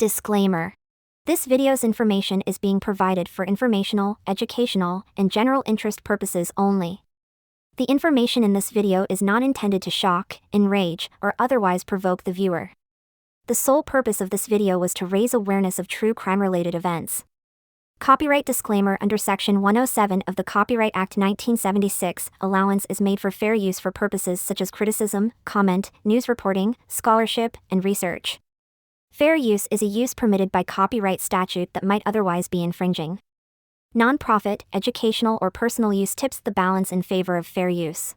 Disclaimer. This video's information is being provided for informational, educational, and general interest purposes only. The information in this video is not intended to shock, enrage, or otherwise provoke the viewer. The sole purpose of this video was to raise awareness of true crime-related events. Copyright disclaimer: under Section 107 of the Copyright Act 1976, allowance is made for fair use for purposes such as criticism, comment, news reporting, scholarship, and research. Fair use is a use permitted by copyright statute that might otherwise be infringing. Non-profit, educational, or personal use tips the balance in favor of fair use.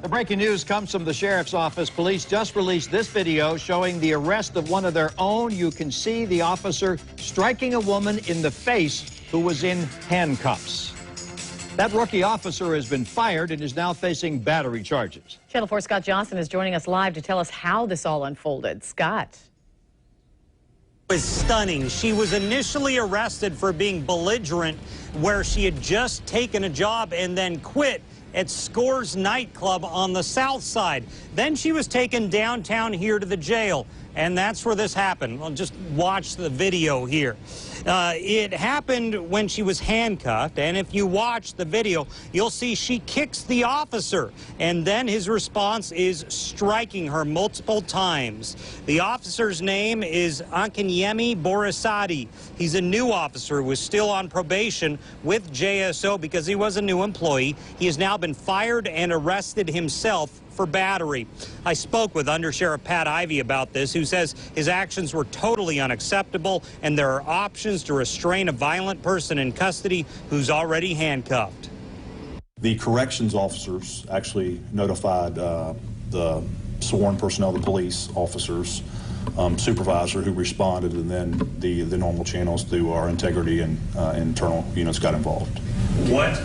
The breaking news comes from the sheriff's office. Police just released this video showing the arrest of one of their own. You can see the officer striking a woman in the face who was in handcuffs. That rookie officer has been fired and is now facing battery charges. Channel 4's Scott Johnson is joining us live to tell us how this all unfolded. Scott. Was stunning. She was initially arrested for being belligerent, where she had just taken a job and then quit at Scores nightclub on the south side. Then she was taken downtown here to the jail, and that's where this happened. Well, just watch the video here. It happened when she was handcuffed, and if you watch the video, you'll see she kicks the officer, and then his response is striking her multiple times. The officer's name is Akinyemi Borisadi. He's a new officer who was still on probation with JSO because he was a new employee. He has now been fired and arrested himself for battery. I spoke with UnderSheriff Pat Ivey about this, who says his actions were totally unacceptable and there are options to restrain a violent person in custody who's already handcuffed. The corrections officers actually notified the sworn personnel, the police officers, supervisor who responded, and then the normal channels through our integrity and internal units got involved. What,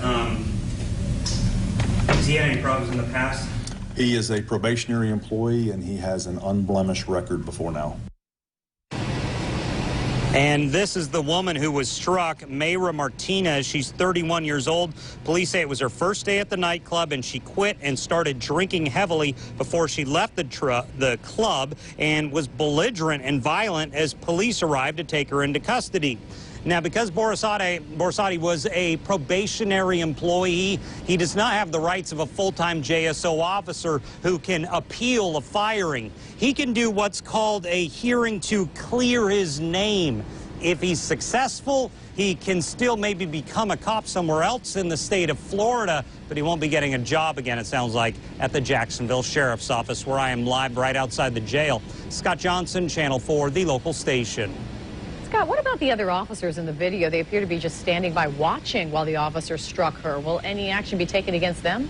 has he had any problems in the past? He is a probationary employee, and he has an unblemished record before now. And this is the woman who was struck, Mayra Martinez. She's 31 years old. Police say it was her first day at the nightclub, and she quit and started drinking heavily before she left the club, and was belligerent and violent as police arrived to take her into custody. Now, because Borisadi was a probationary employee, he does not have the rights of a full-time JSO officer who can appeal a firing. He can do what's called a hearing to clear his name. If he's successful, he can still maybe become a cop somewhere else in the state of Florida, but he won't be getting a job again, it sounds like, at the Jacksonville Sheriff's Office, where I am live right outside the jail. Scott Johnson, Channel 4, the local station. Scott, what about the other officers in the video? They appear to be just standing by watching while the officer struck her. Will any action be taken against them?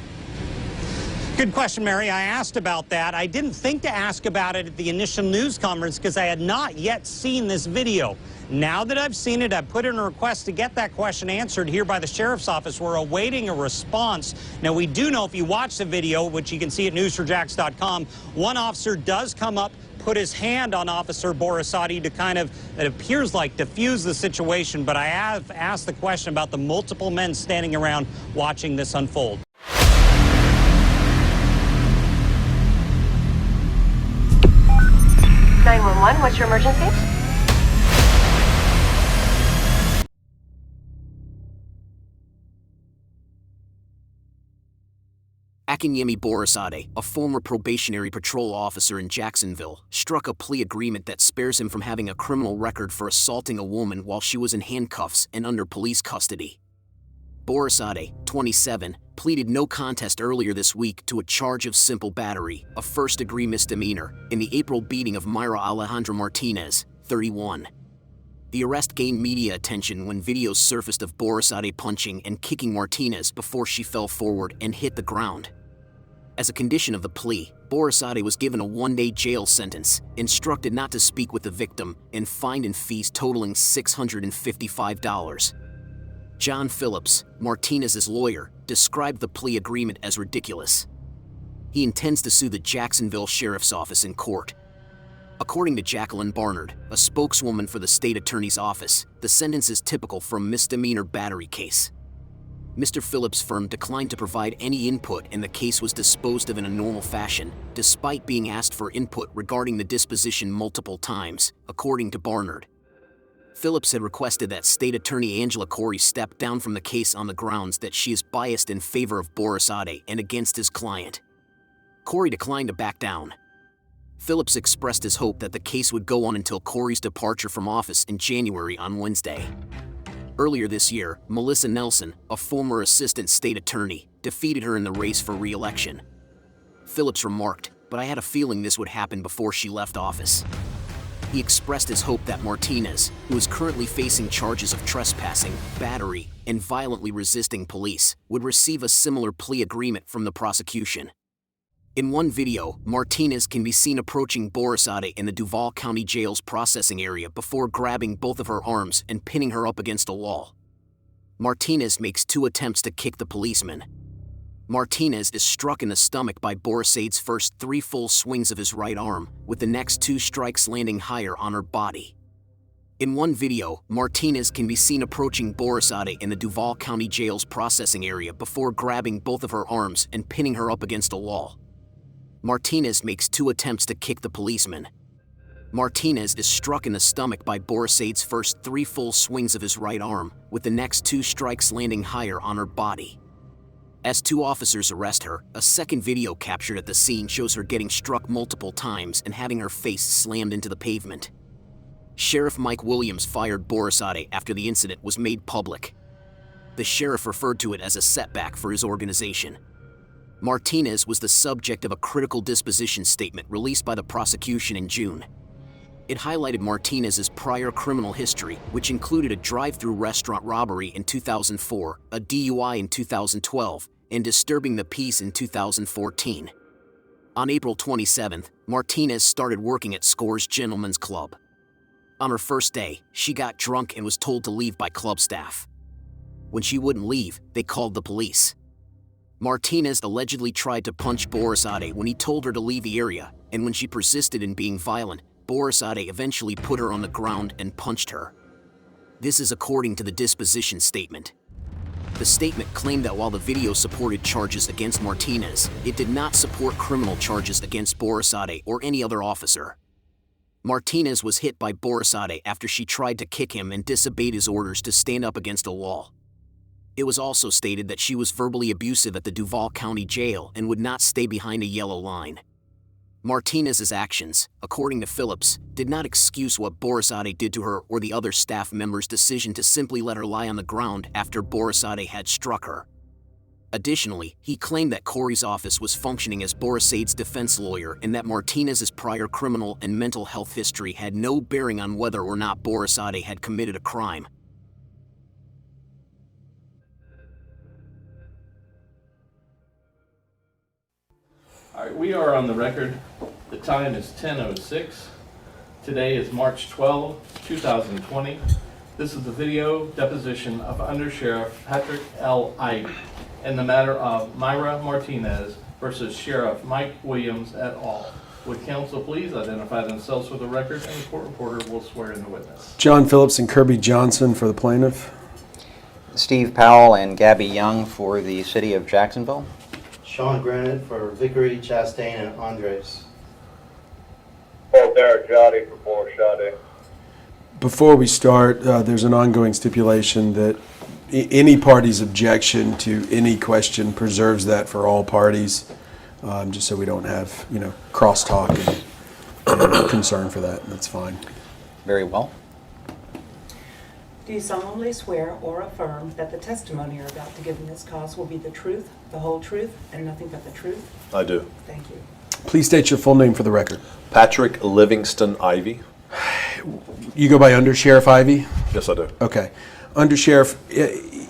Good question, Mary. I asked about that. I didn't think to ask about it at the initial news conference because I had not yet seen this video. Now that I've seen it, I've put in a request to get that question answered here by the Sheriff's Office. We're awaiting a response. Now, we do know, if you watch the video, which you can see at newsforjax.com, one officer does come up, put his hand on Officer Borisadi to kind of, it appears like, diffuse the situation, but I have asked the question about the multiple men standing around watching this unfold. 911, what's your emergency? Akinyemi Borisadi, a former probationary patrol officer in Jacksonville, struck a plea agreement that spares him from having a criminal record for assaulting a woman while she was in handcuffs and under police custody. Borisadi, 27, pleaded no contest earlier this week to a charge of simple battery, a first-degree misdemeanor, in the April beating of Mayra Alejandra Martinez, 31. The arrest gained media attention when videos surfaced of Borisadi punching and kicking Martinez before she fell forward and hit the ground. As a condition of the plea, Borisadi was given a one-day jail sentence, instructed not to speak with the victim, and fined in fees totaling $655. John Phillips, Martinez's lawyer, described the plea agreement as ridiculous. He intends to sue the Jacksonville Sheriff's Office in court. According to Jacqueline Barnard, a spokeswoman for the state attorney's office, the sentence is typical for a misdemeanor battery case. Mr. Phillips' firm declined to provide any input and the case was disposed of in a normal fashion, despite being asked for input regarding the disposition multiple times, according to Barnard. Phillips had requested that State Attorney Angela Corey step down from the case on the grounds that she is biased in favor of Borisade and against his client. Corey declined to back down. Phillips expressed his hope that the case would go on until Corey's departure from office in January on Wednesday. Earlier this year, Melissa Nelson, a former assistant state attorney, defeated her in the race for re-election. Phillips remarked, "But I had a feeling this would happen before she left office." He expressed his hope that Martinez, who is currently facing charges of trespassing, battery, and violently resisting police, would receive a similar plea agreement from the prosecution. In one video, Martinez can be seen approaching Borisade in the Duval County Jail's processing area before grabbing both of her arms and pinning her up against a wall. Martinez makes 2 attempts to kick the policeman. Martinez is struck in the stomach by Borisade's first 3 full swings of his right arm, with the next 2 strikes landing higher on her body. In one video, Martinez can be seen approaching Borisade in the Duval County Jail's processing area before grabbing both of her arms and pinning her up against a wall. Martinez makes 2 attempts to kick the policeman. Martinez is struck in the stomach by Borisade's first 3 full swings of his right arm, with the next 2 strikes landing higher on her body. As 2 officers arrest her, a second video captured at the scene shows her getting struck multiple times and having her face slammed into the pavement. Sheriff Mike Williams fired Borisade after the incident was made public. The sheriff referred to it as a setback for his organization. Martinez was the subject of a critical disposition statement released by the prosecution in June. It highlighted Martinez's prior criminal history, which included a drive-through restaurant robbery in 2004, a DUI in 2012, and disturbing the peace in 2014. On April 27th, Martinez started working at Score's Gentlemen's Club. On her first day, she got drunk and was told to leave by club staff. When she wouldn't leave, they called the police. Martinez allegedly tried to punch Borisade when he told her to leave the area, and when she persisted in being violent, Borisade eventually put her on the ground and punched her. This is according to the disposition statement. The statement claimed that while the video supported charges against Martinez, it did not support criminal charges against Borisade or any other officer. Martinez was hit by Borisade after she tried to kick him and disobeyed his orders to stand up against a wall. It was also stated that she was verbally abusive at the Duval County Jail and would not stay behind a yellow line. Martinez's actions, according to Phillips, did not excuse what Borisade did to her or the other staff members' decision to simply let her lie on the ground after Borisade had struck her. Additionally, he claimed that Corey's office was functioning as Borisade's defense lawyer and that Martinez's prior criminal and mental health history had no bearing on whether or not Borisade had committed a crime. All right, we are on the record. The time is 10:06. Today is March 12, 2020. This is the video deposition of UnderSheriff Patrick L. Ivey in the matter of Myra Martinez versus Sheriff Mike Williams et al. Would counsel please identify themselves for the record, and the court reporter will swear in the witness. John Phillips and Kirby Johnson for the plaintiff. Steve Powell and Gabby Young for the City of Jacksonville. Sean Granite for Vickery, Chastain, and Andres. Paul Derek Jotty for Borisade. Before we start, there's an ongoing stipulation that any party's objection to any question preserves that for all parties, just so we don't have, crosstalk and concern for that. That's fine. Very well. Do you solemnly swear or affirm that the testimony you're about to give in this cause will be the truth, the whole truth, and nothing but the truth? I do. Thank you. Please state your full name for the record. Patrick Livingston Ivey. You go by UnderSheriff Ivey? Yes, I do. Okay. UnderSheriff,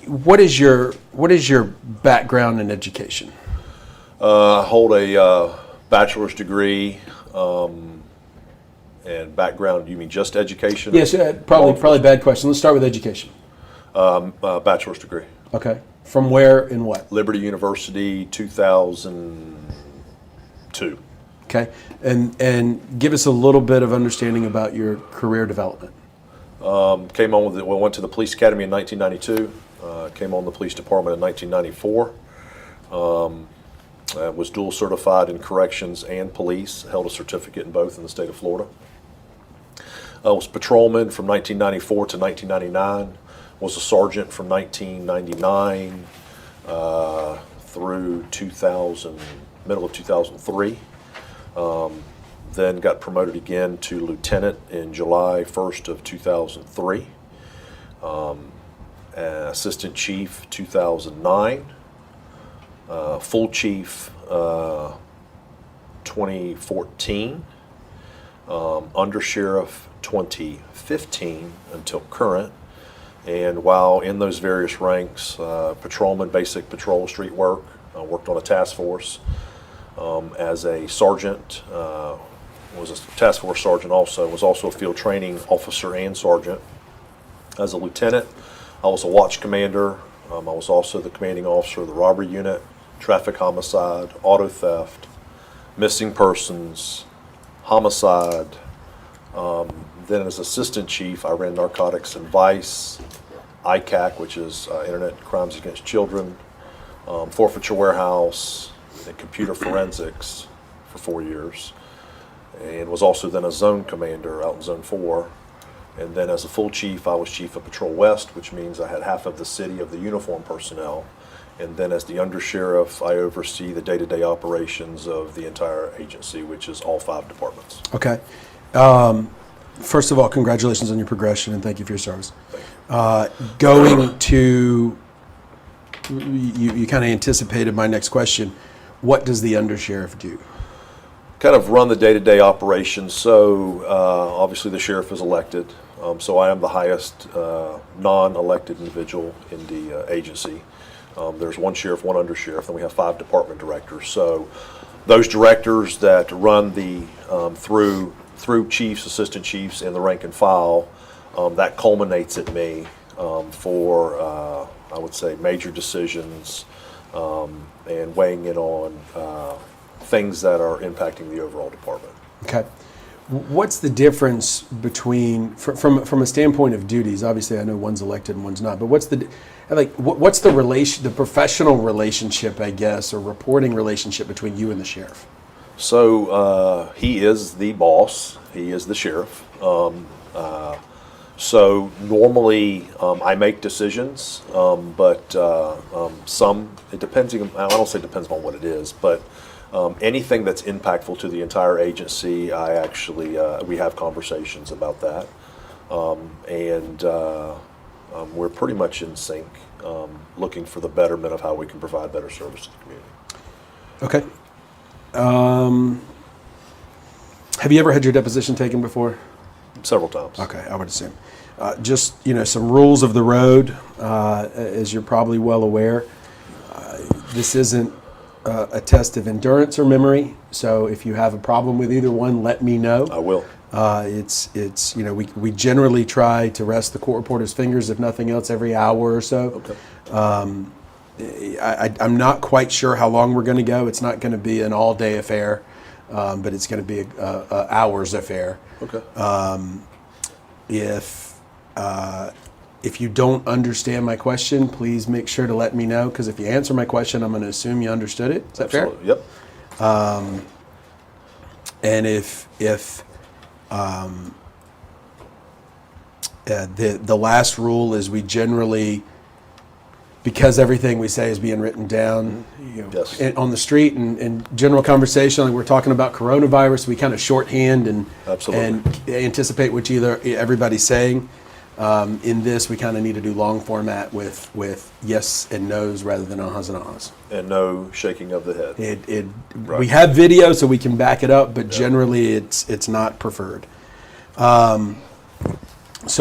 what is your background in education? I hold a bachelor's degree. And background, you mean just education? Yes, probably bad question. Let's start with education. Bachelor's degree. Okay. From where and what? Liberty University, 2002. Okay. And give us a little bit of understanding about your career development. Went to the police academy in 1992. Came on the police department in 1994. Was dual certified in corrections and police. Held a certificate in both in the state of Florida. Was patrolman from 1994 to 1999. Was a sergeant from 1999 through 2000, middle of 2003. Then got promoted again to lieutenant in July 1st of 2003. Assistant chief 2009. Full chief 2014. Undersheriff 2015 until current. And while in those various ranks, patrolman, basic patrol, street work, worked on a task force. As a sergeant, was a task force sergeant also, was also a field training officer and sergeant. As a lieutenant, I was a watch commander. I was also the commanding officer of the robbery unit, traffic homicide, auto theft, missing persons, homicide. Then as assistant chief, I ran narcotics and vice, ICAC, which is Internet Crimes Against Children, forfeiture warehouse, and computer forensics for 4 years, and was also then a zone commander out in Zone 4. And then as a full chief, I was chief of Patrol West, which means I had half of the city of the uniform personnel. And then as the undersheriff, I oversee the day-to-day operations of the entire agency, which is all 5 departments. Okay. First of all, congratulations on your progression and thank you for your service. Going to, you kind of anticipated my next question. What does the undersheriff do? Kind of run the day-to-day operations. So obviously the sheriff is elected. So I am the highest non-elected individual in the agency. There's one sheriff, one undersheriff, and we have 5 department directors. So those directors that run the through chiefs, assistant chiefs, and the rank and file, that culminates at me for I would say major decisions and weighing in on things that are impacting the overall department. Okay. What's the difference between, from a standpoint of duties? Obviously, I know one's elected and one's not, but what's the relation, the professional relationship, I guess, or reporting relationship between you and the sheriff? So he is the boss. He is the sheriff. So normally I make decisions, but some, it depends, I don't say it depends on what it is, but anything that's impactful to the entire agency, I actually, we have conversations about that. And we're pretty much in sync, looking for the betterment of how we can provide better service to the community. Okay. Have you ever had your deposition taken before? Several times. Okay, I would assume. Just, some rules of the road, as you're probably well aware. This isn't a test of endurance or memory, so if you have a problem with either one, let me know. I will. We generally try to rest the court reporter's fingers, if nothing else, every hour or so. Okay. I'm not quite sure how long we're going to go. It's not going to be an all-day affair, but it's going to be a hours affair. Okay. If you don't understand my question, please make sure to let me know, because if you answer my question, I'm going to assume you understood it. Is that Absolutely. fair? Yep. And the last rule is we generally, because everything we say is being written down, Yes. on the street and general conversation, like we're talking about coronavirus, we kind of shorthand and Absolutely. and anticipate what everybody's saying. In this, we kind of need to do long format with yes and no's rather than ahas and ahas. And no shaking of the head. Right. We have video so we can back it up, but generally it's not preferred. So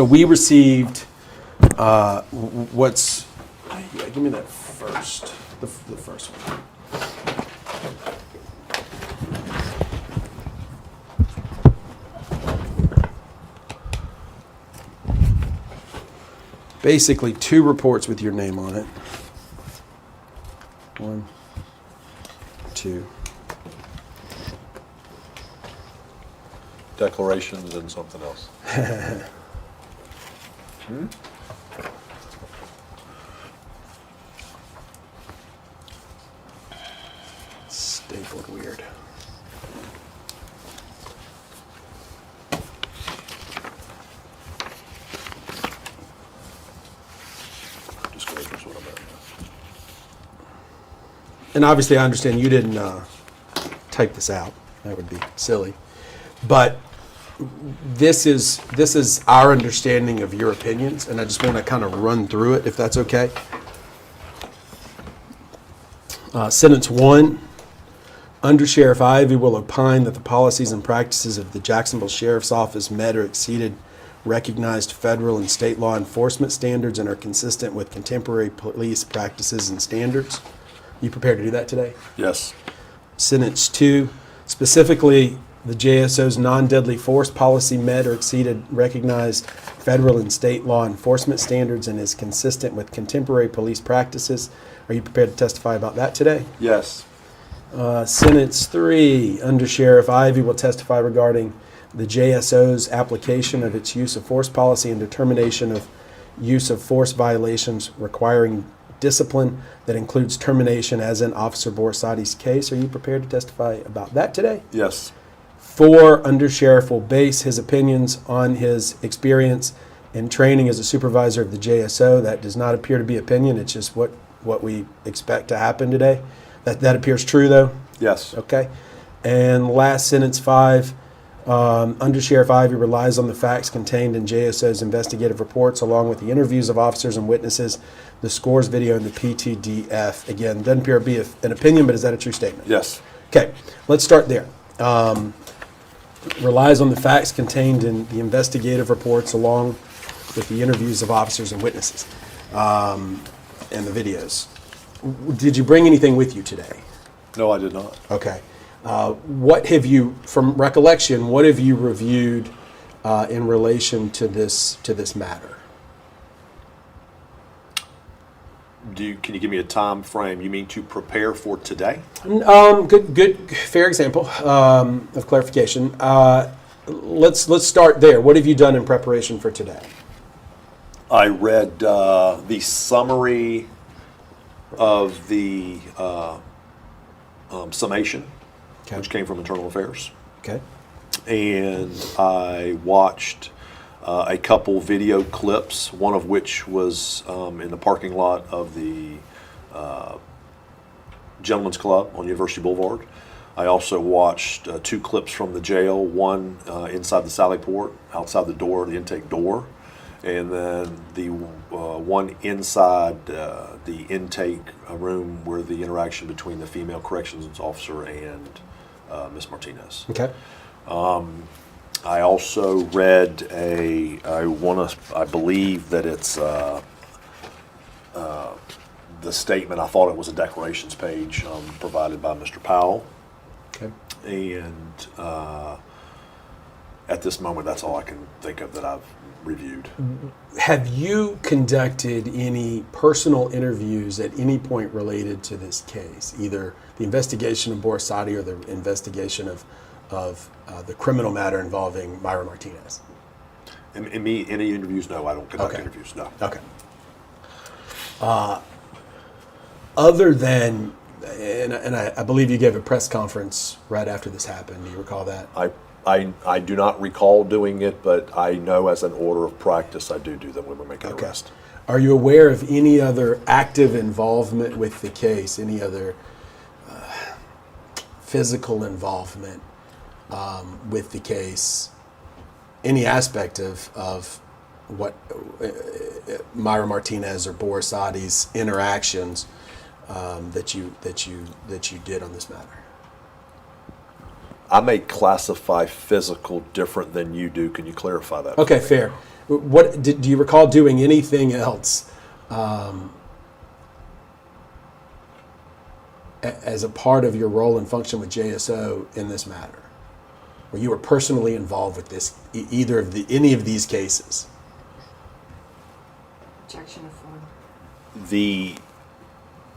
we received give me that first, the first one. Basically 2 reports with your name on it. 1, 2. Declarations and something else. stapled weird. And obviously, I understand you didn't type this out. That would be silly. But this is our understanding of your opinions, and I just want to kind of run through it, if that's okay. Sentence 1, Undersheriff Ivey will opine that the policies and practices of the Jacksonville Sheriff's Office met or exceeded recognized federal and state law enforcement standards and are consistent with contemporary police practices and standards. You prepared to do that today? Yes. Sentence 2, specifically, the JSO's non-deadly force policy met or exceeded recognized federal and state law enforcement standards and is consistent with contemporary police practices. Are you prepared to testify about that today? Yes. Sentence 3, Undersheriff Ivey will testify regarding the JSO's application of its use of force policy and determination of use of force violations requiring discipline that includes termination, as in Officer Borsati's case. Are you prepared to testify about that today? Yes. 4, Undersheriff will base his opinions on his experience and training as a supervisor of the JSO. That does not appear to be opinion. It's just what we expect to happen today. That appears true, though? Yes. Okay. And last sentence 5, Undersheriff Ivey relies on the facts contained in JSO's investigative reports along with the interviews of officers and witnesses, the scores video, and the PTDF. Again, doesn't appear to be an opinion, but is that a true statement? Yes. Okay, let's start there. Relies on the facts contained in the investigative reports along with the interviews of officers and witnesses and the videos. Did you bring anything with you today? No, I did not. Okay. What have you, from recollection, what have you reviewed in relation to this matter? Can you give me a time frame? You mean to prepare for today? Good, fair example of clarification. Let's start there. What have you done in preparation for today? I read the summary of the summation, okay, which came from Internal Affairs. Okay. And I watched a couple video clips, one of which was in the parking lot of the Gentlemen's Club on University Boulevard. I also watched 2 clips from the jail, one inside the Sally Port, outside the door, the intake door, and then the one inside the intake room where the interaction between the female corrections officer and Miss Martinez. Okay. I also read I believe that it's the statement, I thought it was a declarations page provided by Mr. Powell. Okay. And at this moment, that's all I can think of that I've reviewed. Have you conducted any personal interviews at any point related to this case, either the investigation of Borsati or the investigation of the criminal matter involving Myra Martinez? Any interviews? No, I don't conduct interviews. No. Okay. Other than, and I believe you gave a press conference right after this happened. Do you recall that? I do not recall doing it, but I know as an order of practice I do them when we make an arrest. Are you aware of any other active involvement with the case, any other physical involvement with the case, any aspect of what Myra Martinez or Borsati's interactions that you did on this matter? I may classify physical different than you do. Can you clarify that? Okay, fair. What do you recall doing anything else as a part of your role and function with JSO in this matter, where you were personally involved with this, any of these cases? Objection affirmed.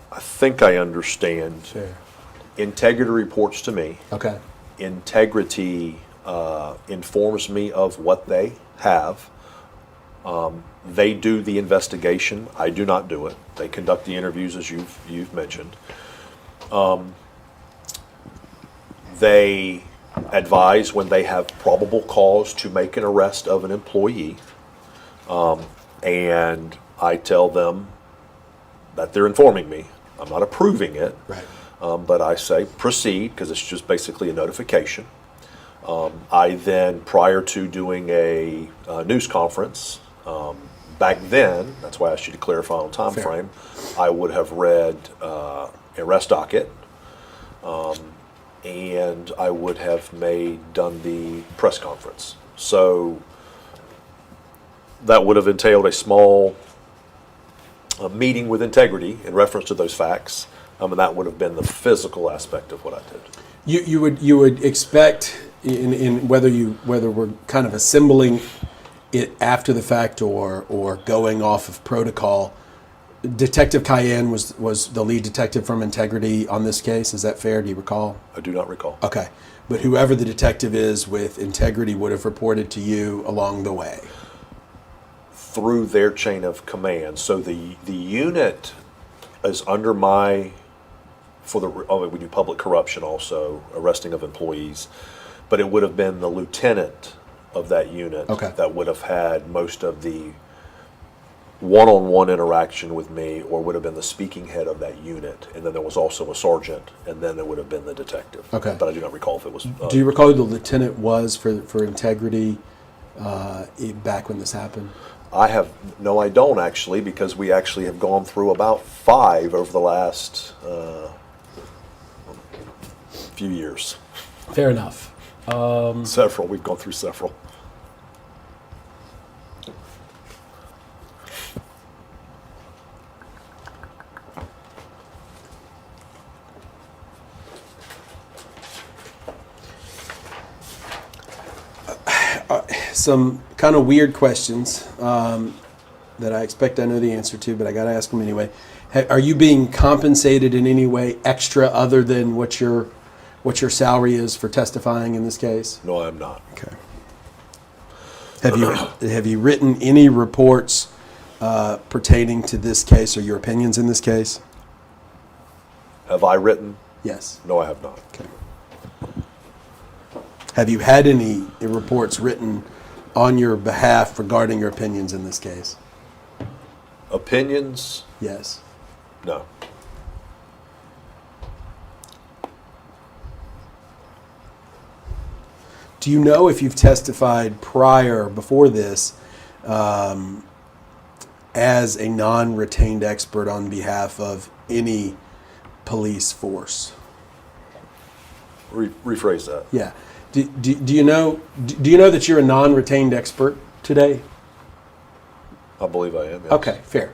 I think I understand. Sure. Integrity reports to me. Okay. Integrity informs me of what they have. They do the investigation. I do not do it. They conduct the interviews, as you've mentioned. They advise when they have probable cause to make an arrest of an employee, and I tell them that they're informing me. I'm not approving it, Right. but I say proceed because it's just basically a notification. I then, prior to doing a news conference, back then, that's why I asked you to clarify on time frame, I would have read a arrest docket, and I would have done the press conference. So that would have entailed a small meeting with integrity in reference to those facts, and that would have been the physical aspect of what I did. You would expect in whether we're kind of assembling it after the fact or going off of protocol. Detective Cayenne was the lead detective from Integrity on this case. Is that fair? Do you recall? I do not recall. Okay. But whoever the detective is with Integrity would have reported to you along the way. Through their chain of command. So the unit is under my, we do public corruption also, arresting of employees, but it would have been the lieutenant of that unit that would have had most of the one-on-one interaction with me, or would have been the speaking head of that unit, and then there was also a sergeant, and then there would have been the detective. Okay. But I do not recall if it was. Do you recall who the lieutenant was for Integrity back when this happened? I don't actually, because we actually have gone through about 5 over the last few years. Fair enough. Several. We've gone through several. Some kind of weird questions that I expect I know the answer to, but I got to ask them anyway. Are you being compensated in any way extra other than what your salary is for testifying in this case? No, I'm not. Okay. Have you written any reports pertaining to this case or your opinions in this case? Have I written? Yes. No, I have not. Okay. Have you had any reports written on your behalf regarding your opinions in this case? Opinions? Yes. No. Do you know if you've testified before this, as a non-retained expert on behalf of any police force? Rephrase that. Yeah. Do you know that you're a non-retained expert today? I believe I am, yes. Okay, fair.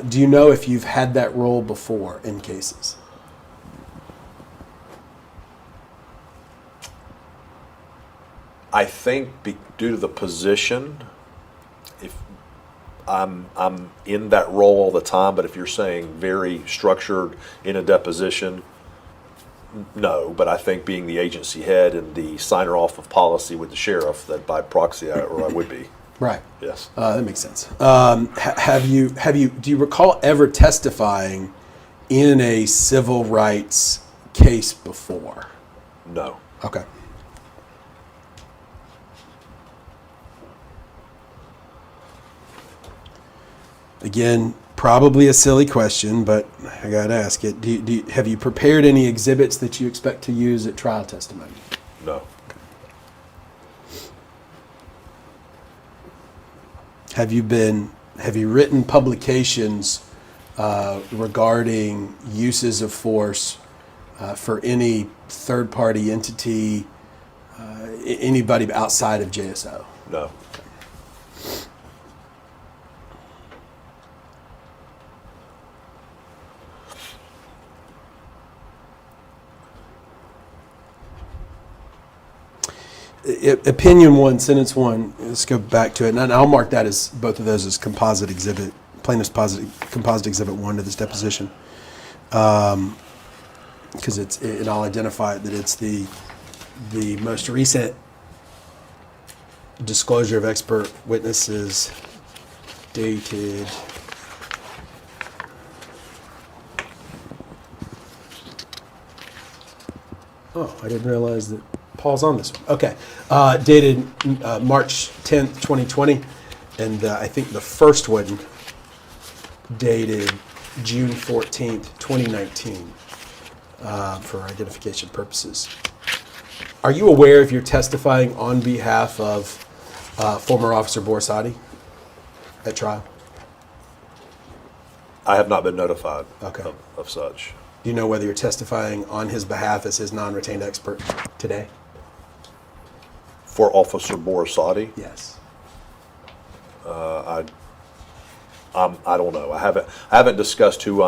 Do you know if you've had that role before in cases? I think due to the position, if I'm in that role all the time, but if you're saying very structured in a deposition, no. But I think being the agency head and the signer off of policy with the sheriff, that by proxy I would be. Right. Yes. That makes sense. Do you recall ever testifying in a civil rights case before? No. Okay. Again, probably a silly question, but I gotta ask it. Have you prepared any exhibits that you expect to use at trial testimony? No. Have you written publications regarding uses of force for any third-party entity, anybody outside of JSO? No. Opinion 1, sentence 1. Let's go back to it, and I'll mark that as both of those as composite exhibit, plaintiff's composite exhibit 1 to this deposition, because and I'll identify that it's the most recent disclosure of expert witnesses dated Oh, I didn't realize that Paul's on this one. Okay. Dated March 10th, 2020. And I think the first one dated June 14th, 2019 for identification purposes. Are you aware if you're testifying on behalf of former Officer Borsati at trial? I have not been notified Okay. of such. Do you know whether you're testifying on his behalf as his non-retained expert today? For Officer Borsati? Yes. I don't know. I haven't discussed who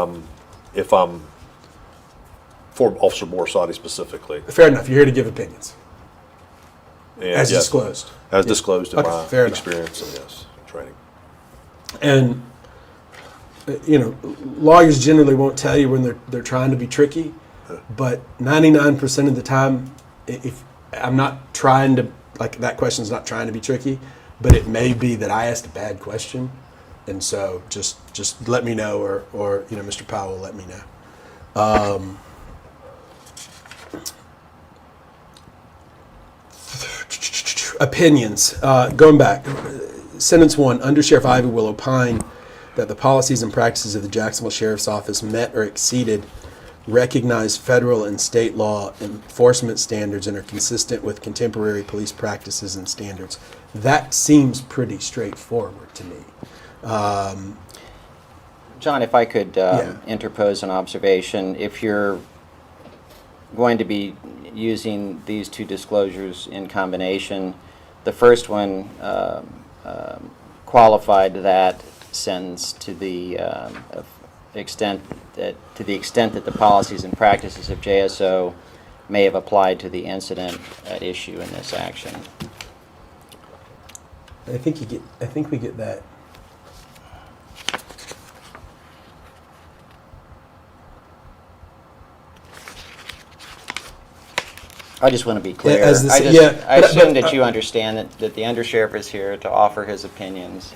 if I'm for Officer Borsati specifically. Fair enough. You're here to give opinions. And as yes, disclosed. As disclosed in Okay, my fair enough. experience and yes, training. And you know, lawyers generally won't tell you when they're trying to be tricky, but 99% of the time, if I'm not trying to, like, that question's not trying to be tricky, but it may be that I asked a bad question, and so just let me know, or you know, Mr. Powell, let me know. Opinions. Going back, sentence 1, Undersheriff Ivey will opine that the policies and practices of the Jacksonville Sheriff's Office met or exceeded recognized federal and state law enforcement standards and are consistent with contemporary police practices and standards. That seems pretty straightforward to me. John, if I could interpose an observation. If you're going to be using these two disclosures in combination, the first one qualified that sentence to the extent that the policies and practices of JSO may have applied to the incident at issue in this action. I think we get that. I just want to be clear. Yeah, I assume that you understand that the Undersheriff is here to offer his opinions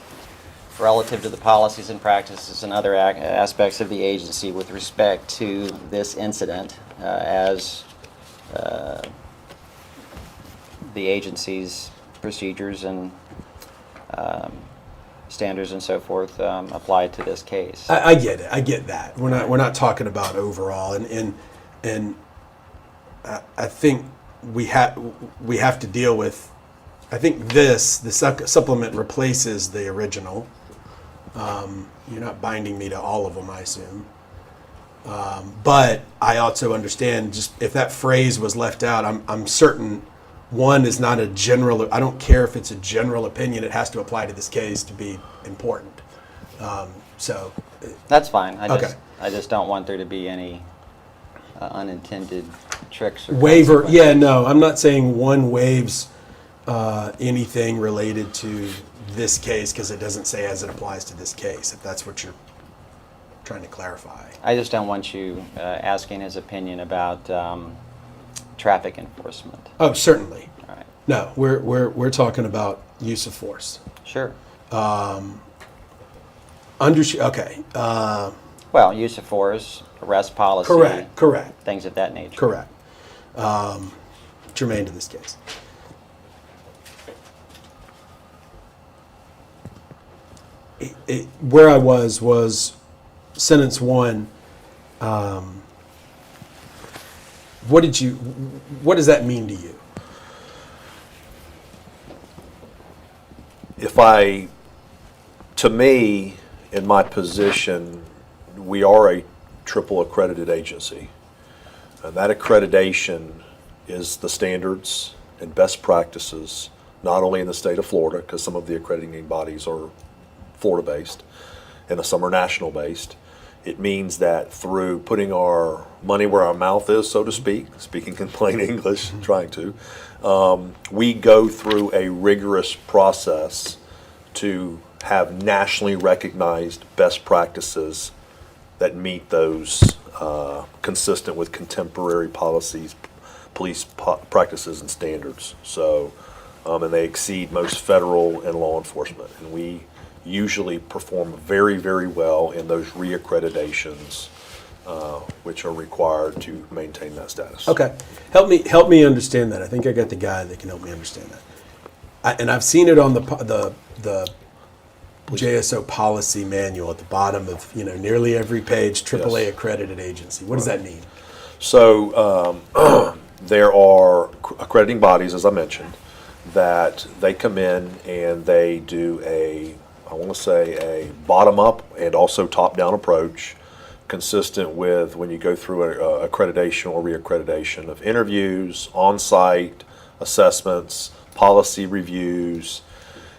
relative to the policies and practices and other aspects of the agency with respect to this incident as the agency's procedures and standards and so forth apply to this case. I get it. I get that. We're not talking about overall, and I think we have to deal with. I think the supplement replaces the original. You're not binding me to all of them, I assume. But I also understand, just if that phrase was left out, I'm certain one is not a general. I don't care if it's a general opinion. It has to apply to this case to be important. So that's fine. Okay. I just don't want there to be any unintended tricks or waiver. Yeah, no, I'm not saying one waives anything related to this case because it doesn't say as it applies to this case, if that's what you're trying to clarify. I just don't want you asking his opinion about traffic enforcement. Oh, certainly. All right. No, we're talking about use of force. Sure. Okay. Well, use of force, arrest policy. Correct. Things of that nature. Correct. Germane to this case. Where I was sentence 1. What does that mean to you? To me, in my position, we are a triple accredited agency. And that accreditation is the standards and best practices, not only in the state of Florida, because some of the accrediting bodies are Florida-based, and some are national-based. It means that through putting our money where our mouth is, so to speak, speaking in plain English, trying to, we go through a rigorous process to have nationally recognized best practices that meet those consistent with contemporary policies, police practices and standards. So, and they exceed most federal and law enforcement. And we usually perform very, very well in those reaccreditations which are required to maintain that status. Okay, help me understand that. I think I got the guy that can help me understand that. And I've seen it on the JSO policy manual at the bottom of nearly every page. AAA Yes. accredited agency. What does that mean? So there are accrediting bodies, as I mentioned, that they come in and they do a bottom-up and also top-down approach, consistent with when you go through a accreditation or reaccreditation of interviews, on-site assessments, policy reviews,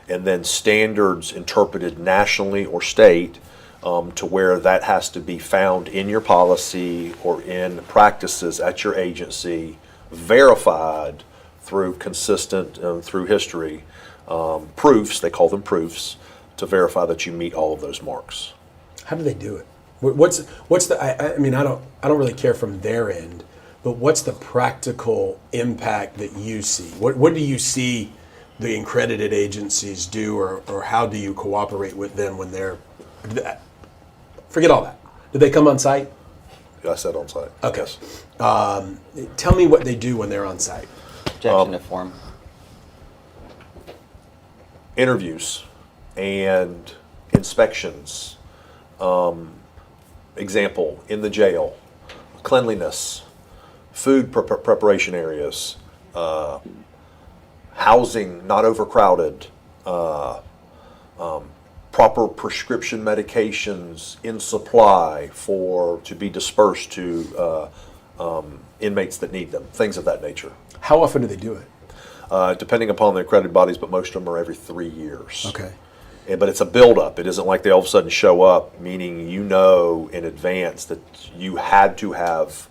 and then standards interpreted nationally or state to where that has to be found in your policy or in practices at your agency, verified through consistent, through history, proofs, they call them proofs, to verify that you meet all of those marks. How do they do it? What's the? I mean, I don't really care from their end, but what's the practical impact that you see? What do you see the accredited agencies do, or how do you cooperate with them when they're? Forget all that. Do they come on site? I said on site. Okay. Yes. Tell me what they do when they're on site. Objection to form. Interviews and inspections. Example, in the jail, cleanliness, food preparation areas, housing not overcrowded, proper prescription medications in supply to be dispersed to inmates that need them, things of that nature. How often do they do it? Depending upon the accredited bodies, but most of them are every 3 years. Okay. But it's a build-up. It isn't like they all of a sudden show up, meaning you know in advance that you had to have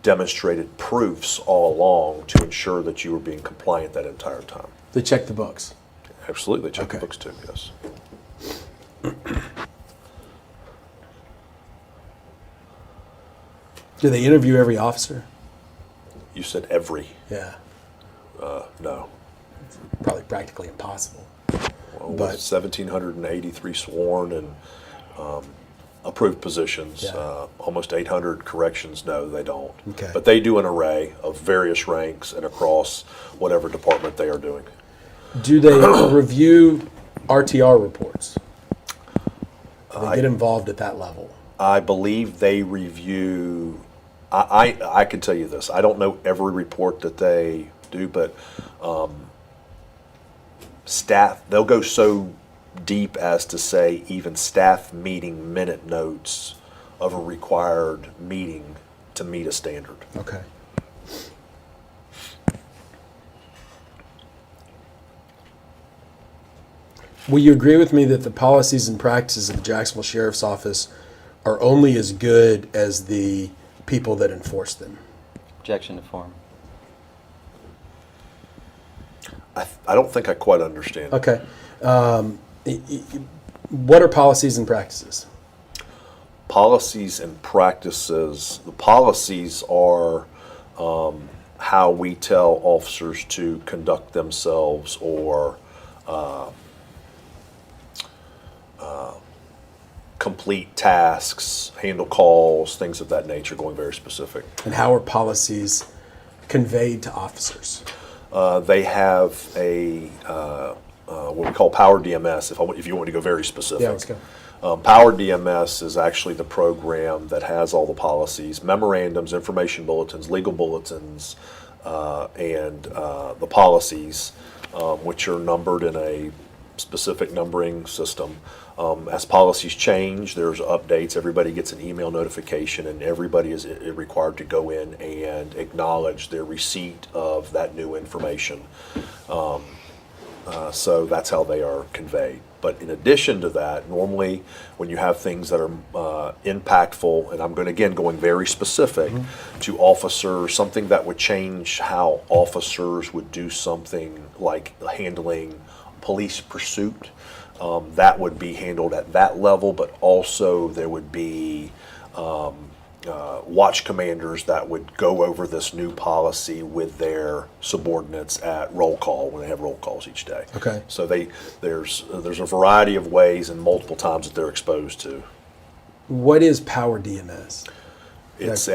demonstrated proofs all along to ensure that you were being compliant that entire time. They check the books. Absolutely, they check Okay. the books too, yes. Do they interview every officer? You said every. Yeah. No. Probably practically impossible. Well, But- 1,783 sworn and approved positions. Yeah. Almost 800 corrections. No, they don't. Okay. But they do an array of various ranks and across whatever department they are doing. Do they review RTR reports? Do they get involved at that level? I believe they review. I can tell you this. I don't know every report that they do, but staff, they'll go so deep as to say even staff meeting minute notes of a required meeting to meet a standard. Okay. Will you agree with me that the policies and practices of the Jacksonville Sheriff's Office are only as good as the people that enforce them? Objection to form. I don't think I quite understand. Okay. What are policies and practices? Policies and practices. The policies are how we tell officers to conduct themselves or complete tasks, handle calls, things of that nature, going very specific. And how are policies conveyed to officers? They have a what we call Power DMS. If you want to go very specific, Yeah, let's go. Power DMS is actually the program that has all the policies, memorandums, information bulletins, legal bulletins, and the policies, which are numbered in a specific numbering system. As policies change, there's updates. Everybody gets an email notification, and everybody is required to go in and acknowledge their receipt of that new information. So that's how they are conveyed. But in addition to that, normally when you have things that are impactful, and I'm going very specific to officers, something that would change how officers would do something like handling police pursuit, that would be handled at that level, but also there would be watch commanders that would go over this new policy with their subordinates at roll call when they have roll calls each day. Okay. So there's a variety of ways and multiple times that they're exposed to. What is Power DMS? It's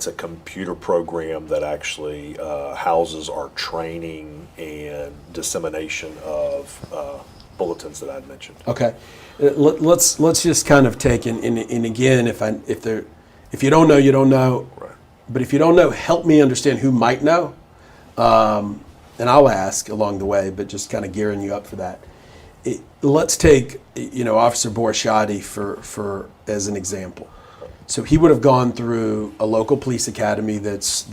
a computer program that actually houses our training and dissemination of bulletins that I'd mentioned. Okay, let's just kind of take and again, if you don't know, you don't know. Right. But if you don't know, help me understand who might know, and I'll ask along the way. But just kind of gearing you up for that. Let's take Officer Borshati for as an example. So he would have gone through a local police academy. That's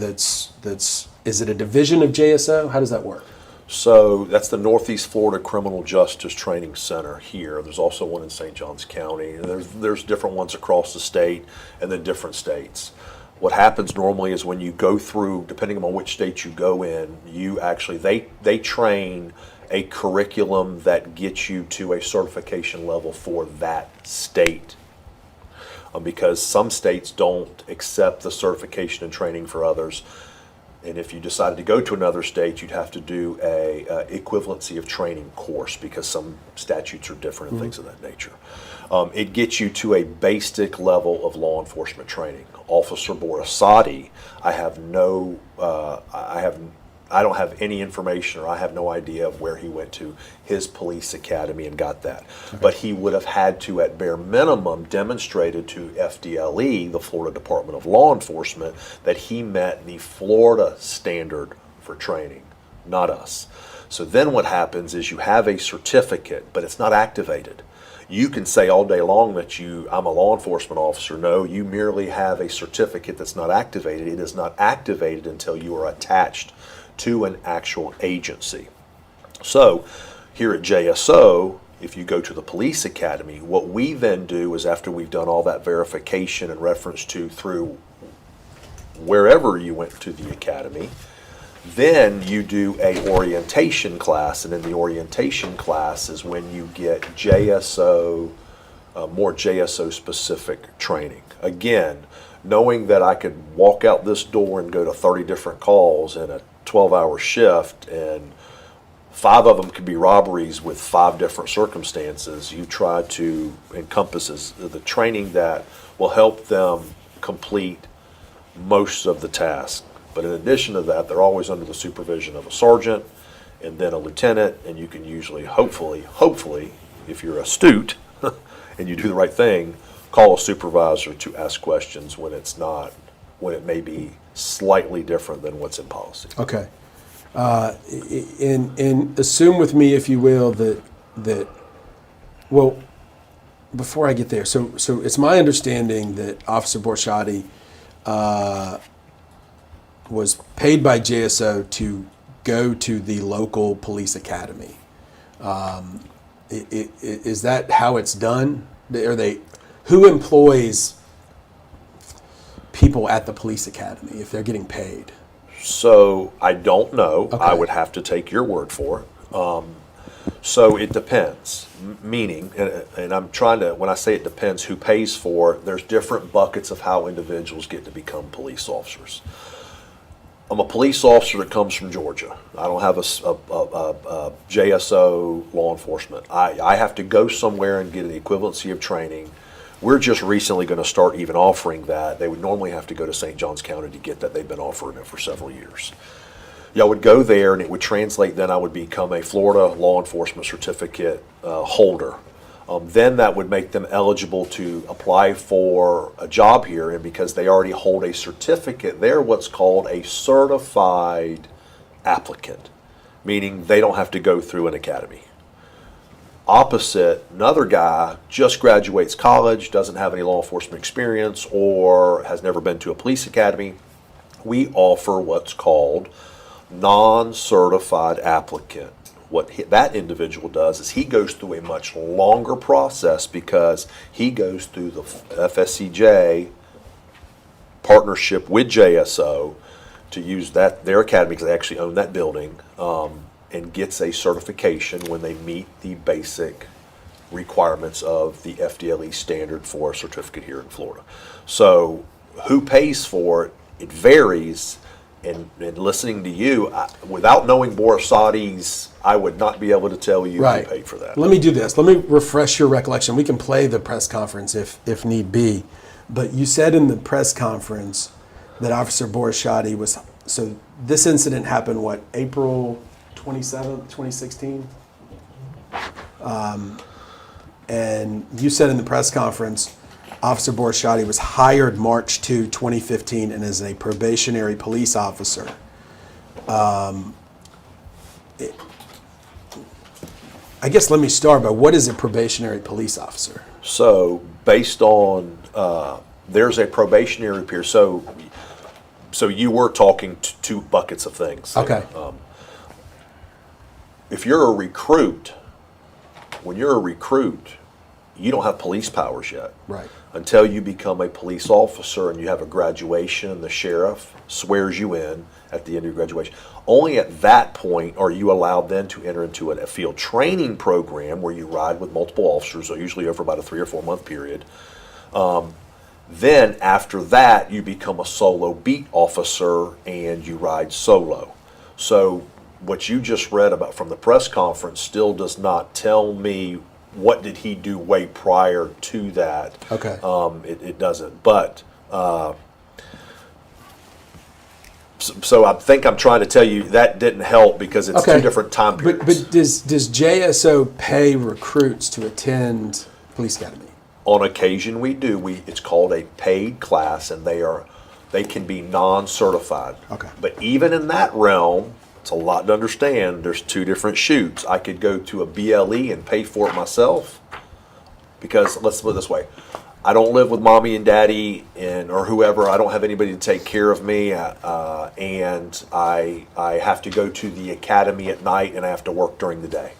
is it a division of JSO? How does that work? So that's the Northeast Florida Criminal Justice Training Center here. There's also one in St. Johns County. And there's different ones across the state and then different states. What happens normally is when you go through, depending on which state you go in, they train a curriculum that gets you to a certification level for that state. Because some states don't accept the certification and training for others. And if you decided to go to another state, you'd have to do a equivalency of training course because some statutes are different and things of that nature. It gets you to a basic level of law enforcement training. Officer Borasati, I don't have any information, or I have no idea of where he went to his police academy and got that. Okay. But he would have had to, at bare minimum, demonstrated to FDLE, the Florida Department of Law Enforcement, that he met the Florida standard for training, not us. So then what happens is you have a certificate, but it's not activated. You can say all day long that I'm a law enforcement officer. No, you merely have a certificate that's not activated. It is not activated until you are attached to an actual agency. So here at JSO, if you go to the police academy, what we then do is, after we've done all that verification and reference to through wherever you went to the academy, then you do a orientation class, and in the orientation class is when you get JSO, more JSO specific training. Again, knowing that I could walk out this door and go to 30 different calls in a 12-hour shift, and 5 of them could be robberies with 5 different circumstances, you try to encompass the training that will help them complete most of the tasks. But in addition to that, they're always under the supervision of a sergeant and then a lieutenant, and you can usually, hopefully, if you're astute and you do the right thing, call a supervisor to ask questions when it may be slightly different than what's in policy. Okay. And assume with me, if you will, that well, before I get there, so it's my understanding that Officer Borshati was paid by JSO to go to the local police academy. Is that how it's done? Who employs people at the police academy if they're getting paid? So I don't know. Okay. I would have to take your word for it. So it depends, meaning, and I'm trying to, when I say it depends who pays for it, there's different buckets of how individuals get to become police officers. I'm a police officer that comes from Georgia. I don't have a JSO law enforcement. I have to go somewhere and get an equivalency of training. We're just recently going to start even offering that. They would normally have to go to St. Johns County to get that. They've been offering it for several years. I would go there, and it would translate. Then I would become a Florida law enforcement certificate holder. Then that would make them eligible to apply for a job here, and because they already hold a certificate, they're what's called a certified applicant, meaning they don't have to go through an academy. Opposite, another guy just graduates college, doesn't have any law enforcement experience, or has never been to a police academy. We offer what's called non-certified applicant. What that individual does is he goes through a much longer process because he goes through the FSCJ partnership with JSO to use their academy, because they actually own that building, and gets a certification when they meet the basic requirements of the FDLE standard for a certificate here in Florida. So who pays for it? It varies. And listening to you, without knowing Borasati's, I would not be able to tell you who paid for that. Let me do this. Let me refresh your recollection. We can play the press conference if need be. But you said in the press conference that Officer Borishati was, so this incident happened, what, April 27th, 2016? And you said in the press conference, Officer Borishati was hired March 2, 2015, and is a probationary police officer. I guess let me start by, what is a probationary police officer? So based on, there's a probationary period. So you were talking two buckets of things. Okay. If you're a recruit, when you're a recruit, you don't have police powers yet. Right. Until you become a police officer and you have a graduation and the sheriff swears you in at the end of your graduation. Only at that point are you allowed then to enter into a field training program where you ride with multiple officers, so usually over about a 3 or 4 month period. Then after that, you become a solo beat officer and you ride solo. So what you just read about from the press conference still does not tell me what did he do way prior to that. Okay. It doesn't. But so I think I'm trying to tell you that didn't help because it's two different time periods. But does JSO pay recruits to attend police academy? On occasion we do. It's called a paid class, and they can be non-certified. Okay. But even in that realm, it's a lot to understand. There's two different chutes. I could go to a BLE and pay for it myself, because let's put it this way. I don't live with mommy and daddy or whoever. I don't have anybody to take care of me, and I have to go to the academy at night, and I have to work during the day.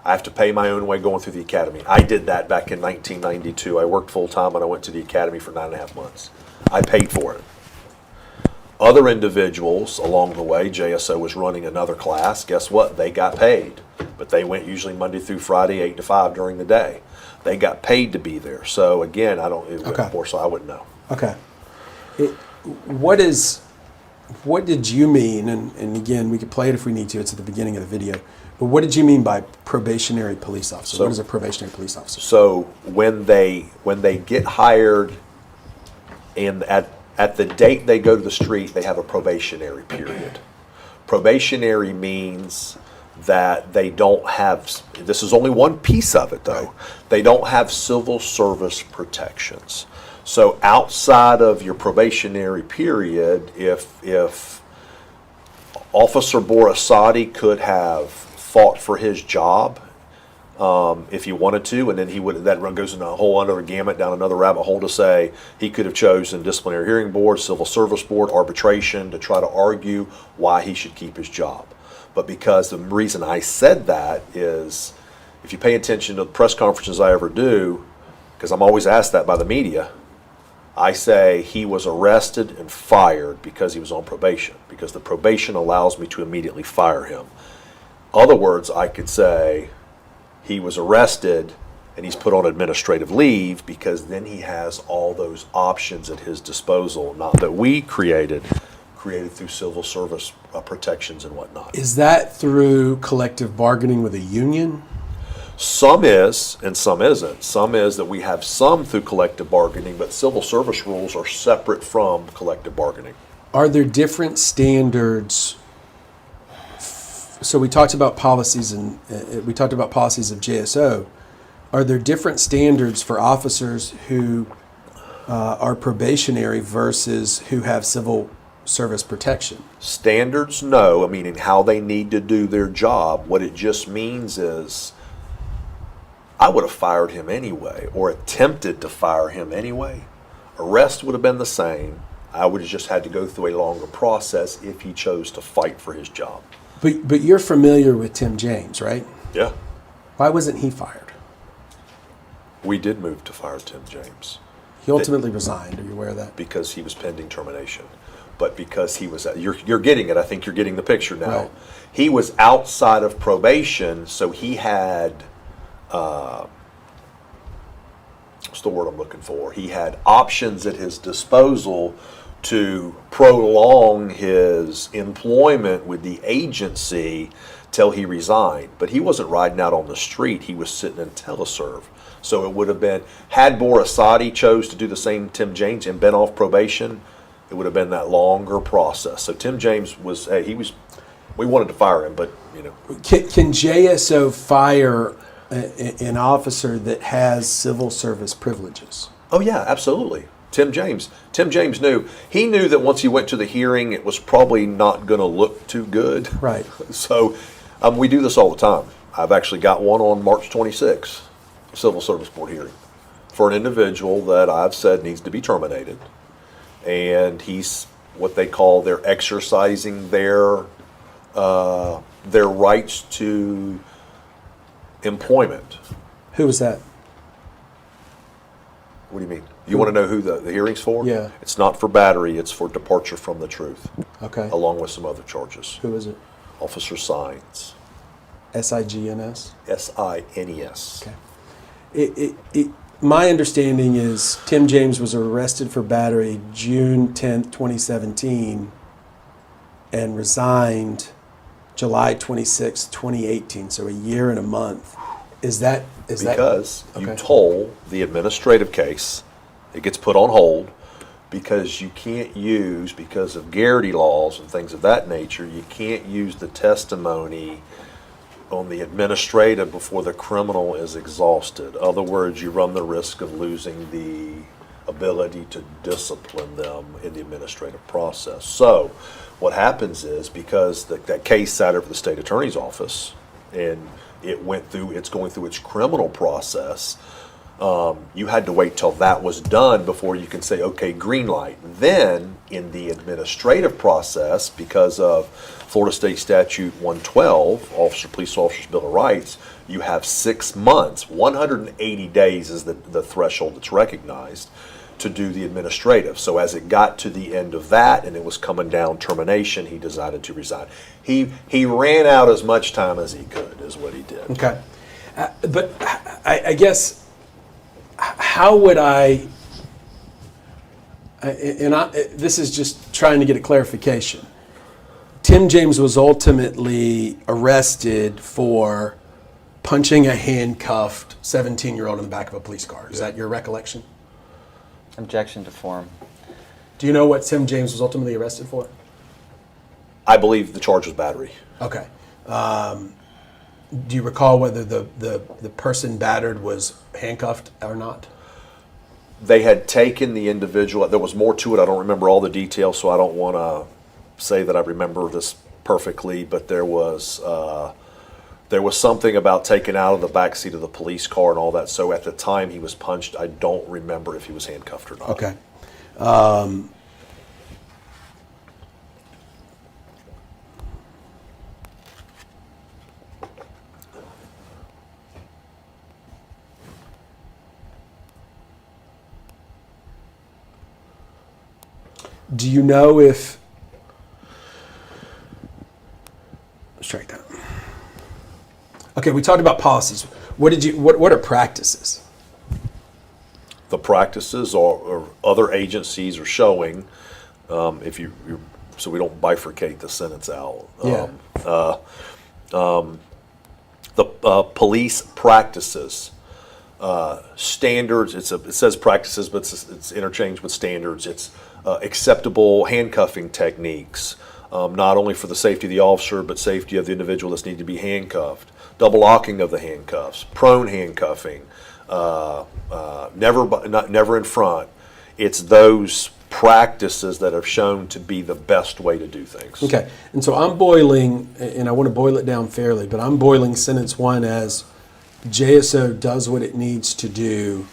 I have to pay my own way going through the academy. I did that back in 1992. I worked full time and I went to the academy for 9.5 months. I paid for it. Other individuals along the way, JSO was running another class. Guess what? They got paid, but they went usually Monday through Friday, 8 to 5 during the day. They got paid to be there. So again, I don't. More so, I wouldn't know. Okay. What did you mean? And again, we could play it if we need to. It's at the beginning of the video. But what did you mean by probationary police officer? So, what is a probationary police officer? So when they get hired, and at the date they go to the street, they have a probationary period. Probationary means that they don't have, this is only one piece of it though, they don't have civil service protections. So outside of your probationary period, if Officer Borishati could have fought for his job if he wanted to, and then he would, that goes in a whole other gamut down another rabbit hole to say he could have chosen disciplinary hearing board, civil service board, arbitration to try to argue why he should keep his job. But because the reason I said that is, if you pay attention to the press conferences I ever do, because I'm always asked that by the media, I say he was arrested and fired because he was on probation, because the probation allows me to immediately fire him. Other words, I could say he was arrested and he's put on administrative leave, because then he has all those options at his disposal, not that we created through civil service protections and whatnot. Is that through collective bargaining with a union? Some is and some isn't. Some is that we have some through collective bargaining, but civil service rules are separate from collective bargaining. Are there different standards? So we talked about policies, and we talked about policies of JSO. Are there different standards for officers who are probationary versus who have civil service protection? Standards, no. Meaning how they need to do their job. What it just means is I would have fired him anyway, or attempted to fire him anyway. Arrest would have been the same. I would have just had to go through a longer process if he chose to fight for his job. But you're familiar with Tim James, right? Yeah. Why wasn't he fired? We did move to fire Tim James. He ultimately resigned. Are you aware of that? Because he was pending termination. But because he was, you're getting it. I think you're getting the picture now. Right. He was outside of probation, so he had, what's the word I'm looking for? He had options at his disposal to prolong his employment with the agency till he resigned. But he wasn't riding out on the street. He was sitting in teleserve. So it would have been, had Borisati chose to do the same Tim James and been off probation, it would have been that longer process. So Tim James was, hey, we wanted to fire him, but, you know. Can JSO fire an officer that has civil service privileges? Oh yeah, absolutely. Tim James knew. He knew that once he went to the hearing, it was probably not going to look too good. Right. So we do this all the time. I've actually got one on March 26th, Civil Service Board hearing, for an individual that I've said needs to be terminated. And he's what they call, they're exercising their rights to employment. Who was that? What do you mean? You want to know who the hearing's for? Yeah. It's not for battery, it's for departure from the truth. Okay. Along with some other charges. Who is it? Officer Sines. SIGNS? SINES. Okay. My understanding is Tim James was arrested for battery June 10th, 2017, and resigned July 26th, 2018, so a year and a month. Because you toll the administrative case, it gets put on hold because you can't use, because of Garrity laws and things of that nature, you can't use the testimony on the administrative before the criminal is exhausted. In other words, you run the risk of losing the ability to discipline them in the administrative process. So what happens is, because that case sat over the state attorney's office and it's going through its criminal process, you had to wait till that was done before you can say, okay, green light. Then in the administrative process, because of Florida State Statute 112, Police Officers Bill of Rights, you have 6 months, 180 days is the threshold that's recognized to do the administrative. So as it got to the end of that and it was coming down termination, he decided to resign. He ran out as much time as he could, is what he did. Okay. But I guess, how would this is just trying to get a clarification. Tim James was ultimately arrested for punching a handcuffed 17-year-old in the back of a police car. Is that your recollection? Objection to form. Do you know what Tim James was ultimately arrested for? I believe the charge was battery. Okay. Do you recall whether the person battered was handcuffed or not? They had taken the individual. There was more to it. I don't remember all the details, so I don't want to say that I remember this perfectly, but there was something about taken out of the backseat of the police car and all that. So at the time he was punched, I don't remember if he was handcuffed or not. Okay. Do you know if... Let's track that. Okay, we talked about policies. What are practices? The practices or other agencies are showing, so we don't bifurcate the sentence out. The police practices, standards. It says practices, but it's interchanged with standards. It's acceptable handcuffing techniques, not only for the safety of the officer, but safety of the individual that's needed to be handcuffed. Double locking of the handcuffs, prone handcuffing, never in front. It's those practices that have shown to be the best way to do things. Okay, and so I'm boiling, and I want to boil it down fairly, but I'm boiling sentence one as JSO does what it needs to do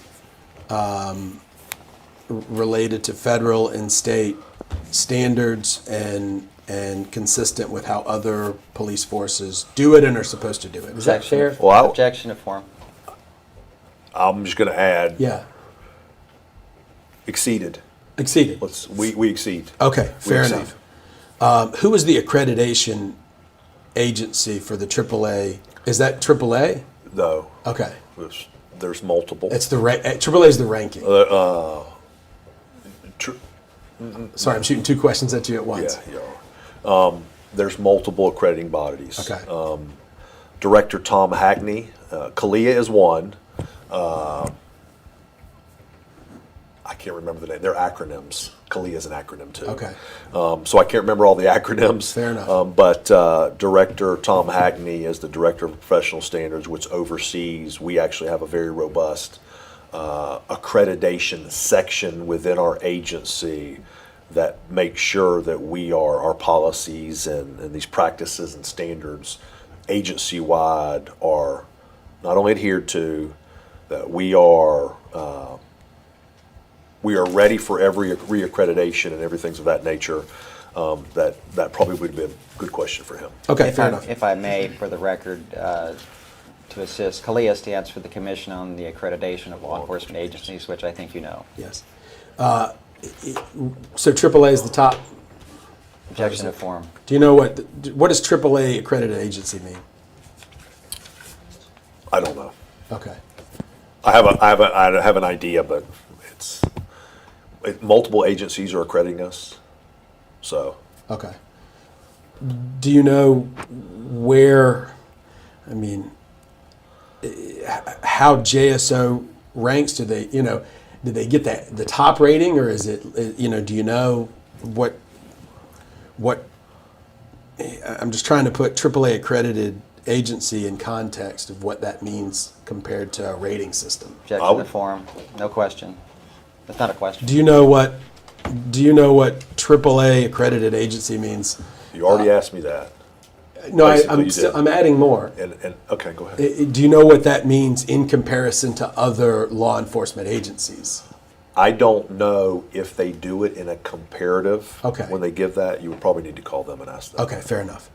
related to federal and state standards and consistent with how other police forces do it and are supposed to do it. Is that fair? Well, Objection to form. I'm just going to add. Yeah. Exceeded. Exceeded. We exceed. Okay, fair enough. Who is the accreditation agency for the AAA? Is that AAA? No. Okay. There's multiple. It's AAA is the ranking. Sorry, I'm shooting two questions at you at once. Yeah. There's multiple accrediting bodies. Okay. Director Tom Hackney, Kalia is one. I can't remember the name. They're acronyms. Kalia is an acronym too. Okay. So I can't remember all the acronyms. Fair enough. But Director Tom Hackney is the Director of Professional Standards, which oversees, we actually have a very robust accreditation section within our agency that makes sure that our policies and these practices and standards agency-wide are not only adhered to, that we are ready for every reaccreditation and everything of that nature. That probably would be a good question for him. Okay, fair enough. If I may, for the record, to assist, Kalia stands for the Commission on the Accreditation of Law Enforcement Agencies, which I think you know. Yes. So AAA is the top. Objection to form. Do you know what does AAA accredited agency mean? I don't know. Okay. I have an idea, but multiple agencies are accrediting us. So. Okay. Do you know where? I mean, how JSO ranks? Do they get the top rating, or is it, do you know what I'm just trying to put AAA accredited agency in context of what that means compared to a rating system. Objection to form. No question. That's not a question. Do you know what AAA accredited agency means? You already asked me that. No, I'm adding more. And okay, go ahead. Do you know what that means in comparison to other law enforcement agencies? I don't know if they do it in a comparative. Okay. When they give that, you would probably need to call them and ask them. Okay, fair enough.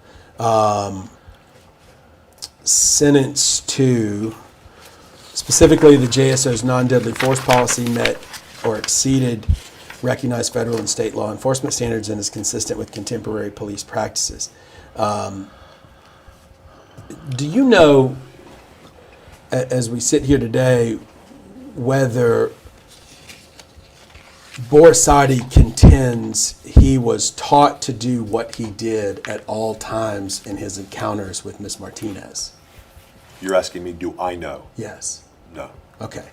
Sentence 2, specifically the JSO's non-deadly force policy met or exceeded recognized federal and state law enforcement standards and is consistent with contemporary police practices. Do you know, as we sit here today, whether Borsati contends he was taught to do what he did at all times in his encounters with Ms. Martinez? You're asking me, do I know? Yes. No. Okay.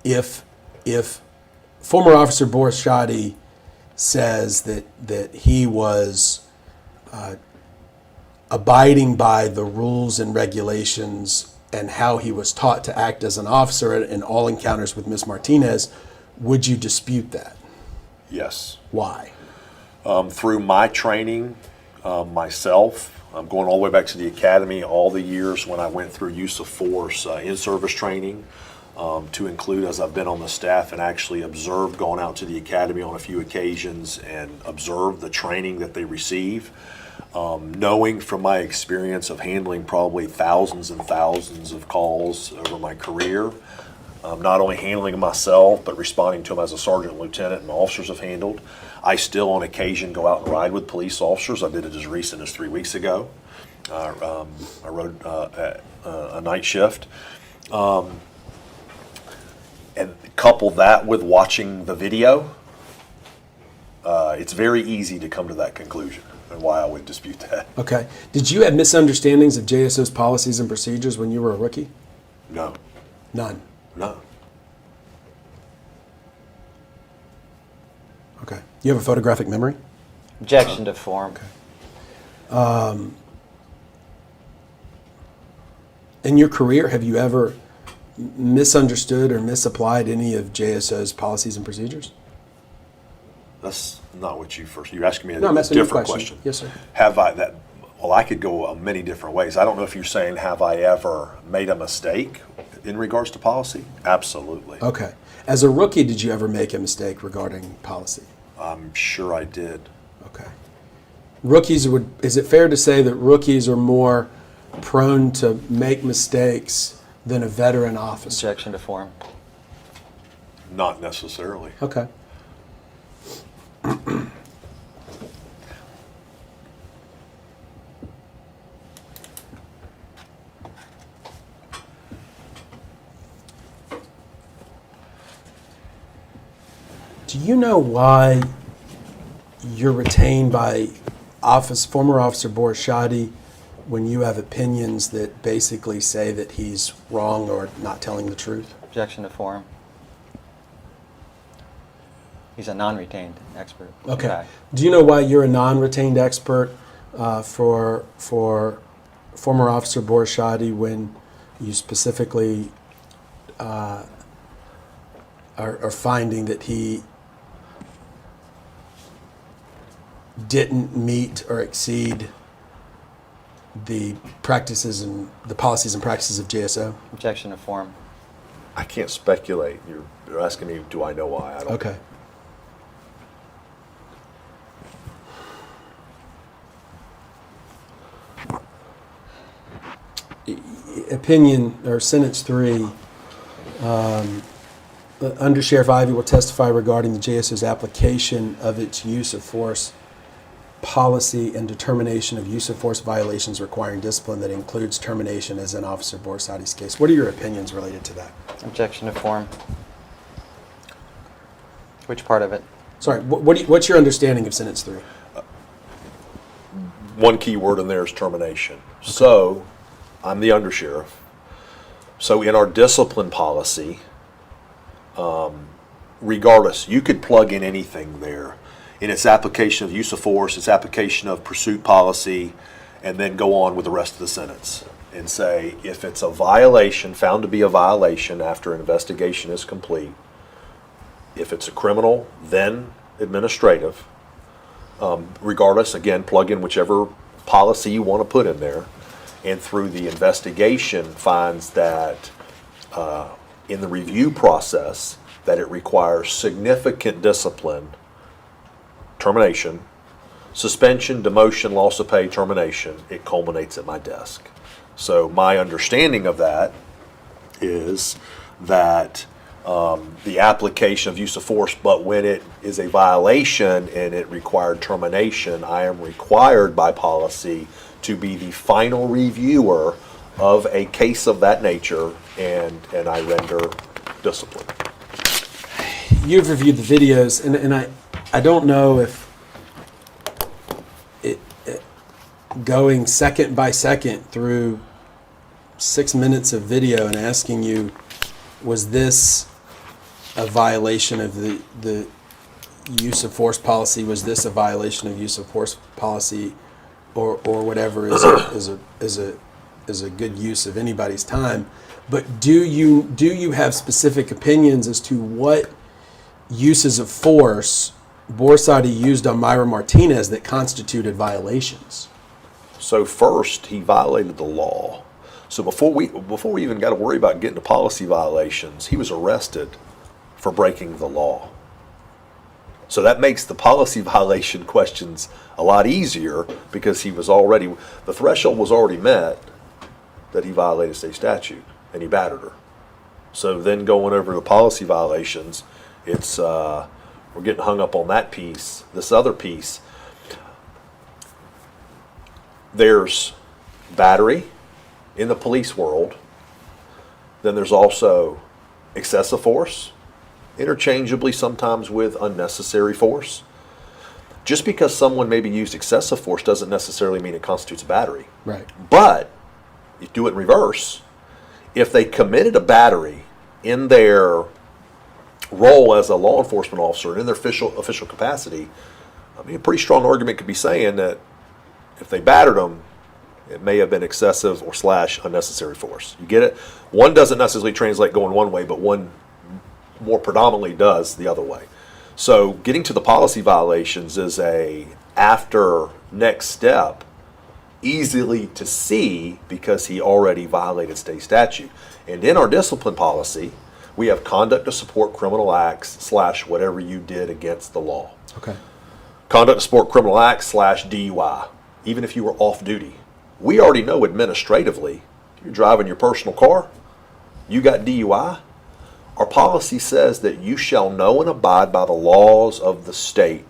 If former Officer Borsati says that he was abiding by the rules and regulations and how he was taught to act as an officer in all encounters with Ms. Martinez, would you dispute that? Yes. Why? Through my training myself, I'm going all the way back to the academy, all the years when I went through use of force in-service training, to include as I've been on the staff and actually observed, gone out to the academy on a few occasions and observed the training that they receive. Knowing from my experience of handling probably thousands and thousands of calls over my career, not only handling them myself, but responding to them as a sergeant, lieutenant, and officers have handled. I still on occasion go out and ride with police officers. I did it as recent as 3 weeks ago. I rode a night shift. And couple that with watching the video, it's very easy to come to that conclusion and why I would dispute that. Okay. Did you have misunderstandings of JSO's policies and procedures when you were a rookie? No. None? No. Okay. You have a photographic memory? Objection to form. Okay. In your career, have you ever misunderstood or misapplied any of JSO's policies and procedures? That's not what you first. You're asking me a No, I'm asking you a different question. Yes, sir. Have I that? Well, I could go many different ways. I don't know if you're saying have I ever made a mistake in regards to policy? Absolutely. Okay. As a rookie, did you ever make a mistake regarding policy? I'm sure I did. Okay. Is it fair to say that rookies are more prone to make mistakes than a veteran officer? Objection to form. Not necessarily. Okay. Do you know why you're retained by former Officer Borshadi, when you have opinions that basically say that he's wrong or not telling the truth? Objection to form. He's a non-retained expert. Okay. Do you know why you're a non-retained expert for former Officer Borshadi when you specifically are finding that he didn't meet or exceed the practices and the policies and practices of JSO? Objection to form. I can't speculate. You're asking me, do I know why? I don't. Okay. Opinion or sentence 3, Undersheriff Ivey will testify regarding the JSO's application of its use of force policy and determination of use of force violations requiring discipline that includes termination as in Officer Borsadi's case. What are your opinions related to that? Objection to form. Which part of it? Sorry, what's your understanding of sentence 3? One key word in there is termination. Okay. So, I'm the undersheriff. So in our discipline policy, regardless, you could plug in anything there. In its application of use of force, its application of pursuit policy, and then go on with the rest of the sentence and say, if it's a violation, found to be a violation after an investigation is complete, if it's a criminal, then administrative. Regardless, again, plug in whichever policy you want to put in there, and through the investigation finds that in the review process that it requires significant discipline, termination, suspension, demotion, loss of pay, termination, it culminates at my desk. So my understanding of that is that the application of use of force, but when it is a violation and it required termination, I am required by policy to be the final reviewer of a case of that nature, and I render discipline. You've reviewed the videos, and I don't know if going second by second through 6 minutes of video and asking you, was this a violation of the use of force policy? Was this a violation of use of force policy, or whatever is a good use of anybody's time? But do you have specific opinions as to what uses of force Borsadi used on Myra Martinez that constituted violations? So first, he violated the law. So before we even got to worry about getting to policy violations, he was arrested for breaking the law. So that makes the policy violation questions a lot easier, because the threshold was already met that he violated state statute and he battered her. So then going over the policy violations, it's we're getting hung up on that piece. This other piece, there's battery in the police world. Then there's also excessive force, interchangeably sometimes with unnecessary force. Just because someone maybe used excessive force doesn't necessarily mean it constitutes a battery. Right. But you do it in reverse. If they committed a battery in their role as a law enforcement officer and in their official capacity, I mean, a pretty strong argument could be saying that if they battered them, it may have been excessive or / unnecessary force. You get it? One doesn't necessarily translate going one way, but one more predominantly does the other way. So getting to the policy violations is a after next step, easily to see, because he already violated state statute. And in our discipline policy, we have conduct to support criminal acts / whatever you did against the law. Okay. Conduct to support criminal acts / DUI, even if you were off duty. We already know administratively, you're driving your personal car, you got DUI, our policy says that you shall know and abide by the laws of the state,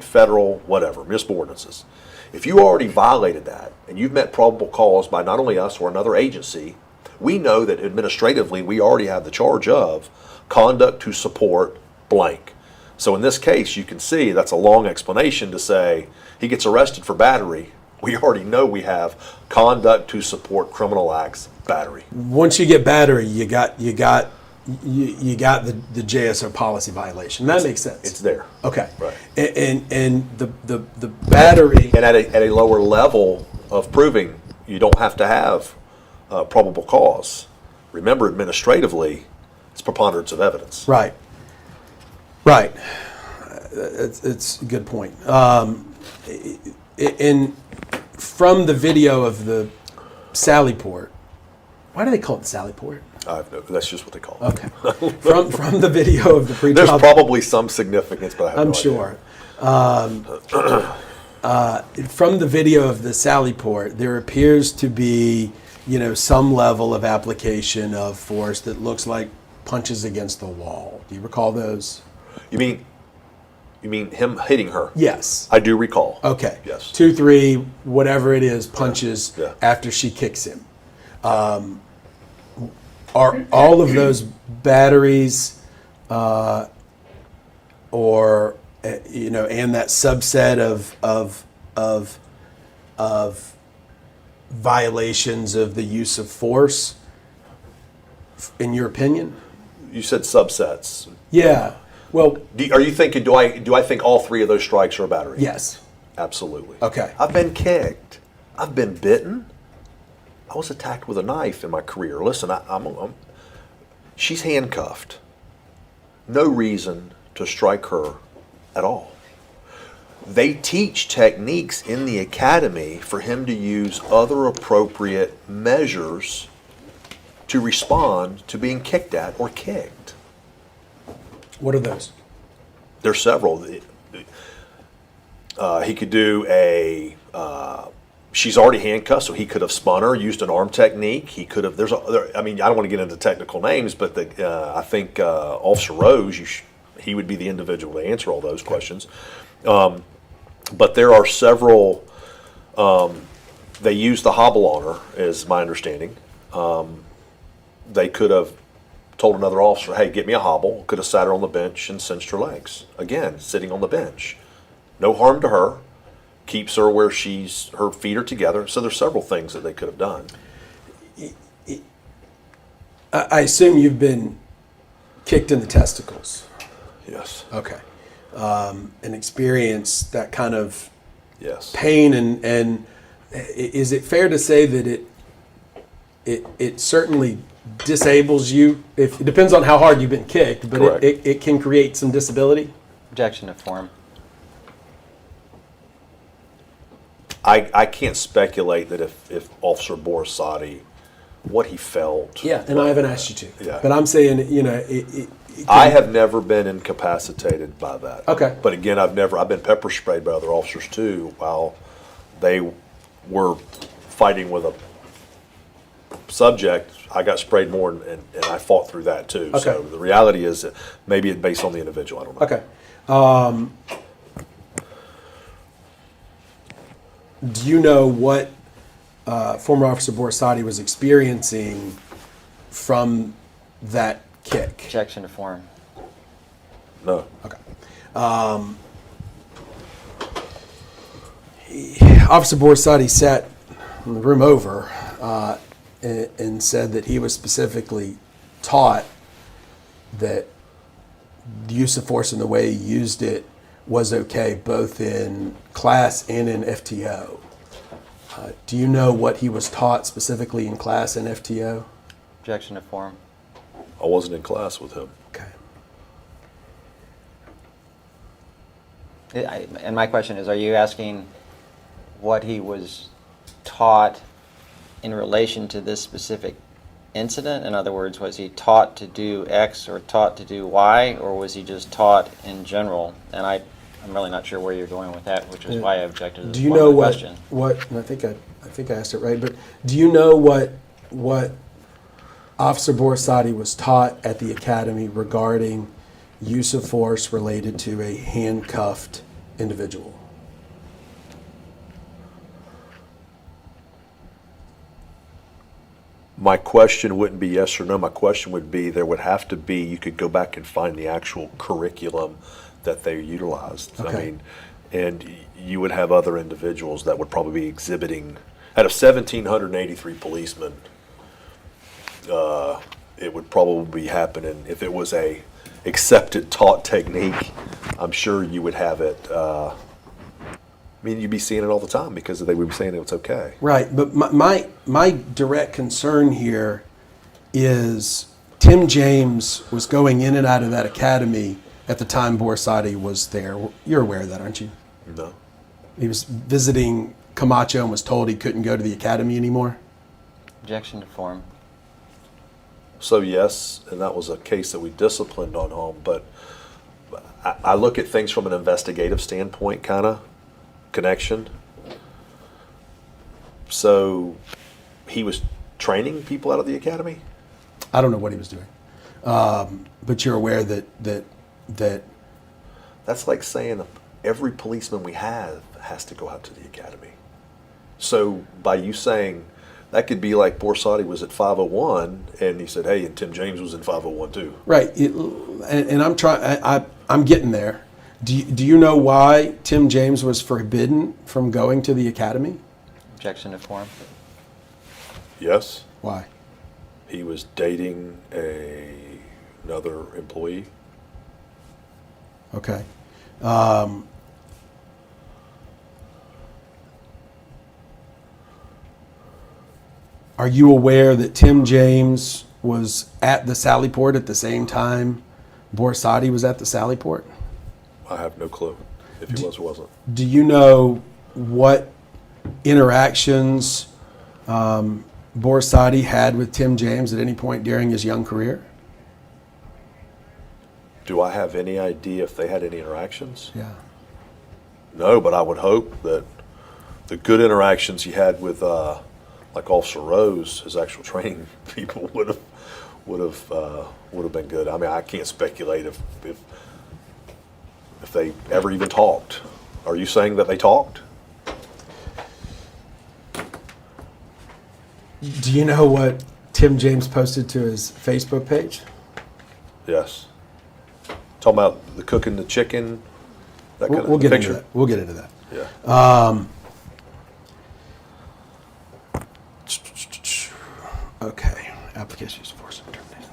federal, whatever, municipal ordinances. If you already violated that and you've met probable cause by not only us or another agency, we know that administratively we already have the charge of conduct to support blank. So in this case, you can see that's a long explanation to say he gets arrested for battery. We already know we have conduct to support criminal acts, battery. Once you get battery, you got the JSO policy violation. That makes sense. It's there. Okay. Right. And the battery. And at a lower level of proving, you don't have to have probable cause. Remember, administratively, it's preponderance of evidence. Right. Right. It's a good point. From the video of the Sally Port, why do they call it Sally Port? That's just what they call it. Okay. From the video of the pretrial. There's probably some significance, but I have I'm no sure. From the video of the Sally Port, there appears to be, some level of application of force that looks like punches against the wall. Do you recall those? You mean him hitting her? Yes. I do recall. Okay. Yes. 2, 3, whatever it is, punches Yeah. after she kicks him. Are all of those batteries, and that subset of violations of the use of force, in your opinion? You said subsets. Yeah. Well, Are you thinking? Do I think all 3 of those strikes are a battery? yes. Absolutely. Okay. I've been kicked. I've been bitten. I was attacked with a knife in my career. Listen, she's handcuffed. No reason to strike her at all. They teach techniques in the academy for him to use other appropriate measures to respond to being kicked at or kicked. What are those? There's several. He could do she's already handcuffed, so he could have spun her, used an arm technique. He could have, I don't want to get into technical names, but I think Officer Rose, he would be the individual to answer all those questions. But there are several, they used the hobble on her, is my understanding. They could have told another officer, hey, get me a hobble, could have sat her on the bench and cinched her legs. Again, sitting on the bench. No harm to her. Keeps her where her feet are together. So there's several things that they could have done. I assume you've been kicked in the testicles. Yes. Okay. And experienced that kind of Yes. pain, and is it fair to say that it certainly disables you? If it depends on how hard you've been kicked, but Correct. it can create some disability. Objection to form. I can't speculate that if Officer Borisati, what he felt. Yeah, and I haven't asked you to. Yeah. But I'm saying, I have never been incapacitated by that. Okay. But again, I've been pepper sprayed by other officers too while they were fighting with a subject. I got sprayed more and I fought through that too. Okay. So the reality is that maybe it's based on the individual. I don't know. Okay. Do you know what former Officer Borisati was experiencing from that kick? Objection to form. No. Okay. Officer Borisati sat in the room over and said that he was specifically taught that the use of force and the way he used it was okay, both in class and in FTO. Do you know what he was taught specifically in class and FTO? Objection to form. I wasn't in class with him. Okay. And my question is, are you asking what he was taught in relation to this specific incident? In other words, was he taught to do X or taught to do Y, or was he just taught in general? And I'm really not sure where you're going with that, which is why I objected to the Do you know question. what? And I think I asked it right. But do you know what Officer Borisati was taught at the academy regarding use of force related to a handcuffed individual? My question wouldn't be yes or no. My question would be there would have to be, you could go back and find the actual curriculum that they utilized. Okay. I mean, and you would have other individuals that would probably be exhibiting. Out of 1,783 policemen, it would probably be happening if it was a accepted taught technique. I'm sure you would have it. I mean, you'd be seeing it all the time because they would be saying it's okay. Right, but my direct concern here is Tim James was going in and out of that academy at the time Borsatti was there. You're aware of that, aren't you? No. He was visiting Camacho and was told he couldn't go to the academy anymore. Objection to form. So yes, and that was a case that we disciplined on home, but I look at things from an investigative standpoint, kind of connection. So he was training people out of the academy? I don't know what he was doing, but you're aware that that's like saying every policeman we have has to go out to the academy. So by you saying that could be like Borsatti was at 501 and he said, hey, and Tim James was in 501 too. Right, and I'm trying. I'm getting there. Do you know why Tim James was forbidden from going to the academy? Objection to form. Yes. Why? He was dating another employee. Okay. Are you aware that Tim James was at the Sallyport at the same time Borsatti was at the Sallyport? I have no clue if he was or wasn't. Do you know what interactions Borsatti had with Tim James at any point during his young career? Do I have any idea if they had any interactions? Yeah. No, but I would hope that the good interactions he had with, like Officer Rose, his actual training people, would have been good. I mean, I can't speculate if they ever even talked. Are you saying that they talked? Do you know what Tim James posted to his Facebook page? Yes. Talking about the cooking the chicken, that kind We'll of get picture. into that. We'll get into that. Yeah. Okay. Application use of force and termination.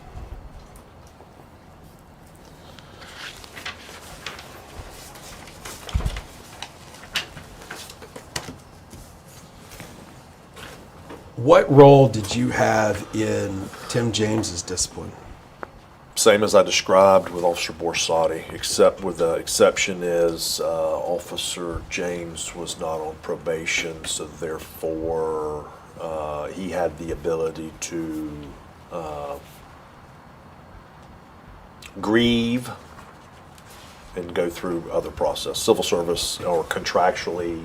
What role did you have in Tim James's discipline? Same as I described with Officer Borsatti, except with the exception is Officer James was not on probation, so therefore he had the ability to grieve and go through other process, civil service or contractually.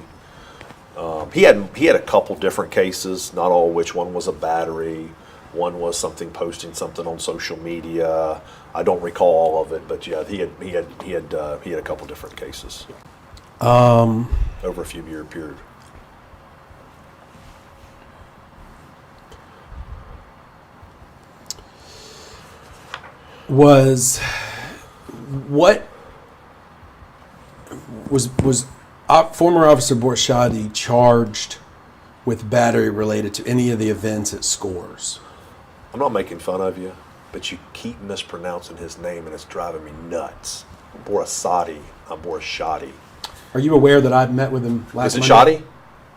He had a couple different cases, not all of which one was a battery. One was posting something on social media. I don't recall all of it, but yeah, he had a couple different cases over a few year period. Was former Officer Borsatti charged with battery related to any of the events at Scores? I'm not making fun of you, but you keep mispronouncing his name and it's driving me nuts. Borsatti, not Borsatti. Are you aware that I've met with him last Is it Monday? Shoddy?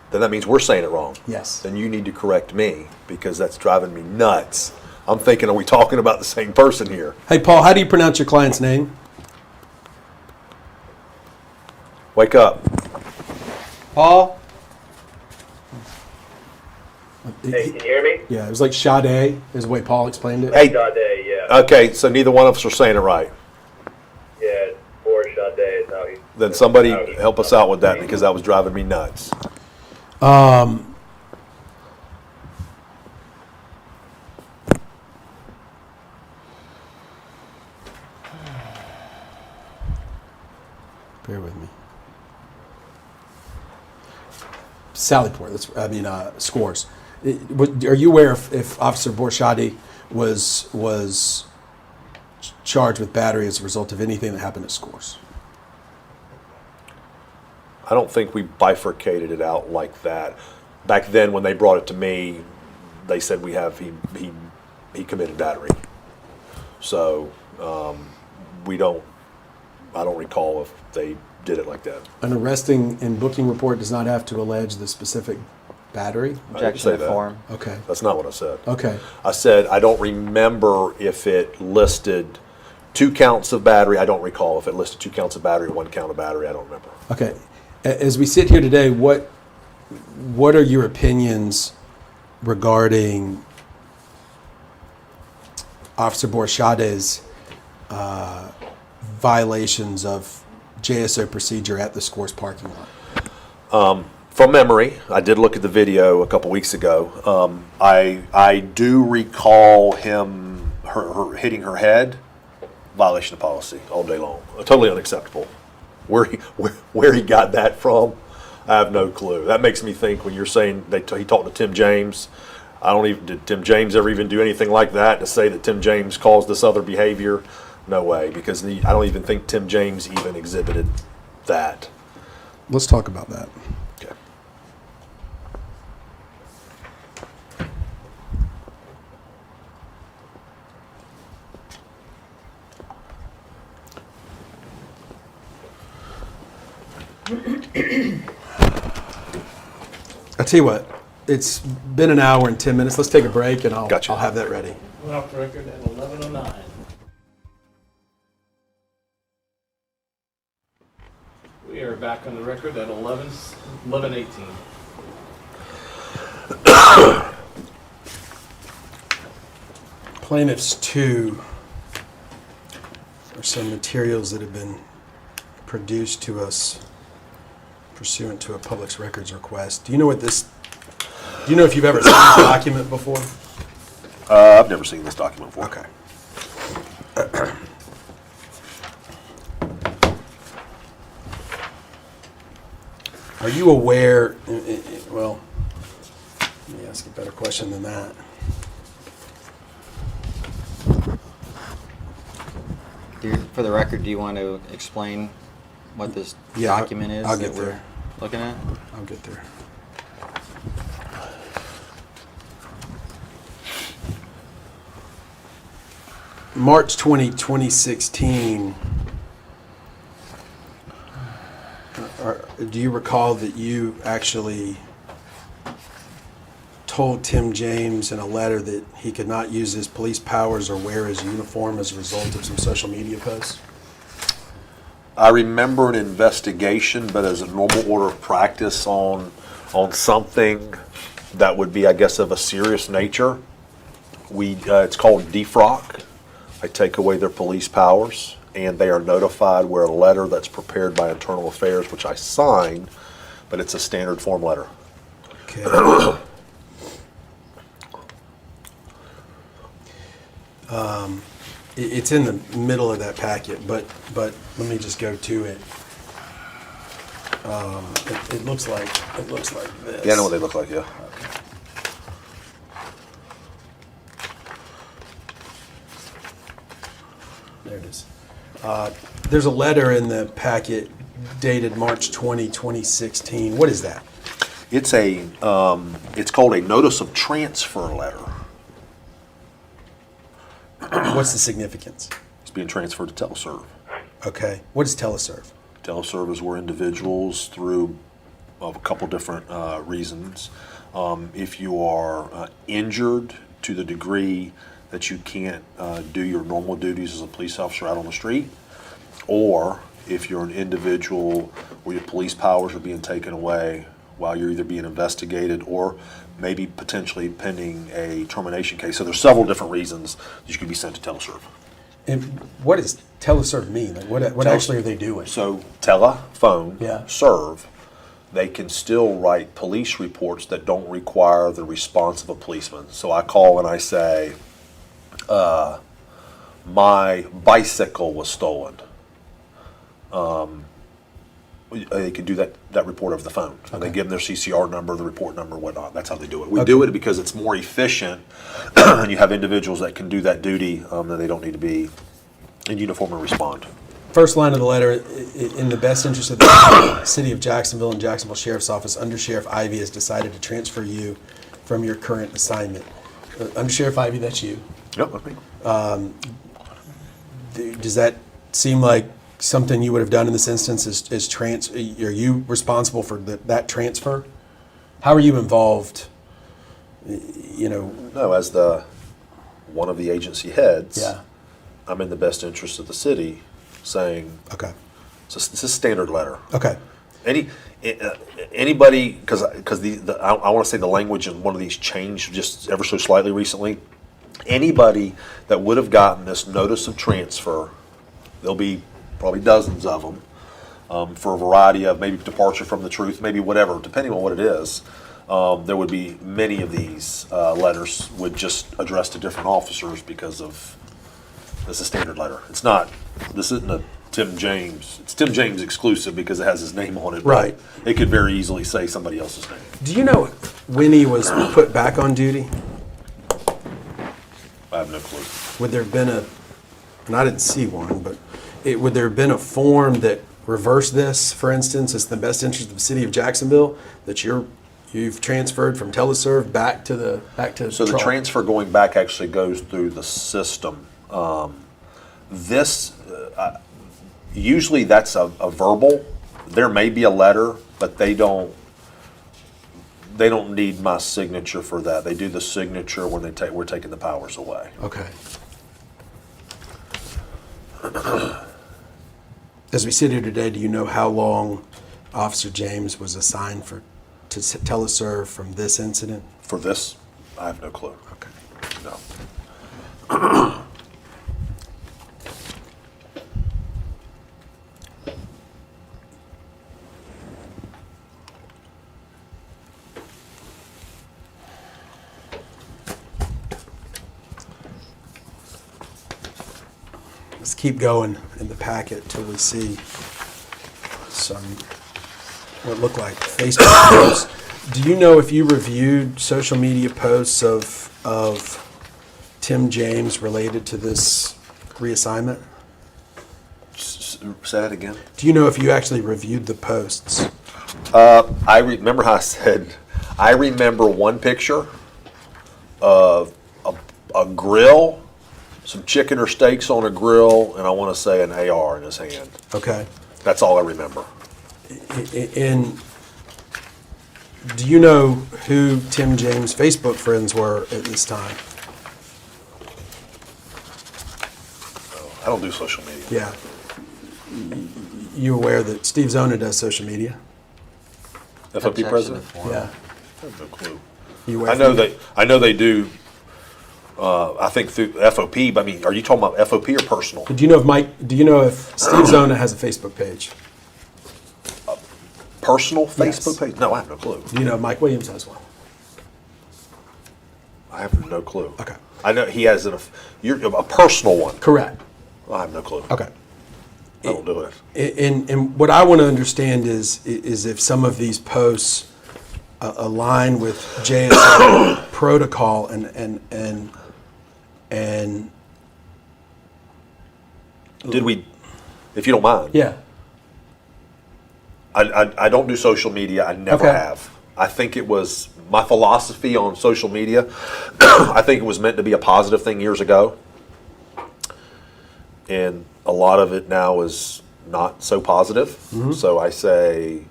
Then that means we're saying it wrong. Yes. Then you need to correct me because that's driving me nuts. I'm thinking, are we talking about the same person here? Hey, Paul, how do you pronounce your client's name? Wake up. Paul? Hey, can you hear me? Yeah, it was like Sade, is the way Paul explained it. Hey. Sade, yeah. Okay, so neither one of us are saying it right. Yeah, or Sade is how he... Then somebody help us out with that because that was driving me nuts. Bear with me. Sallyport, Scores. Are you aware if Officer Borsatti was charged with battery as a result of anything that happened at Scores? I don't think we bifurcated it out like that. Back then, when they brought it to me, they said he committed battery. So I don't recall if they did it like that. An arresting and booking report does not have to allege the specific battery? Objection to form. Okay. That's not what I said. Okay. I said I don't remember if it listed 2 counts of battery. I don't recall if it listed 2 counts of battery, 1 count of battery. I don't remember. Okay. As we sit here today, what are your opinions regarding Officer Borschade's violations of JSO procedure at the Scores parking lot? From memory, I did look at the video a couple weeks ago. I do recall her hitting her head. Violation of policy all day long. Totally unacceptable. Where he got that from, I have no clue. That makes me think when you're saying he talked to Tim James. Did Tim James ever even do anything like that to say that Tim James caused this other behavior? No way, because I don't even think Tim James even exhibited that. Let's talk about that. Okay. I tell you what, it's been an hour and 10 minutes. Let's take a break, and I'll have that ready. We're off the record at 11:09. We are back on the record at 11:18. Plaintiffs 2 are some materials that have been produced to us pursuant to a public records request. Do you know if you've ever seen this document before? I've never seen this document before. Okay. Are you aware, well, let me ask a better question than that. For the record, do you want to explain what this document is? I'll get there. Looking at? I'll get there. March 20, 2016, do you recall that you actually told Tim James in a letter that he could not use his police powers or wear his uniform as a result of some social media posts? I remember an investigation, but as a normal order of practice on something that would be, I guess, of a serious nature, it's called defrock. I take away their police powers, and they are notified where a letter that's prepared by Internal Affairs, which I sign, but it's a standard form letter. Okay. It's in the middle of that packet, but let me just go to it. It looks like this. Yeah, I know what they look like. Yeah. Okay. There it is. There's a letter in the packet dated March 20, 2016. What is that? It's called a notice of transfer letter. What's the significance? It's being transferred to teleserve. Okay. What is teleserve? Teleserve is where individuals, through a couple different reasons, if you are injured to the degree that you can't do your normal duties as a police officer out on the street, or if you're an individual where your police powers are being taken away while you're either being investigated or maybe potentially pending a termination case. So there's several different reasons that you could be sent to teleserve. And what does teleserve mean? Like what actually are they doing? So telephone, Yeah. serve, they can still write police reports that don't require the response of a policeman. So I call and I say, my bicycle was stolen. They can do that report over the phone. And they give them their CCR number, the report number, whatnot. That's how they do it. We do it because it's more efficient, and you have individuals that can do that duty, that they don't need to be in uniform and respond. first line of the letter, in the best interest of the city of Jacksonville and Jacksonville Sheriff's Office, Undersheriff Ivey has decided to transfer you from your current assignment. Undersheriff Ivey, that's you. Yep, that's me. Does that seem like something you would have done in this instance? Are you responsible for that transfer? How are you involved? No, as one of the agency heads, yeah. I'm in the best interest of the city, saying, okay, it's a standard letter. Okay. Anybody, because I want to say the language in one of these changed just ever so slightly recently. Anybody that would have gotten this notice of transfer, there'll be probably dozens of them, for a variety of maybe departure from the truth, maybe whatever, depending on what it is. There would be many of these letters would just address to different officers because of this is a standard letter. This isn't a Tim James. It's Tim James exclusive because it has his name on it. Right. It could very easily say somebody else's name. Do you know when he was put back on duty? I have no clue. Would there have been and I didn't see one, but would there have been a form that reversed this, for instance, it's in the best interest of the city of Jacksonville, that you've transferred from teleserve back to the So the transfer going back actually goes through the system. Usually that's a verbal. There may be a letter, but they don't need my signature for that. They do the signature when we're taking the powers away. Okay. As we sit here today, do you know how long Officer James was assigned to teleserve from this incident? For this, I have no clue. Okay. No. Let's keep going in the packet till we see some what look like Facebook posts. Do you know if you reviewed social media posts of Tim James related to this reassignment? Say that again. Do you know if you actually reviewed the posts? I remember how I said, I remember one picture of a grill, some chicken or steaks on a grill, and I want to say an AR in his hand. Okay. That's all I remember. And do you know who Tim James' Facebook friends were at this time? I don't do social media. Yeah. You aware that Steve Zona does social media? FOP president? Yeah. I have no clue. You aware I know they do. I think through FOP. But I mean, are you talking about FOP or personal? Do you know if Steve Zona has a Facebook page? Personal Facebook page? No, I have no clue. Do you know Mike Williams has one? I have no clue. Okay. I know he has a personal one. Correct. I have no clue. Okay. I don't do it. And what I want to understand is if some of these posts align with JSA protocol and did we, if you don't mind? Yeah. I don't do social media. I never have. I think it was my philosophy on social media. I think it was meant to be a positive thing years ago. And a lot of it now is not so positive. Mm-hmm. So I say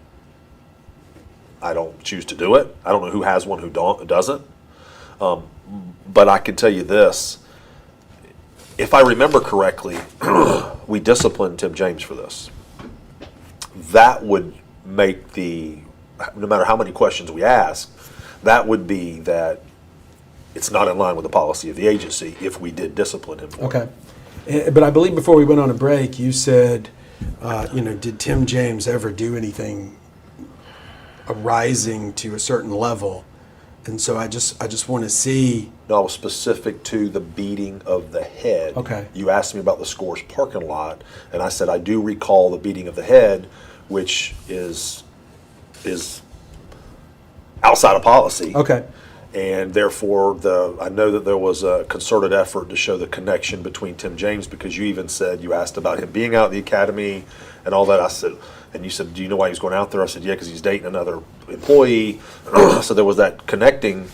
I don't choose to do it. I don't know who has one, who doesn't. But I can tell you this. If I remember correctly, we disciplined Tim James for this. That would make no matter how many questions we ask, that would be that it's not in line with the policy of the agency if we did discipline him. Okay. But I believe before we went on a break, you said, did Tim James ever do anything arising to a certain level? And so I just want to see. No, it was specific to the beating of the head. Okay. You asked me about the Scores parking lot, and I said I do recall the beating of the head, which is outside of policy. Okay. And therefore, I know that there was a concerted effort to show the connection between Tim James, because you even said, you asked about him being out at the academy and all that. I said, and you said, do you know why he's going out there? I said, yeah, because he's dating another employee. So there was that connecting.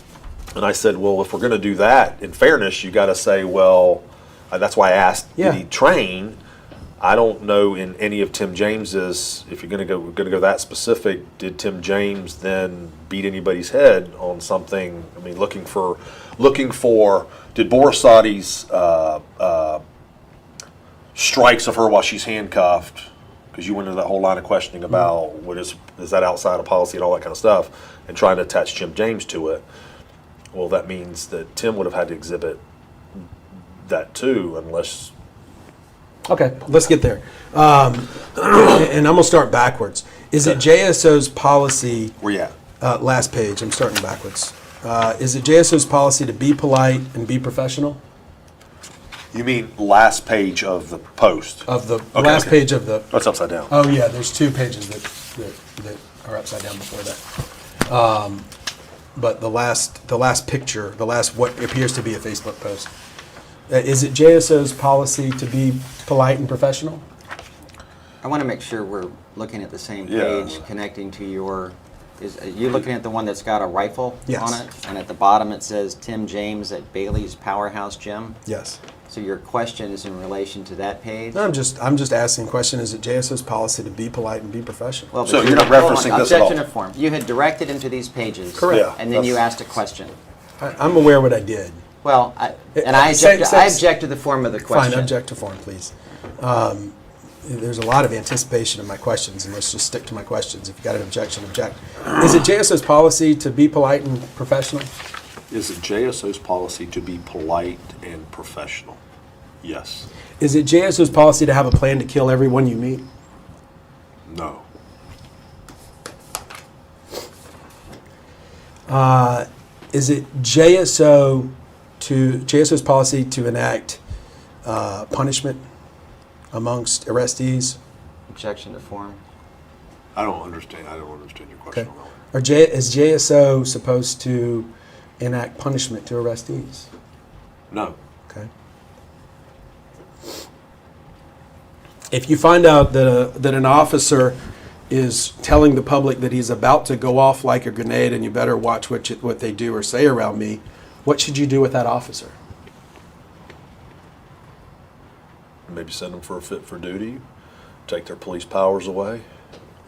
And I said, well, if we're going to do that, in fairness, you got to say, well, that's why I asked, did he train? I don't know in any of Tim James's, if you're going to go that specific, did Tim James then beat anybody's head on something? I mean, looking for, did Borisati's strikes of her while she's handcuffed, because you went into that whole line of questioning about what is that outside of policy and all that kind of stuff, and trying to attach Tim James to it. Well, that means that Tim would have had to exhibit that too, unless. Okay, let's get there. And I'm going to start backwards. Is it JSO's policy? Where you at? Last page. I'm starting backwards. Is it JSO's policy to be polite and be professional? You mean last page of the post? Of the last page of the. That's upside down. Oh yeah, there's 2 pages that are upside down before that. But the last picture, what appears to be a Facebook post. Is it JSO's policy to be polite and professional? I want to make sure we're looking at the same page, connecting to your. Are you looking at the one that's got a rifle on it? And at the bottom it says Tim James at Bailey's Powerhouse Gym? Yes. So your question is in relation to that page? No, I'm just asking a question. Is it JSO's policy to be polite and be professional? Well, so you're not referencing this at all? Objection of form. You had directed him to these pages. Correct. Yeah, and then you asked a question. I'm aware what I did. Well, I object to the form of the question. Fine, object to form, please. There's a lot of anticipation in my questions, and let's just stick to my questions. If you got an objection, object. Is it JSO's policy to be polite and professional? Is it JSO's policy to be polite and professional? Yes. Is it JSO's policy to have a plan to kill everyone you meet? No. Is it JSO's policy to enact punishment amongst arrestees? Objection to form. I don't understand your question. Okay. Is JSO supposed to enact punishment to arrestees? No. Okay. If you find out that an officer is telling the public that he's about to go off like a grenade and you better watch what they do or say around me, what should you do with that officer? Maybe send them for a fit for duty, take their police powers away.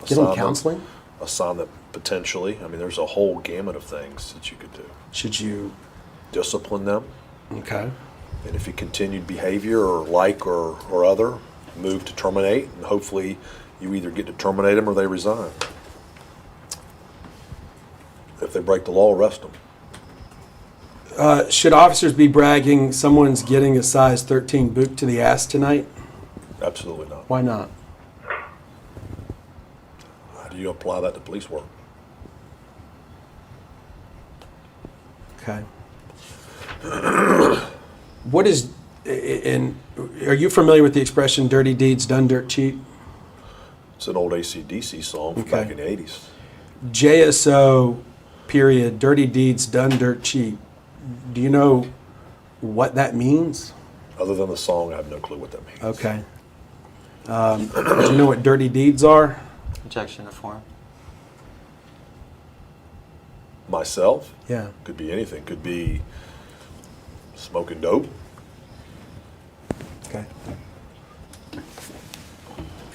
Give them counseling? Assign them potentially. I mean, there's a whole gamut of things that you could do. Should you discipline them? Okay. And if he continued behavior or other, move to terminate, and hopefully you either get to terminate them or they resign. If they break the law, arrest them. Should officers be bragging someone's getting a size 13 boot to the ass tonight? Absolutely not. Why not? How do you apply that to police work? Okay. What is, and are you familiar with the expression dirty deeds done dirt cheap? It's an old AC/DC song from back in the 80s. JSO, period, dirty deeds done dirt cheap. Do you know what that means? Other than the song, I have no clue what that means. Okay. Do you know what dirty deeds are? Objection to form. Myself? Yeah. Could be anything. Could be smoking dope. Okay.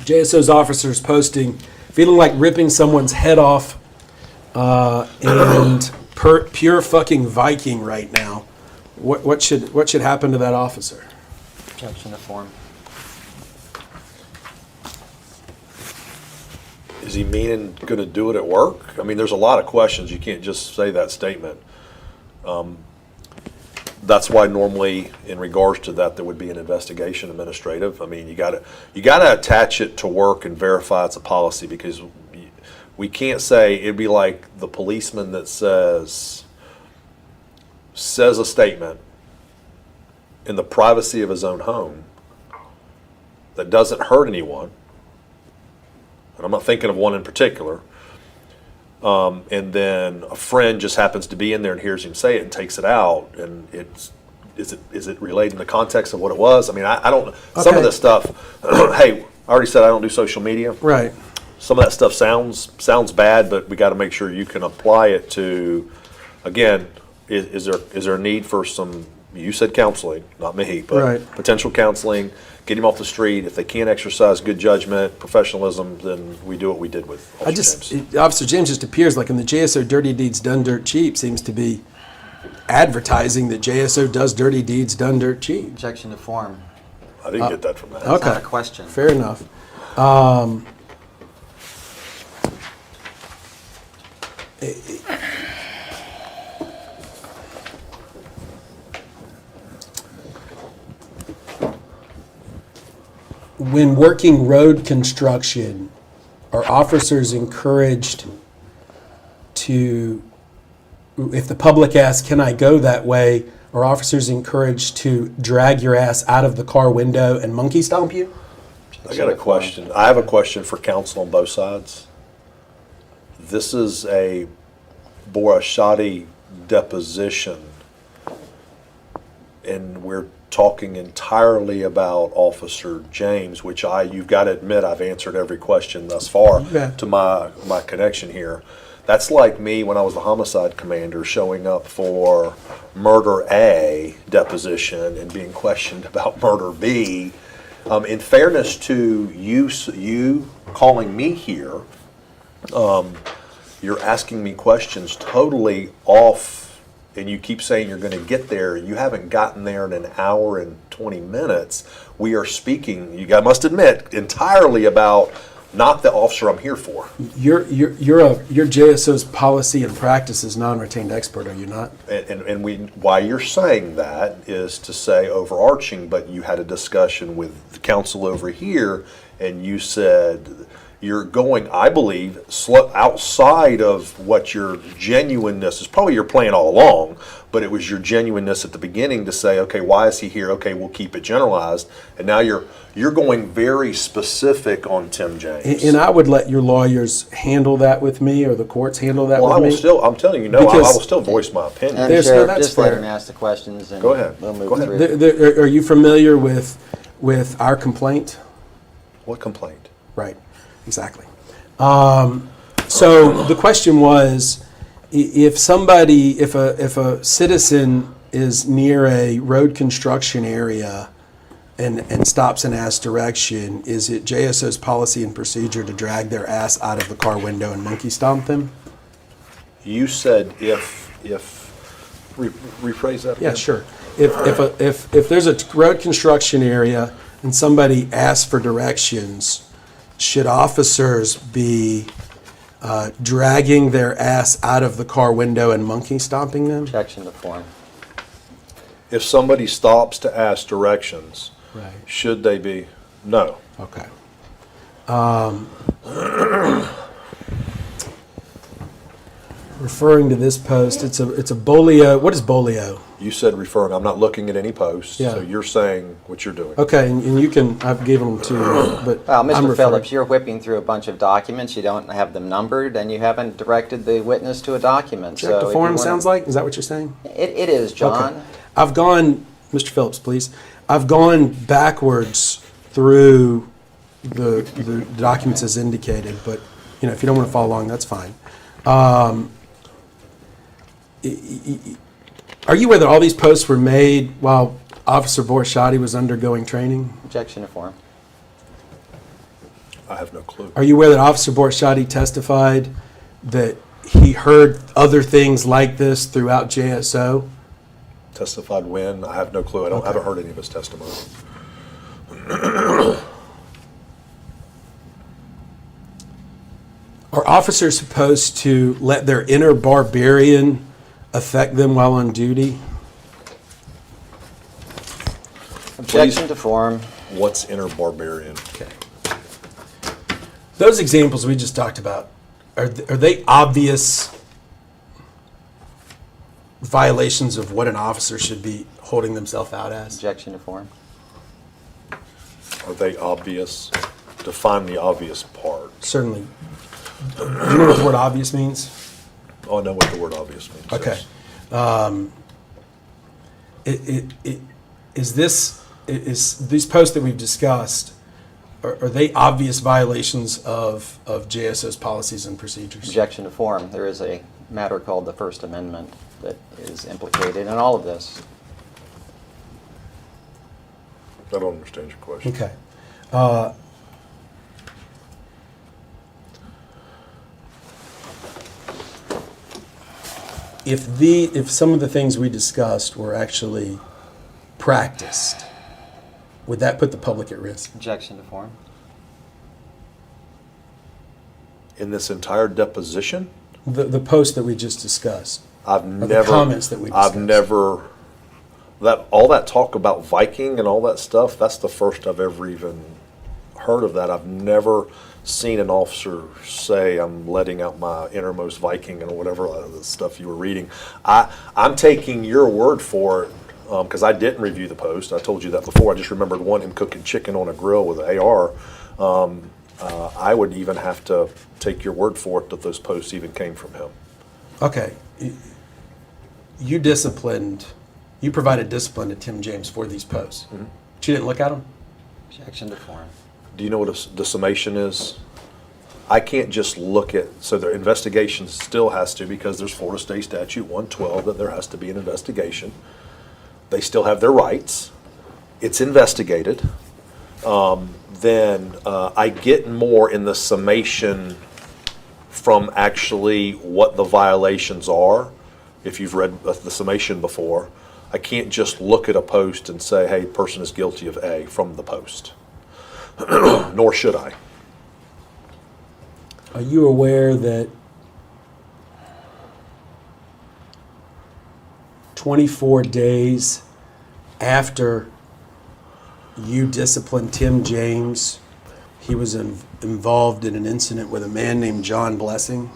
JSO's officers posting, feeling like ripping someone's head off and pure fucking Viking right now. What should happen to that officer? Objection to form. Is he meaning going to do it at work? I mean, there's a lot of questions. You can't just say that statement. That's why normally, in regards to that, there would be an investigation, administrative. I mean, you got to attach it to work and verify it's a policy, because we can't say it'd be like the policeman that says a statement in the privacy of his own home that doesn't hurt anyone. And I'm not thinking of one in particular, and then a friend just happens to be in there and hears him say it and takes it out, and is it related in the context of what it was? I mean, I don't. Some of this stuff. Hey, I already said I don't do social media. Right. Some of that stuff sounds bad, but we got to make sure you can apply it to. Again, is there a need for some? You said counseling, not me, but potential counseling. Get him off the street. If they can't exercise good judgment, professionalism, then we do what we did with Officer James. Officer James just appears like in the JSO Dirty Deeds Done Dirt Cheap seems to be advertising that JSO does dirty deeds done dirt cheap. Objection to form. I didn't get that from that. That's not a question. Fair enough. When working road construction, are officers encouraged to, if the public asks, can I go that way, are officers encouraged to drag your ass out of the car window and monkey stomp you? I got a question. I have a question for counsel on both sides. This is a Borashati deposition, and we're talking entirely about Officer James, which you've got to admit I've answered every question thus far to my connection here. That's like me when I was the homicide commander showing up for murder A deposition and being questioned about murder B. In fairness to you calling me here, you're asking me questions totally off, and you keep saying you're going to get there. You haven't gotten there in an hour and 20 minutes. We are speaking, you must admit, entirely about not the officer I'm here for. You're JSO's policy and practices non-retained expert, are you not? And why you're saying that is to say overarching, but you had a discussion with the counsel over here, and you said you're going, I believe, outside of what your genuineness is. Probably your plan all along, but it was your genuineness at the beginning to say, okay, why is he here? Okay, we'll keep it generalized. And now you're going very specific on Tim James. And I would let your lawyers handle that with me, or the courts handle that with me. I'm telling you, I will still voice my opinion. And Sheriff, just let him ask the questions. And go ahead. We'll move through. Are you familiar with our complaint? What complaint? Right. Exactly. So the question was, if a citizen is near a road construction area and stops and asks direction, is it JSO's policy and procedure to drag their ass out of the car window and monkey stomp them? You said rephrase that again. Yeah, sure. If there's a road construction area and somebody asks for directions, should officers be dragging their ass out of the car window and monkey stomping them? Objection to form. If somebody stops to ask directions, should they be? No. Okay. Referring to this post, it's a bolio. What is bolio? You said referring. I'm not looking at any posts. Yeah. So you're saying what you're doing. Okay, and you can. I've given them to you, but well, Mr. Phillips, you're whipping through a bunch of documents. You don't have them numbered, and you haven't directed the witness to a document. Check the form. Sounds like. Is that what you're saying? It is, John. Okay. I've gone, Mr. Phillips, please. I've gone backwards through the documents as indicated, but if you don't want to follow along, that's fine. Are you aware that all these posts were made while Officer Borashati was undergoing training? Objection to form. I have no clue. Are you aware that Officer Borashati testified that he heard other things like this throughout JSO? Testified when? I have no clue. I haven't heard any of his testimony. Are officers supposed to let their inner barbarian affect them while on duty? Objection to form. What's inner barbarian? Okay. Those examples we just talked about, are they obvious violations of what an officer should be holding themselves out as? Objection to form. Are they obvious? Define the obvious part. Certainly. Do you know what the word obvious means? Oh, I know what the word obvious means. Okay. Yes. Is these posts that we've discussed, are they obvious violations of JSO's policies and procedures? Objection to form. There is a matter called the First Amendment that is implicated in all of this. I don't understand your question. Okay. If some of the things we discussed were actually practiced, would that put the public at risk? Objection to form. In this entire deposition, The post that we just discussed. the comments that we discussed. I've never all that talk about Viking and all that stuff. That's the first I've ever even heard of that. I've never seen an officer say, "I'm letting out my innermost Viking," and whatever the stuff you were reading. I'm taking your word for it because I didn't review the post. I told you that before. I just remembered him cooking chicken on a grill with an AR. I would even have to take your word for it that those posts even came from him. Okay. You provided discipline to Tim James for these posts. Mm-hmm. But you didn't look at them? Objection to form. Do you know what the summation is? I can't just look at, so the investigation still has to, because there's Florida State Statute 112 that there has to be an investigation. They still have their rights. It's investigated. Then I get more in the summation from actually what the violations are. If you've read the summation before, I can't just look at a post and say, hey, person is guilty of A from the post. Nor should I. Are you aware that 24 days after you disciplined Tim James, he was involved in an incident with a man named John Blessing?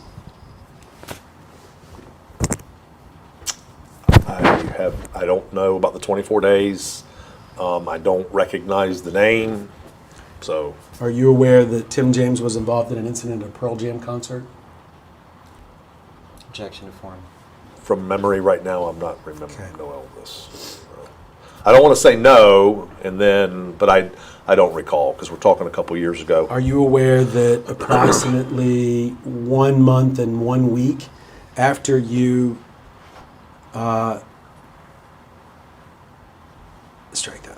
I don't know about the 24 days. I don't recognize the name. So, are you aware that Tim James was involved in an incident at a Pearl Jam concert? Objection to form. From memory right now, I'm not remembering all this. I don't want to say no, but I don't recall because we're talking a couple years ago. Are you aware that approximately 1 month and 1 week after you strike that.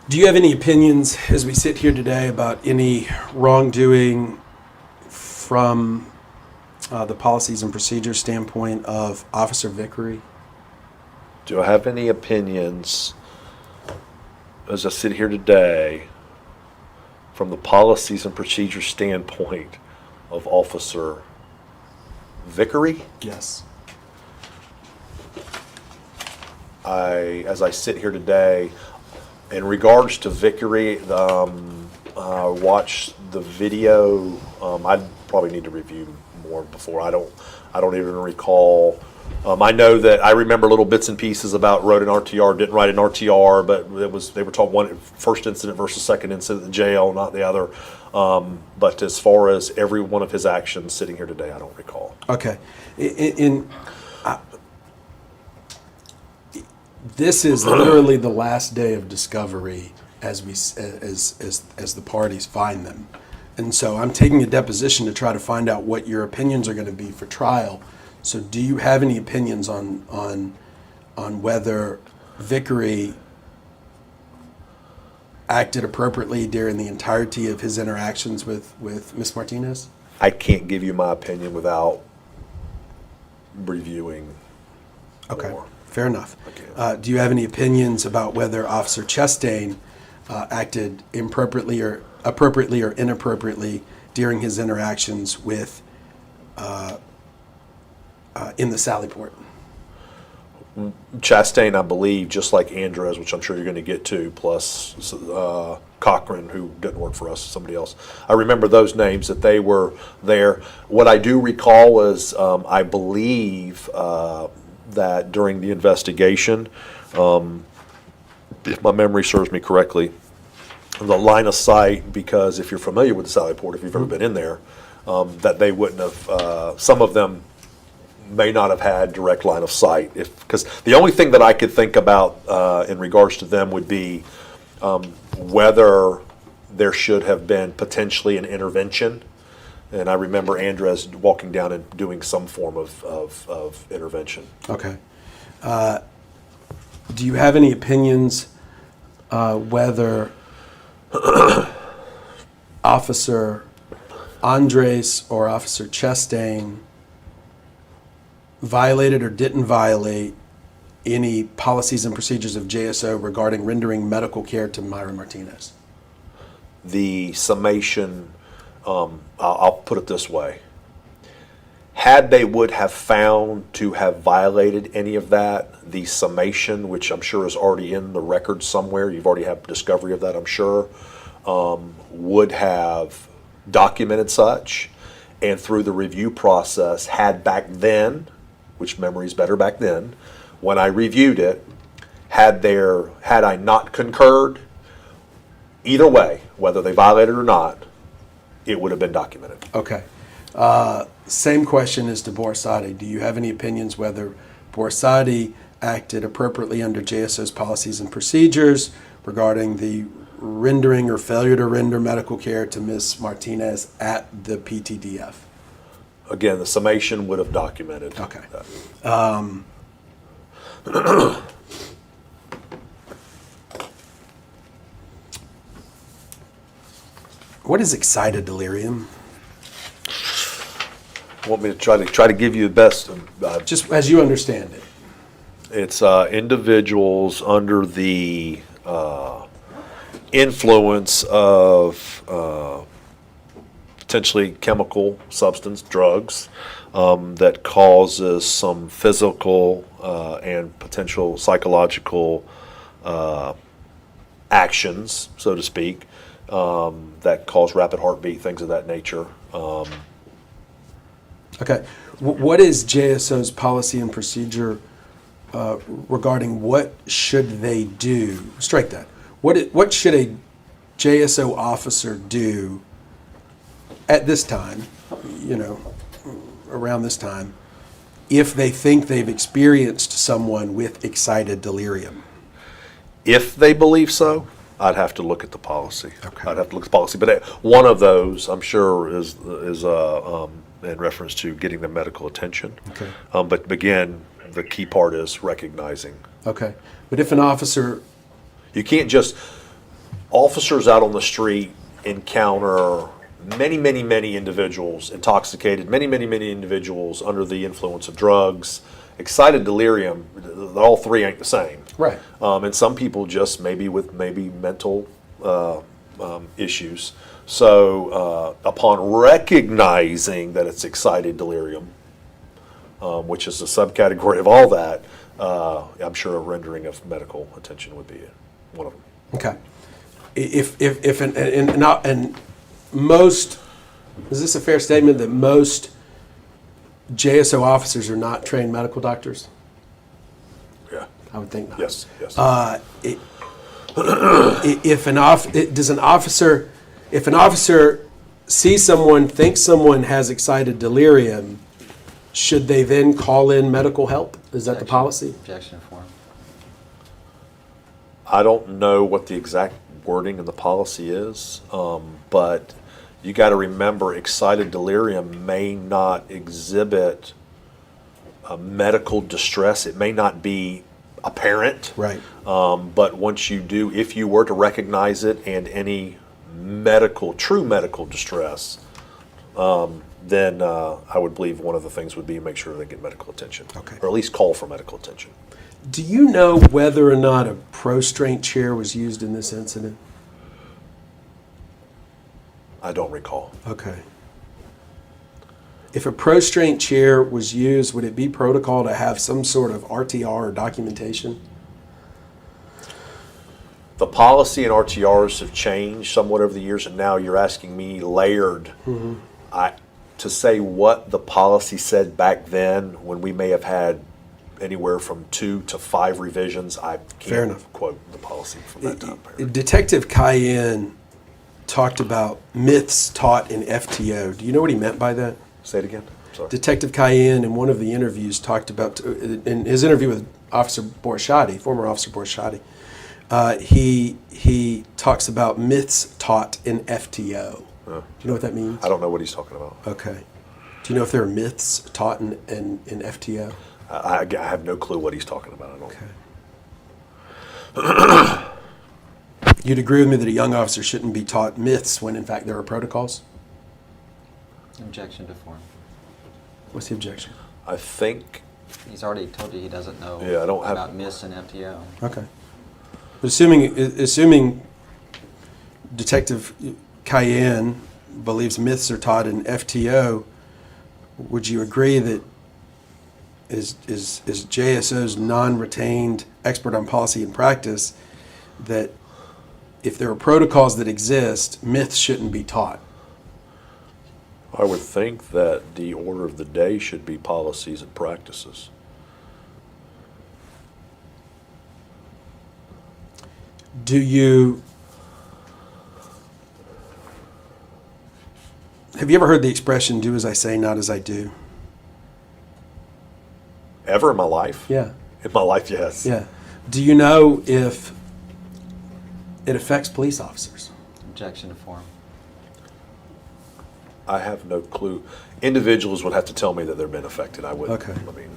Do you have any opinions as we sit here today about any wrongdoing from the policies and procedures standpoint of Officer Vickery? Do I have any opinions as I sit here today from the policies and procedures standpoint of Officer Vickery? Yes. As I sit here today, in regards to Vickery, I watched the video. I probably need to review more before. I don't even recall. I know that I remember little bits and pieces about wrote an RTR, didn't write an RTR, but they were talking first incident versus second incident in jail, not the other. But as far as every one of his actions sitting here today, I don't recall. Okay. This is literally the last day of discovery as the parties find them. And so I'm taking a deposition to try to find out what your opinions are going to be for trial. So do you have any opinions on whether Vickery acted appropriately during the entirety of his interactions with Ms. Martinez? I can't give you my opinion without reviewing more. Fair enough. Do you have any opinions about whether Officer Chastain acted appropriately or inappropriately during his interactions with in the Sallyport? Chastain, I believe, just like Andres, which I'm sure you're going to get to, plus Cochran, who didn't work for us, somebody else. I remember those names, that they were there. What I do recall is, I believe that during the investigation, if my memory serves me correctly, the line of sight, because if you're familiar with the Sally Port, if you've ever been in there, that they wouldn't have, some of them may not have had direct line of sight, because the only thing that I could think about in regards to them would be whether there should have been potentially an intervention. And I remember Andres walking down and doing some form of intervention. Okay. Do you have any opinions whether Officer Andres or Officer Chastain violated or didn't violate any policies and procedures of JSO regarding rendering medical care to Myra Martinez? The summation, I'll put it this way. Had they would have found to have violated any of that, the summation, which I'm sure is already in the record somewhere, you've already had discovery of that, I'm sure, would have documented such, and through the review process had back then, which memory is better back then, when I reviewed it, had I not concurred, either way, whether they violated or not, it would have been documented. Okay. Same question as to Borsadi. Do you have any opinions whether Borsadi acted appropriately under JSO's policies and procedures regarding the rendering or failure to render medical care to Ms. Martinez at the PTDF? Again, the summation would have documented. Okay. What is excited delirium? Want me to try to give you the best? Just as you understand it. It's individuals under the influence of potentially chemical substance, drugs, that causes some physical and potential psychological actions, so to speak, that cause rapid heartbeat, things of that nature. Okay. What is JSO's policy and procedure regarding what should they do? Strike that. What should a JSO officer do at this time, around this time, if they think they've experienced someone with excited delirium? If they believe so, I'd have to look at the policy. Okay. I'd have to look at the policy. But one of those, I'm sure, is in reference to getting the medical attention. Okay. But again, the key part is recognizing. Okay. But if an officer... You can't just... Officers out on the street encounter many individuals intoxicated, many individuals under the influence of drugs. Excited delirium, all three ain't the same. Right. And some people just maybe with mental issues. So upon recognizing that it's excited delirium, which is a subcategory of all that, I'm sure a rendering of medical attention would be one of them. Okay. And most, is this a fair statement that most JSO officers are not trained medical doctors? Yeah. I would think not. Yes. If an officer sees someone, thinks someone has excited delirium, should they then call in medical help? Is that the policy? Objection form. I don't know what the exact wording in the policy is, but you got to remember excited delirium may not exhibit a medical distress. It may not be apparent. Right. But once you do, if you were to recognize it and any true medical distress, then I would believe one of the things would be make sure they get medical attention. Okay. Or at least call for medical attention. Do you know whether or not a prostrate chair was used in this incident? I don't recall. Okay. If a prostrate chair was used, would it be protocol to have some sort of RTR or documentation? The policy and RTRs have changed somewhat over the years, and now you're asking me layered. To say what the policy said back then, when we may have had anywhere from 2 to 5 revisions, I Fair can't enough. quote the policy from that time period. Detective Cayenne talked about myths taught in FTO. Do you know what he meant by that? Say it again. Sorry. Detective Cayenne, in one of the interviews, talked about, in his interview with Officer Borshati, former Officer Borshati, he talks about myths taught in FTO. Do you know what that means? I don't know what he's talking about. Okay. Do you know if there are myths taught in FTO? I have no clue what he's talking about. You'd agree with me that a young officer shouldn't be taught myths when, in fact, there are protocols? Objection to form. What's the objection? I think He's already told you he doesn't know about myths and FTO. Okay. But assuming Detective Cayenne believes myths are taught in FTO, would you agree that is JSO's non-retained expert on policy and practice that if there are protocols that exist, myths shouldn't be taught? I would think that the order of the day should be policies and practices. Have you ever heard the expression, do as I say, not as I do? Ever in my life? Yeah. In my life, yes. Yeah. Do you know if it affects police officers? Objection to form. I have no clue. Individuals would have to tell me that they've been affected. I wouldn't. Okay. I mean,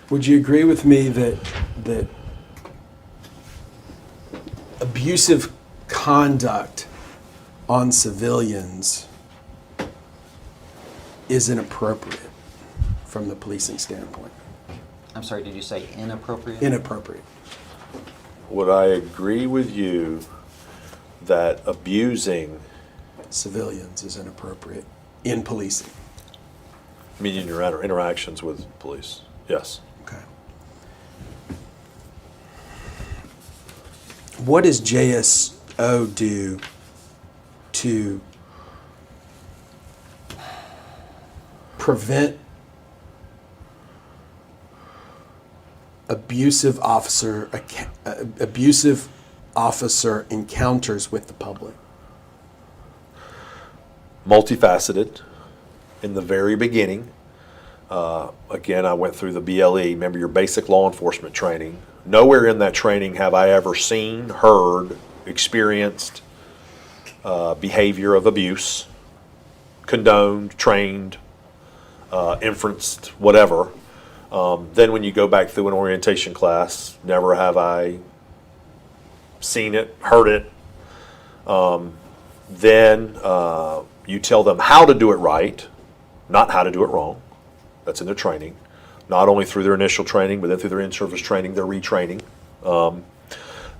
would you agree with me that abusive conduct on civilians is inappropriate from the policing standpoint? I'm sorry, did you say inappropriate? Inappropriate. would I agree with you that abusing civilians is inappropriate in policing? I mean, in your interactions with police, yes. Okay. What does JSO do to prevent abusive officer encounters with the public? Multifaceted. In the very beginning, again, I went through the BLE, remember your basic law enforcement training. Nowhere in that training have I ever seen, heard, experienced behavior of abuse, condoned, trained, inferenced, whatever. Then when you go back through an orientation class, never have I seen it, heard it. Then you tell them how to do it right, not how to do it wrong. That's in their training. Not only through their initial training, but then through their in-service training, their retraining.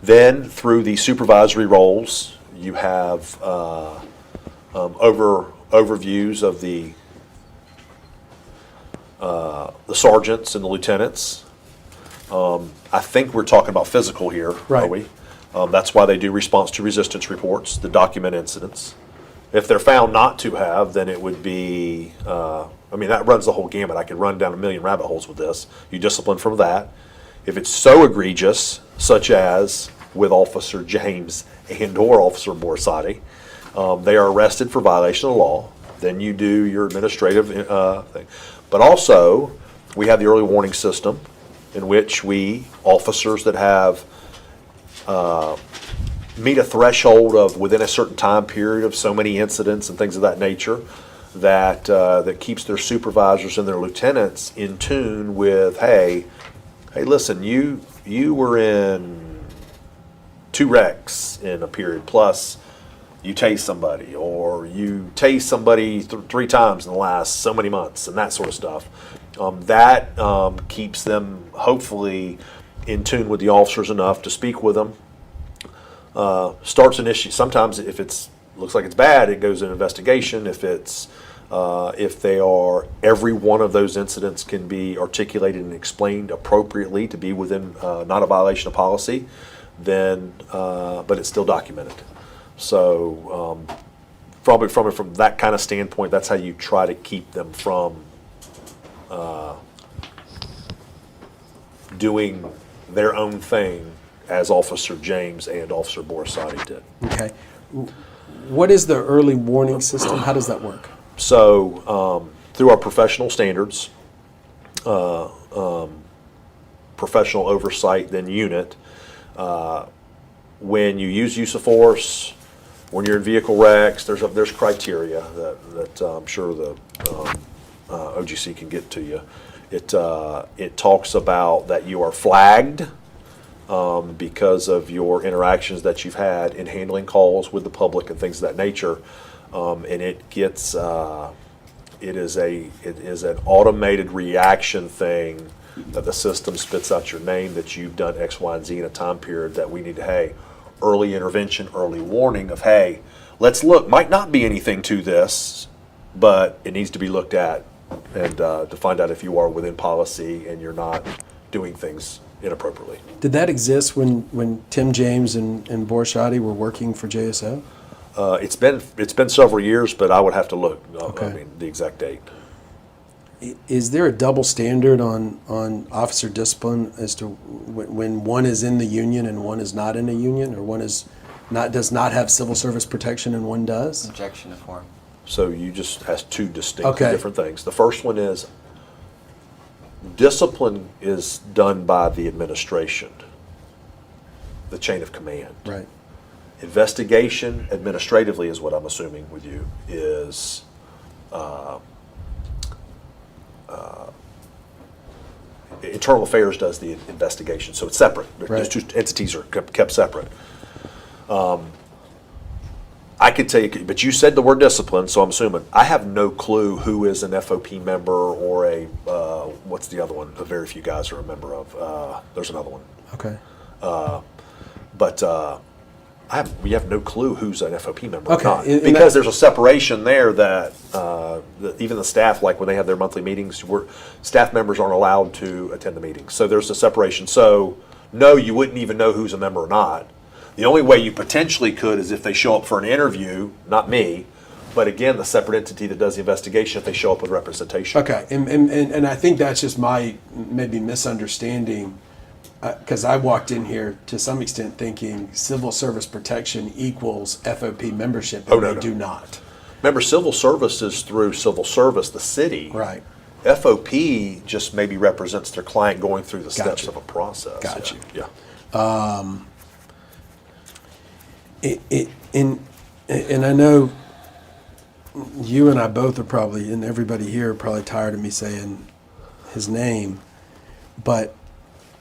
Then through the supervisory roles, you have overviews of the sergeants and the lieutenants. I think we're talking about physical here, right. Are we? That's why they do response to resistance reports, the document incidents. If they're found not to have, then it would be, I mean, that runs the whole gamut. I could run down a million rabbit holes with this. You discipline from that. If it's so egregious, such as with Officer James and or Officer Borsati, they are arrested for violation of the law. Then you do your administrative thing. But also, we have the early warning system in which officers that have meet a threshold of within a certain time period of so many incidents and things of that nature, that keeps their supervisors and their lieutenants in tune with, hey, listen, you were in 2 wrecks in a period, plus you tased somebody, or you tased somebody 3 times in the last so many months, and that sort of stuff. That keeps them hopefully in tune with the officers enough to speak with them starts an issue. Sometimes if it's looks like it's bad, it goes in investigation. If it's if they are, every one of those incidents can be articulated and explained appropriately to be within not a violation of policy, then but it's still documented. So probably from that kind of standpoint, that's how you try to keep them from doing their own thing, as Officer James and Officer Borisati did. Okay. What is the early warning system? How does that work? So through our professional standards, professional oversight, then unit, when you use of force, when you're in vehicle wrecks, there's criteria that I'm sure the OGC can get to you. It talks about that you are flagged because of your interactions that you've had in handling calls with the public and things of that nature, and it gets it is an automated reaction thing that the system spits out your name that you've done X, Y, and Z in a time period that we need to, hey, early intervention, early warning of, hey, let's look, might not be anything to this, but it needs to be looked at and to find out if you are within policy and you're not doing things inappropriately. Did that exist when Tim James and Borisati were working for JSO? It's been several years, but I would have to look. Okay. I mean, the exact date. Is there a double standard on officer discipline as to when one is in the union and one is not in a union, or one does not have civil service protection and one does? Objection to form. So you just has two distinct Okay. different things. The first one is discipline is done by the administration, the chain of command. Right. Investigation administratively is what I'm assuming with you is Internal Affairs does the investigation, so it's separate. Right. Those two entities are kept separate. I could tell you, but you said the word discipline, so I'm assuming. I have no clue who is an FOP member or a, what's the other one? Very few guys are a member of. There's another one. Okay. But we have no clue who's an FOP member Okay. or not. Because there's a separation there that even the staff, like when they have their monthly meetings, staff members aren't allowed to attend the meetings. So there's a separation. So no, you wouldn't even know who's a member or not. The only way you potentially could is if they show up for an interview, not me, but again, the separate entity that does the investigation, if they show up with representation. Okay, and I think that's just my maybe misunderstanding, because I walked in here to some extent thinking civil service protection equals FOP membership, and they do not. Remember, civil service is through civil service, the city. Right. FOP just maybe represents their client going through the steps Gotcha. of a process. Got you. Yeah. And I know you and I both are probably, and everybody here are probably tired of me saying his name, but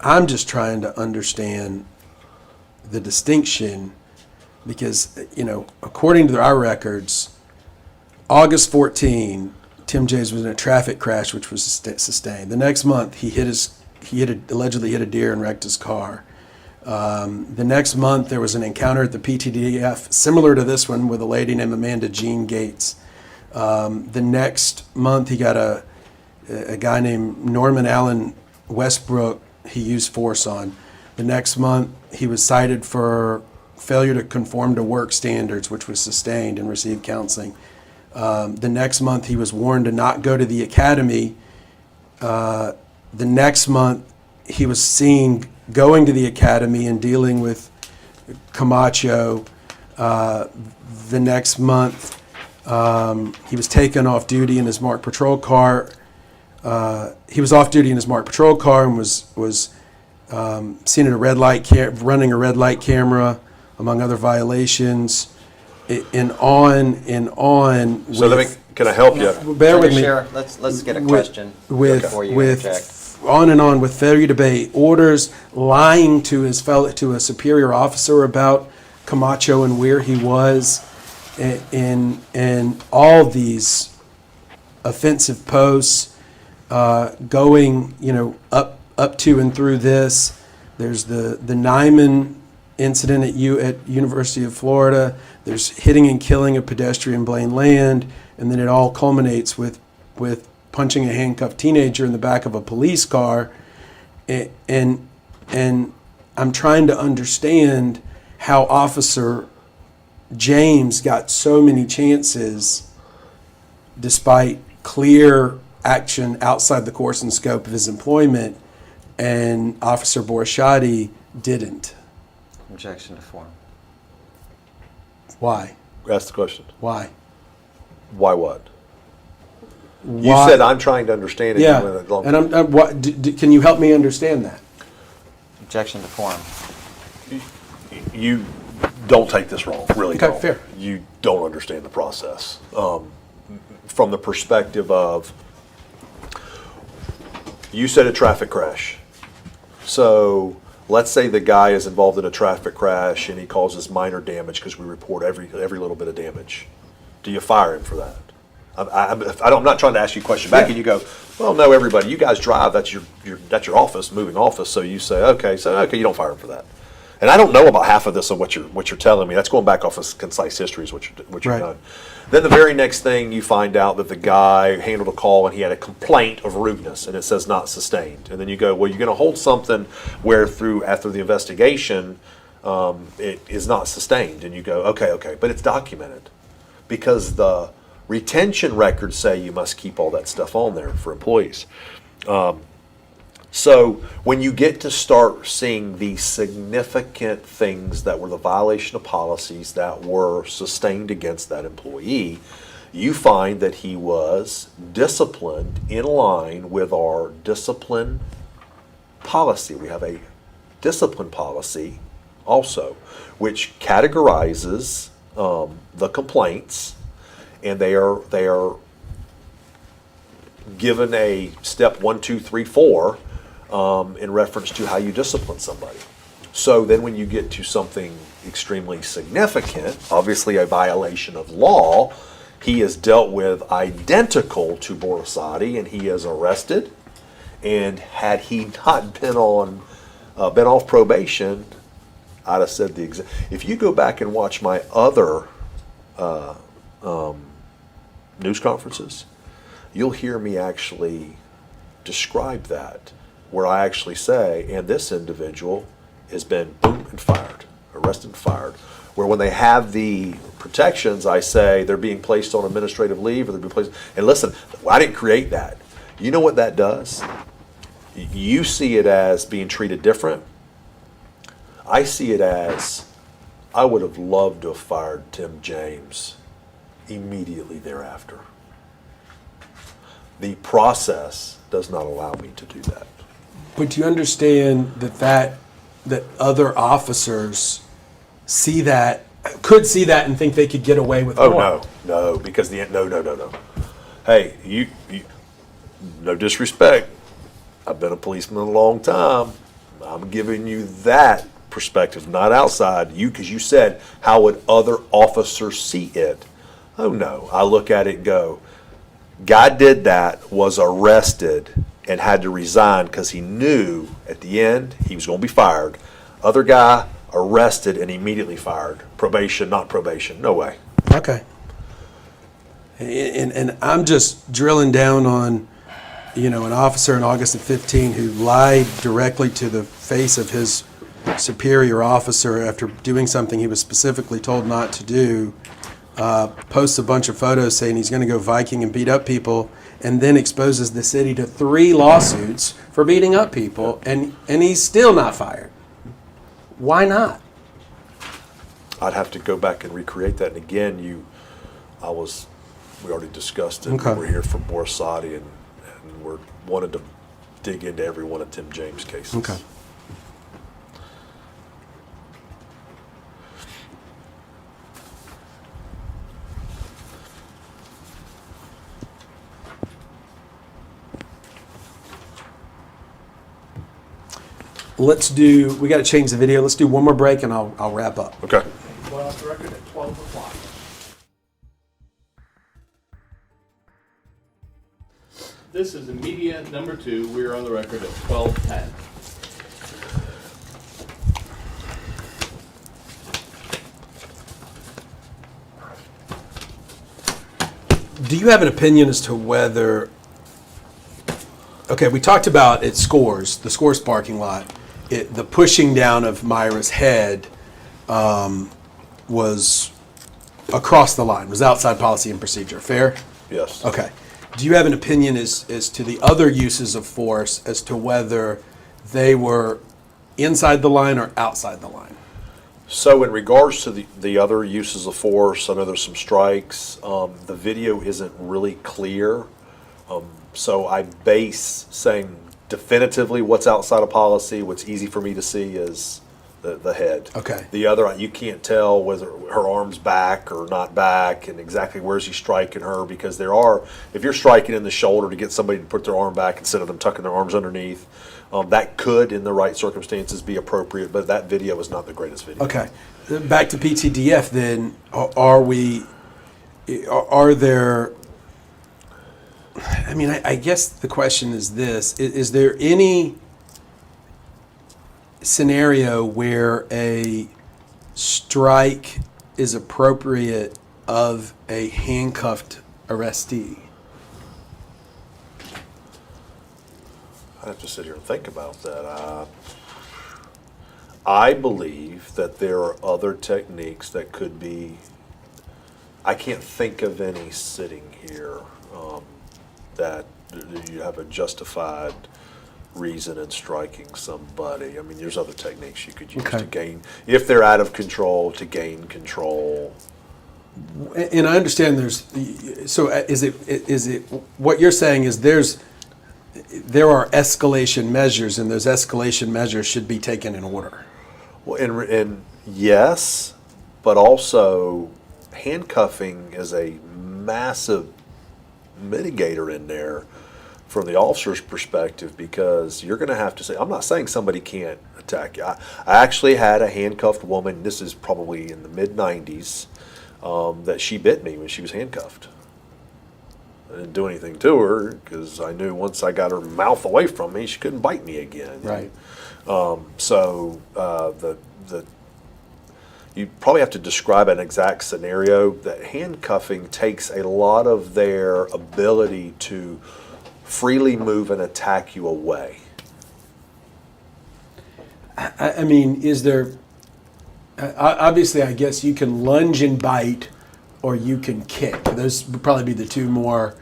I'm just trying to understand the distinction because, according to our records, August 14, Tim James was in a traffic crash which was sustained. The next month, he allegedly hit a deer and wrecked his car. The next month, there was an encounter at the PTDF, similar to this one, with a lady named Amanda Jean Gates. The next month, he got a guy named Norman Allen Westbrook he used force on. The next month, he was cited for failure to conform to work standards, which was sustained and received counseling. The next month, he was warned to not go to the academy. The next month, he was seen going to the academy and dealing with Camacho. The next month, he was taken off duty in his marked patrol car. He was off duty in his marked patrol car and was seen at a red light running a red light camera, among other violations, and on and on. So can I help you? Bear with me. Let's get a question before you interject. On and on with failure to obey orders, lying to a superior officer about Camacho and where he was, and all these offensive posts, going up to and through this. There's the Nyman incident at University of Florida. There's hitting and killing a pedestrian, Blaine Land, and then it all culminates with punching a handcuffed teenager in the back of a police car. And I'm trying to understand how Officer James got so many chances despite clear action outside the course and scope of his employment, and Officer Borshati didn't. Objection to form. Why? Ask the question. Why? Why what? Why? You said I'm trying to understand it. Yeah, and can you help me understand that? Objection to form. You don't take this wrong, really Okay, don't. fair. You don't understand the process. From the perspective of, you said a traffic crash. So let's say the guy is involved in a traffic crash and he causes minor damage because we report every little bit of damage. Do you fire him for that? I'm not trying to ask you a question back, and you go, well, no, everybody, you guys drive. That's your office, moving office. So you say, okay, you don't fire him for that. And I don't know about half of this of what you're telling me. That's going back off of concise history is what you've Right. done. Then the very next thing you find out that the guy handled a call and he had a complaint of rudeness, and it says not sustained. And then you go, well, you're going to hold something where after the investigation, it is not sustained, and you go, okay, but it's documented because the retention records say you must keep all that stuff on there for employees. So when you get to start seeing the significant things that were the violation of policies that were sustained against that employee, you find that he was disciplined in line with our discipline policy. We have a discipline policy also, which categorizes the complaints, and they are given a step 1, 2, 3, 4 in reference to how you discipline somebody. So then when you get to something extremely significant, obviously a violation of law, he is dealt with identical to Borosati, and he is arrested. And had he not been off probation, I'd have said if you go back and watch my other news conferences, you'll hear me actually describe that, where I actually say, and this individual has been boom and fired, arrested and fired. Where when they have the protections, I say they're being placed on administrative leave, or they're being placed. And listen, I didn't create that. You know what that does? You see it as being treated different. I see it as, I would have loved to have fired Tim James immediately thereafter. The process does not allow me to do that. But do you understand that other officers could see that and think they could get away with more? No, because no. Hey, you, no disrespect. I've been a policeman a long time. I'm giving you that perspective, not outside you, because you said, how would other officers see it? Oh no, I look at it and go, guy did that, was arrested, and had to resign because he knew at the end he was going to be fired. Other guy arrested and immediately fired. Probation, not probation. No way. Okay. And I'm just drilling down on, an officer in August of 15 who lied directly to the face of his superior officer after doing something he was specifically told not to do, posts a bunch of photos saying he's going to go Viking and beat up people, and then exposes the city to 3 lawsuits for beating up people, and he's still not fired. Why not? I'd have to go back and recreate that. And again, we already discussed it. Okay. We're here for Borosati, and we're wanted to dig into every one of Tim James' cases. Okay. We got to change the video. Let's do one more break and I'll wrap up. Okay. Well, off the record at 12 o'clock. This is media number 2. We are on the record at 12:10. Do you have an opinion as to whether, okay, we talked about the Scores parking lot, the pushing down of Myra's head was across the line, was outside policy and procedure, fair? Yes. Okay. Do you have an opinion as to the other uses of force, as to whether they were inside the line or outside the line? So in regards to the other uses of force, I know there's some strikes. The video isn't really clear. So I base saying definitively what's outside of policy, what's easy for me to see is the head. Okay. The other, you can't tell whether her arm's back or not back and exactly where's he striking her, because if you're striking in the shoulder to get somebody to put their arm back instead of them tucking their arms underneath, that could, in the right circumstances, be appropriate, but that video is not the greatest video. Okay. Back to PTDF then, are there, I mean, I guess the question is this, is there any scenario where a strike is appropriate of a handcuffed arrestee? I have to sit here and think about that. I believe that there are other techniques that could be, I can't think of any sitting here that you have a justified reason in striking somebody. I mean, there's other techniques you could use to gain, if they're out of control, to gain control. And I understand so is it what you're saying is there are escalation measures, and those escalation measures should be taken in order? Well, and yes, but also handcuffing is a massive mitigator in there from the officer's perspective, because you're going to have to say, I'm not saying somebody can't attack you. I actually had a handcuffed woman, this is probably in the mid-90s, that she bit me when she was handcuffed. I didn't do anything to her because I knew once I got her mouth away from me, she couldn't bite me again. Right. You probably have to describe an exact scenario. That handcuffing takes a lot of their ability to freely move and attack you away. I mean, is there, obviously I guess you can lunge and bite, or you can kick. Those would probably be the two more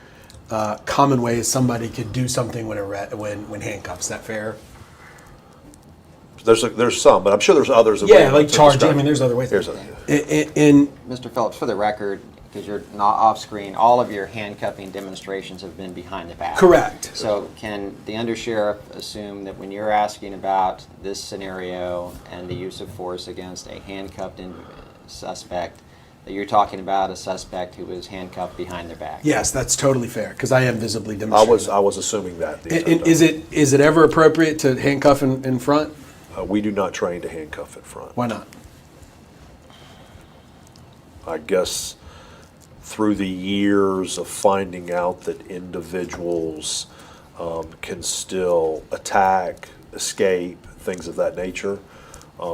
common ways somebody could do something when handcuffed. Is that fair? There's some, but I'm sure there's others. Yeah, like charging. I mean, there's other ways. And Mr. Phillips, for the record, because you're not off screen, all of your handcuffing demonstrations have been behind the back. Correct. So can the undersheriff assume that when you're asking about this scenario and the use of force against a handcuffed suspect, that you're talking about a suspect who was handcuffed behind their back? Yes, that's totally fair, because I am visibly demonstrating. I was assuming that. And is it ever appropriate to handcuff in front? We do not train to handcuff in front. Why not? I guess through the years of finding out that individuals can still attack, escape, things of that nature,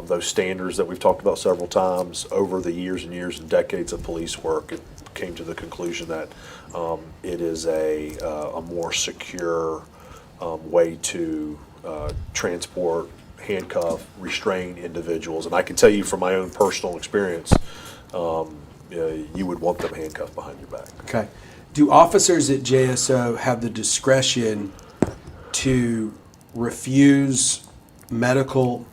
those standards that we've talked about several times over the years and years and decades of police work, it came to the conclusion that it is a more secure way to transport, handcuff, restrain individuals. And I can tell you from my own personal experience, you would want them handcuffed behind your back. Okay. Do officers at JSO have the discretion to refuse medical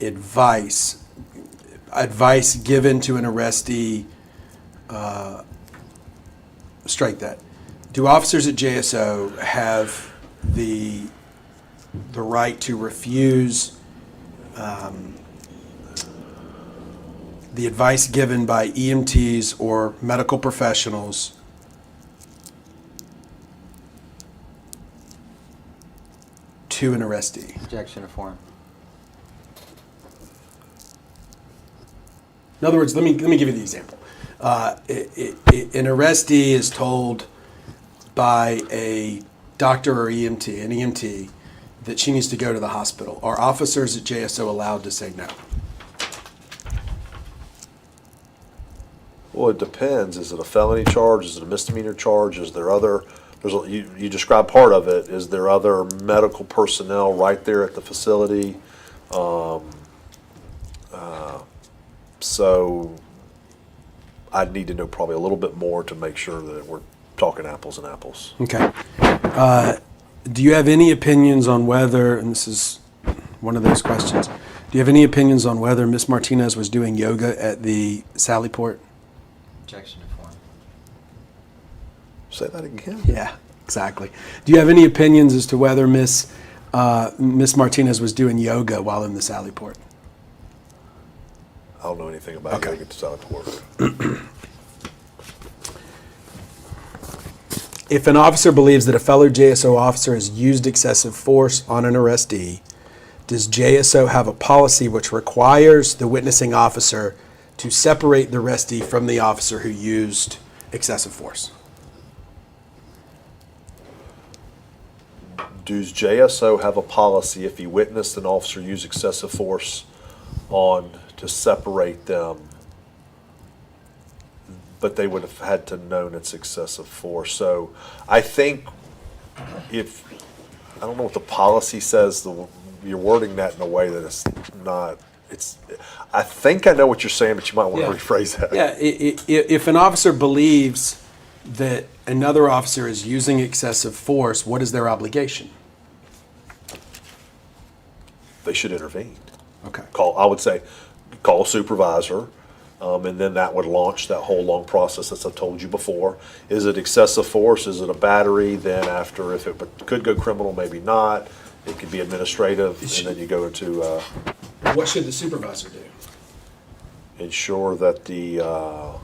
advice given to an arrestee? Strike that. Do officers at JSO have the right to refuse the advice given by EMTs or medical professionals to an arrestee? Objection to form. In other words, let me give you the example. An arrestee is told by a doctor or an EMT, that she needs to go to the hospital. Are officers at JSO allowed to say no? Well, it depends. Is it a felony charge? Is it a misdemeanor charge? Is there other, you described part of it. Is there other medical personnel right there at the facility? So I'd need to know probably a little bit more to make sure that we're talking apples and apples. Okay. Do you have any opinions on whether, and this is one of those questions, do you have any opinions on whether Ms. Martinez was doing yoga at the Sallyport? Objection to form. Say that again? Yeah, exactly. Do you have any opinions as to whether Miss Martinez was doing yoga while in the Sallyport? I don't know anything about yoga at the Sallyport. If an officer believes that a fellow JSO officer has used excessive force on an arrestee, does JSO have a policy which requires the witnessing officer to separate the arrestee from the officer who used excessive force? Does JSO have a policy if he witnessed an officer use excessive force on to separate them, but they would have had to known it's excessive force? So I think if, I don't know what the policy says, you're wording that in a way that it's not, I think I know what you're saying, but you might want to rephrase that. Yeah, if an officer believes that another officer is using excessive force, what is their obligation? They should intervene. Okay. I would say, call a supervisor, and then that would launch that whole long process as I've told you before. Is it excessive force? Is it a battery? Then after, if it could go criminal, maybe not. It could be administrative, and then you go into... What should the supervisor do? Ensure that the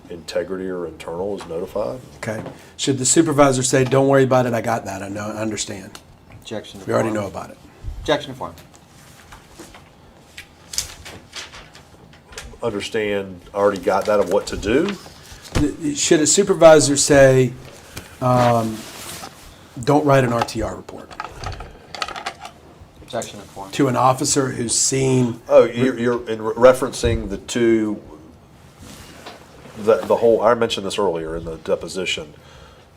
integrity or internal is notified. Okay. Should the supervisor say, don't worry about it, I got that, I understand? Objection to We already know about it. Objection to form. Understand, I already got that of what to do. Should a supervisor say, don't write an RTR report? Objection to form. To an officer who's seen... Oh, you're in referencing the two, the whole, I mentioned this earlier in the deposition.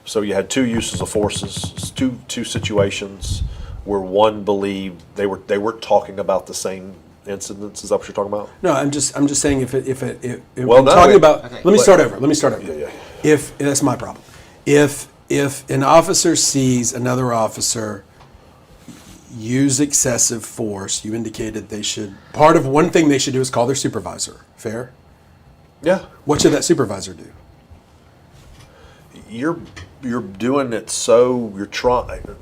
So you had two uses of forces, two situations where one believed they weren't talking about the same incidents. Is that what you're talking about? No, I'm just saying if well, no, talking about... Okay. Let me start over. Yeah. If that's my problem. If an officer sees another officer use excessive force, you indicated they should... one thing they should do is call their supervisor. Fair? Yeah. What should that supervisor do? You're doing it so you're trying.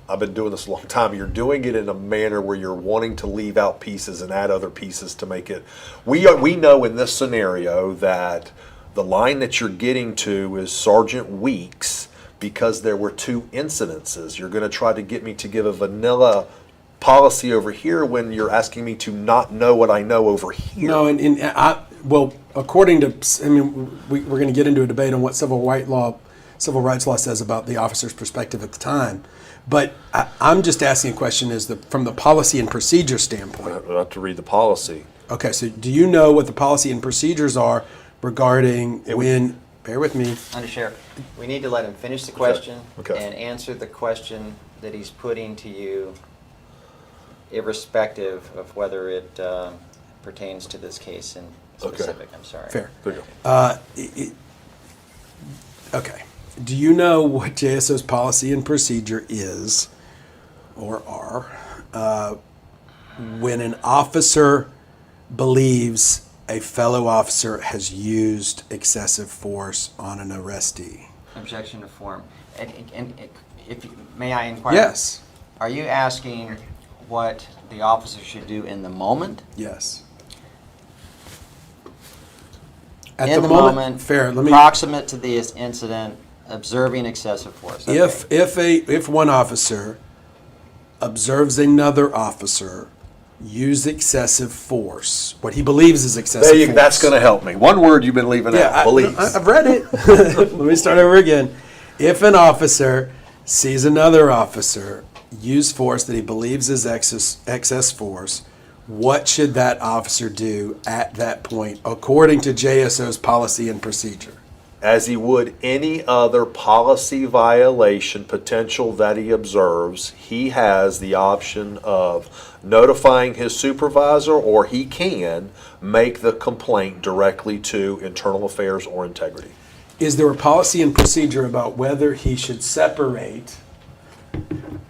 I've been doing this a long time. You're doing it in a manner where you're wanting to leave out pieces and add other pieces to make it. We know in this scenario that the line that you're getting to is Sergeant Weeks because there were two incidences. You're going to try to get me to give a vanilla policy over here when you're asking me to not know what I know over here. No, well, according to, we're going to get into a debate on what civil rights law says about the officer's perspective at the time. But I'm just asking a question from the policy and procedure standpoint. I have to read the policy. Okay, so do you know what the policy and procedures are regarding when, bear with me. UnderSheriff, we need to let him finish the question Okay. and answer the question that he's putting to you, irrespective of whether it pertains to this case in specific. I'm sorry. Fair. There you go. Okay. Do you know what JSO's policy and procedure is, or are, when an officer believes a fellow officer has used excessive force on an arrestee? Objection to form. And may I inquire? Yes. Are you asking what the officer should do in the moment? Yes. In the moment, fair. proximate to this incident, observing excessive force. Okay. If one officer observes another officer use excessive force, what he believes is excessive force. That's going to help me. One word you've been leaving out, believes. I've read it. Let me start over again. If an officer sees another officer use force that he believes is excess force, what should that officer do at that point, according to JSO's policy and procedure? As he would any other policy violation potential that he observes, he has the option of notifying his supervisor, or he can make the complaint directly to Internal Affairs or Integrity. Is there a policy and procedure about whether he should separate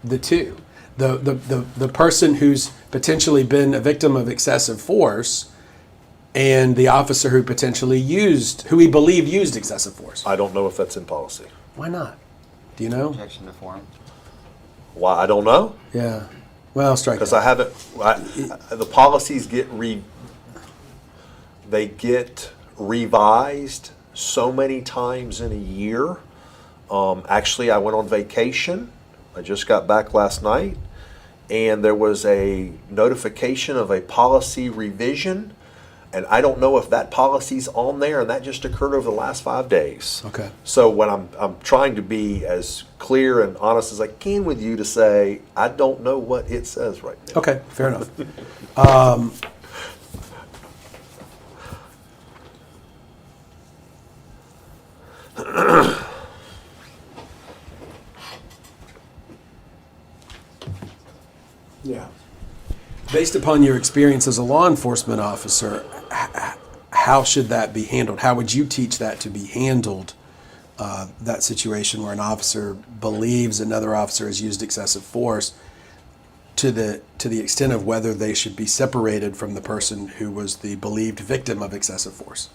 the two? The person who's potentially been a victim of excessive force and the officer who potentially who he believed used excessive force. I don't know if that's in policy. Why not? Do you know? Objection to form. Why? I don't know. Yeah. Well, strike because that. I haven't. The policies get revised so many times in a year. Actually, I went on vacation. I just got back last night, and there was a notification of a policy revision. And I don't know if that policy's on there, and that just occurred over the last 5 days. Okay. So when I'm trying to be as clear and honest as I can with you to say, I don't know what it says right now. Okay, fair enough. Yeah. Based upon your experience as a law enforcement officer, how should that be handled? How would you teach that to be handled, that situation where an officer believes another officer has used excessive force, to the extent of whether they should be separated from the person who was the believed victim of excessive force?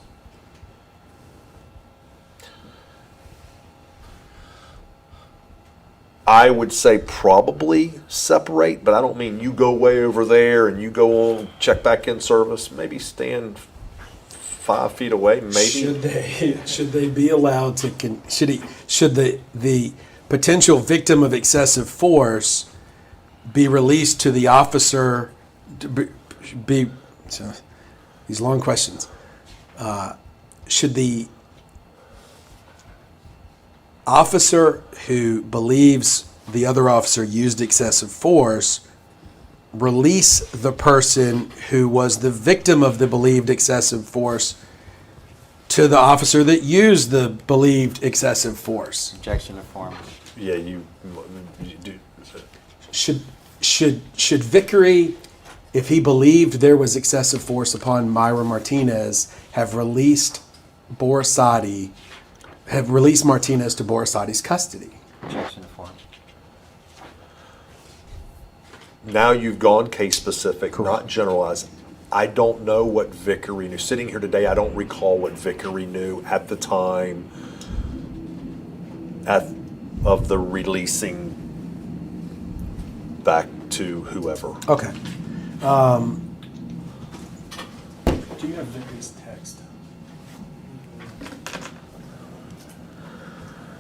I would say probably separate, but I don't mean you go way over there and you go on, check back in service. Maybe stand 5 feet away. Maybe should they be allowed to? Should the potential victim of excessive force be released to the officer? So, these long questions. Should the officer who believes the other officer used excessive force release the person who was the victim of the believed excessive force to the officer that used the believed excessive force? Objection to form. Yeah, you do. Should Vickery, if he believed there was excessive force upon Myra Martinez, have released Martinez to Borisati's custody? Objection to form. Now you've gone case specific, Correct. not generalized. I don't know what Vickery knew. Sitting here today, I don't recall what Vickery knew at the time of the releasing back to whoever. Okay. Do you have Vickery's text?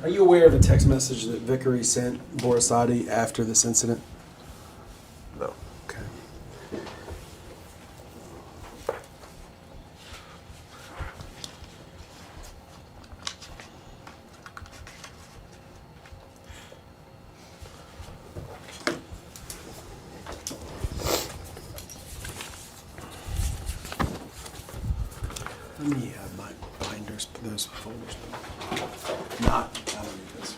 Are you aware of a text message that Vickery sent Borisati after this incident? No. Okay. Let me have my binders, those folders. Not, I don't need this.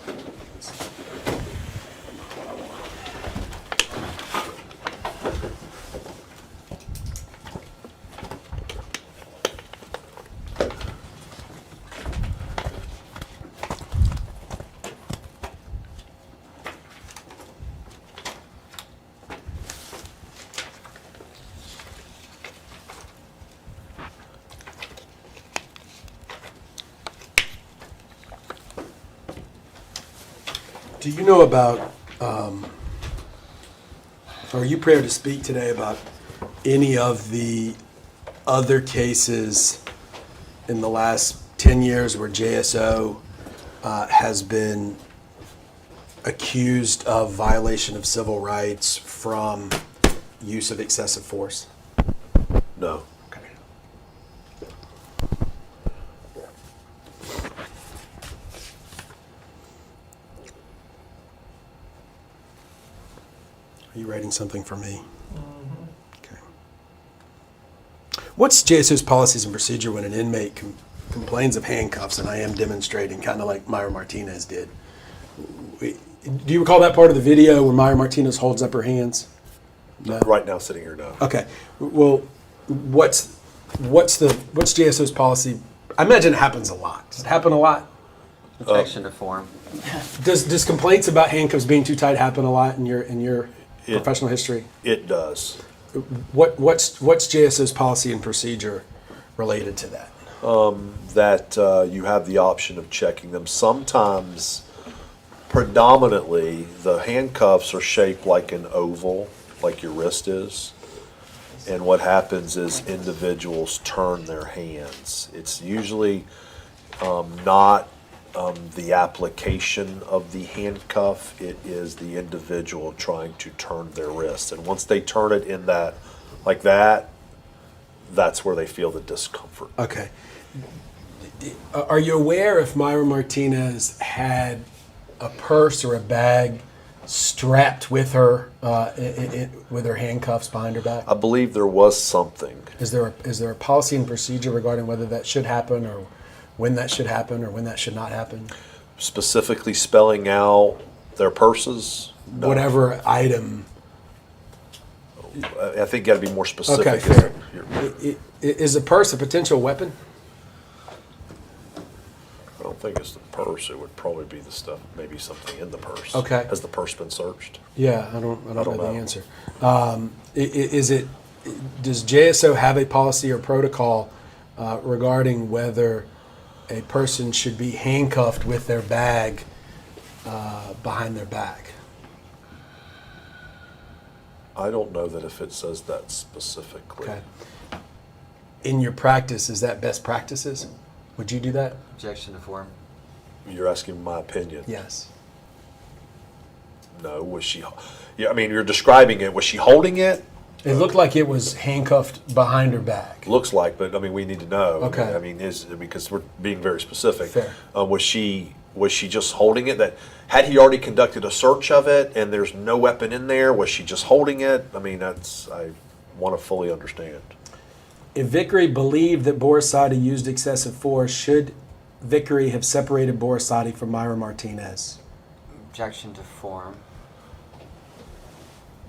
Do you know about, are you prepared to speak today about any of the other cases in the last 10 years where JSO has been accused of violation of civil rights from use of excessive force? No. Okay. Are you writing something for me? Mm-hmm. Okay. What's JSO's policies and procedure when an inmate complains of handcuffs, and I am demonstrating kind of like Myra Martinez did? Do you recall that part of the video where Myra Martinez holds up her hands? No? Right now, sitting here, no. Okay. Well, what's JSO's policy? I imagine it happens a lot. Does it happen a lot? Objection to form. Does complaints about handcuffs being too tight happen a lot in your professional history? It does. What's JSO's policy and procedure related to that? That you have the option of checking them. Sometimes, predominantly, the handcuffs are shaped like an oval, like your wrist is. And what happens is individuals turn their hands. It's usually not the application of the handcuff. It is the individual trying to turn their wrist. And once they turn it in that, like that, that's where they feel the discomfort. Okay. Are you aware if Myra Martinez had a purse or a bag strapped with her with her handcuffs behind her back? I believe there was something. Is there a policy and procedure regarding whether that should happen, or when that should happen, or when that should not happen? Specifically spelling out their purses? No. Whatever item. I think you got to be more specific. Okay, fair. Is a purse a potential weapon? I don't think it's the purse. It would probably be the stuff, maybe something in the purse. Okay. Has the purse been searched? Yeah, I don't know the answer. Does JSO have a policy or protocol regarding whether a person should be handcuffed with their bag behind their back? I don't know that if it says that specifically. Okay. In your practice, is that best practices? Would you do that? Objection to form. You're asking my opinion? Yes. No. Was she? Yeah, I mean, you're describing it. Was she holding it? It looked like it was handcuffed behind her back. Looks like, but I mean, we need to know. Okay. I mean, because we're being very specific. Fair. Was she just holding it? That had he already conducted a search of it and there's no weapon in there? Was she just holding it? I mean, I want to fully understand. If Vickery believed that Borisati used excessive force, should Vickery have separated Borisati from Myra Martinez? Objection to form.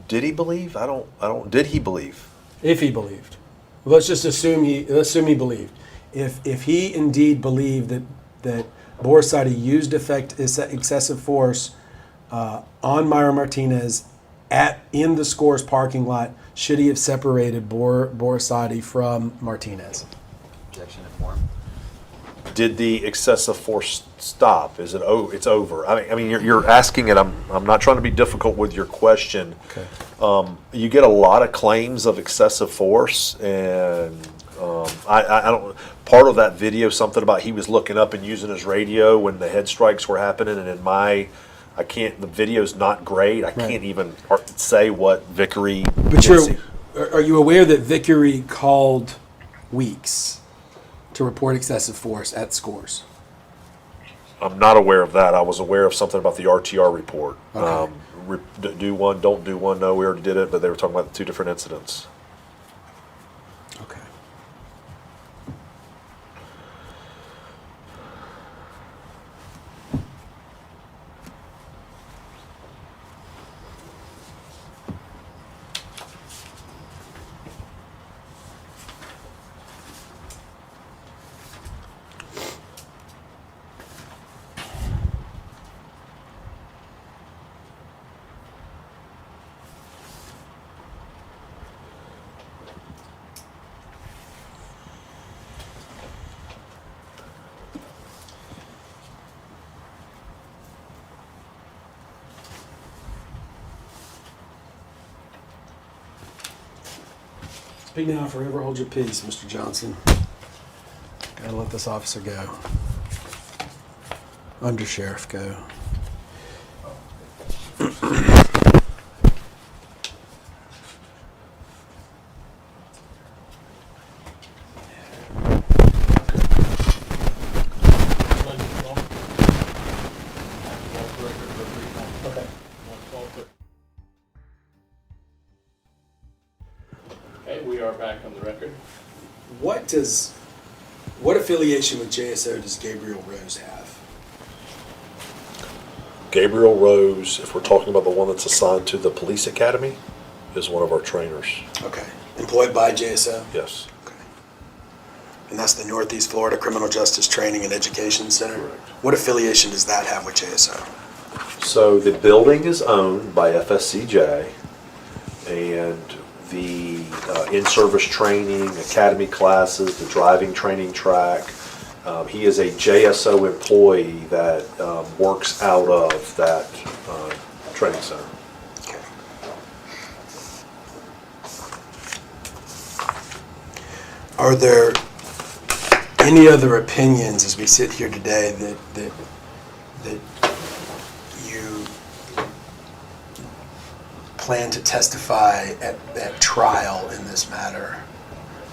Did he believe? Did he believe? If he believed. Let's just assume he believed. If he indeed believed that Borisati used excessive force on Myra Martinez in the Scores parking lot, should he have separated Borisati from Martinez? Objection to form. Did the excessive force stop? Is it? Oh, it's over. I mean, you're asking it. I'm not trying to be difficult with your question. Okay. You get a lot of claims of excessive force, and I don't. Part of that video, something about he was looking up and using his radio when the head strikes were happening, and in my, I can't. The video's not great. I can't even say what Vickery. But are you aware that Vickery called Weeks to report excessive force at Scores? I'm not aware of that. I was aware of something about the RTR report. Okay. Do one, don't do one. No, we already did it, but they were talking about two different incidents. Okay. Speak now, forever hold your peace, Mr. Johnson. Gotta let this officer go. Undersheriff, go. Okay, we are back on the record. What affiliation with JSO does Gabriel Rose have? Gabriel Rose, if we're talking about the one that's assigned to the police academy, is one of our trainers. Okay. Employed by JSO? Yes. Okay. And that's the Northeast Florida Criminal Justice Training and Education Center? Correct. What affiliation does that have with JSO? So the building is owned by FSCJ, and the in-service training, academy classes, the driving training track, he is a JSO employee that works out of that training center. Okay. Are there any other opinions as we sit here today that you plan to testify at trial in this matter,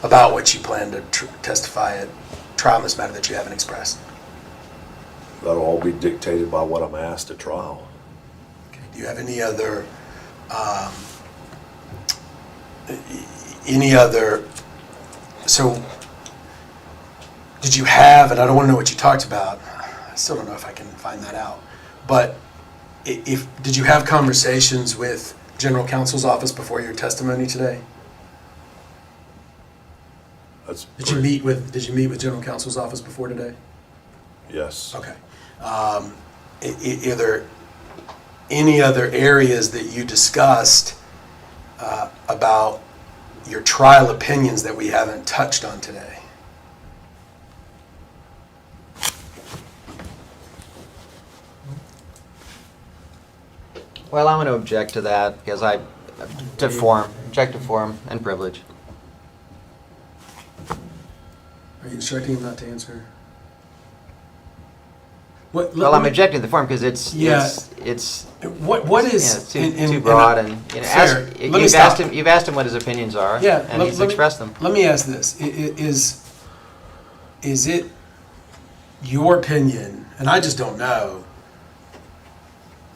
about what you plan to testify at trial in this matter that you haven't expressed? That'll all be dictated by what I'm asked at trial. Okay. Do you have any other so did you have, and I don't want to know what you talked about, I still don't know if I can find that out, but did you have conversations with General Counsel's office before your testimony today? Did you meet with General Counsel's office before today? Yes. Okay. Are there any other areas that you discussed about your trial opinions that we haven't touched on today? Well, I'm going to object to that because object to form and privilege. Are you instructing him not to answer? I'm objecting to the form because it's what is too broad and fair. You've asked him what his opinions are, and he's expressed them. Let me ask this: is it your opinion, and I just don't know,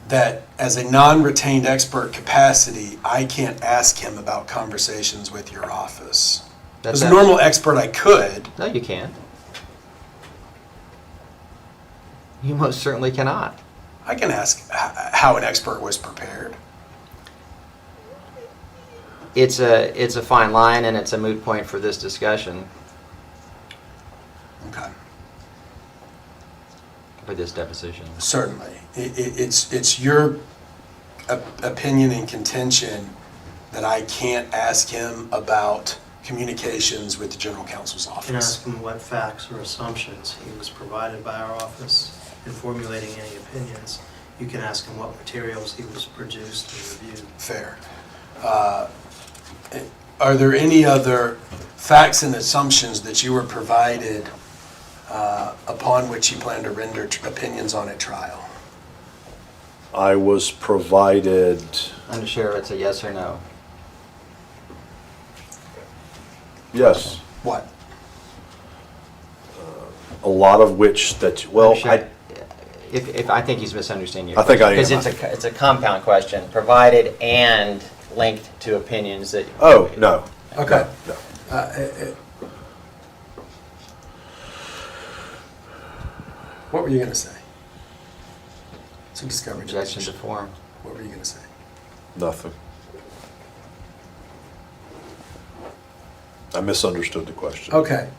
that as a non-retained expert capacity, I can't ask him about conversations with your office? As a normal expert, I could. No, you can't. You most certainly cannot. I can ask how an expert was prepared. It's a fine line, and it's a moot point for this discussion. Okay. For this deposition. Certainly. It's your opinion and contention that I can't ask him about communications with the General Counsel's office. You can ask him what facts or assumptions he was provided by our office in formulating any opinions. You can ask him what materials he was produced and reviewed. Fair. Are there any other facts and assumptions that you were provided upon which you plan to render opinions on at trial? I was provided... UnderSheriff, it's a yes or no. Yes. What? A lot of which that, well, If I think he's misunderstanding you. I think I am. Because it's a compound question, provided and linked to opinions that... Oh, no. Okay. No. What were you going to say? Some discovery. Objection to form. What were you going to say? Nothing. I misunderstood the question. Okay.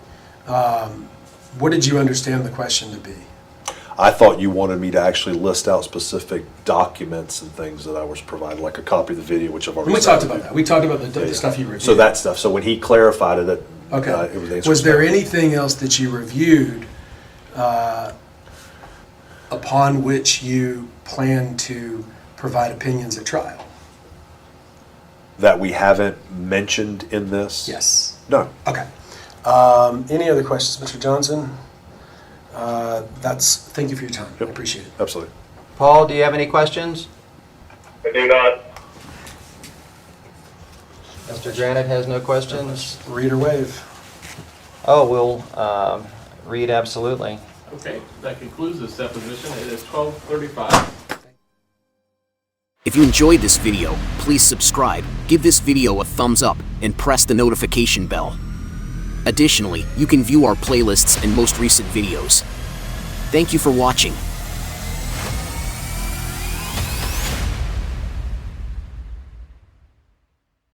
What did you understand the question to be? I thought you wanted me to actually list out specific documents and things that I was provided, like a copy of the video, which I've already... We talked about that. We talked about the stuff you reviewed. So that stuff. So when he clarified it, okay. It was answered. Was there anything else that you reviewed upon which you plan to provide opinions at trial? That we haven't mentioned in this? Yes. No. Okay. Any other questions, Mr. Johnson? Thank you for your time. Yep. I appreciate it. Absolutely. Paul, do you have any questions? I do not. Mr. Granite has no questions? Read or waive. Oh, we'll read absolutely. Okay, that concludes this deposition. It is 12:35. If you enjoyed this video, please subscribe, give this video a thumbs up, and press the notification bell. Additionally, you can view our playlists and most recent videos. Thank you for watching.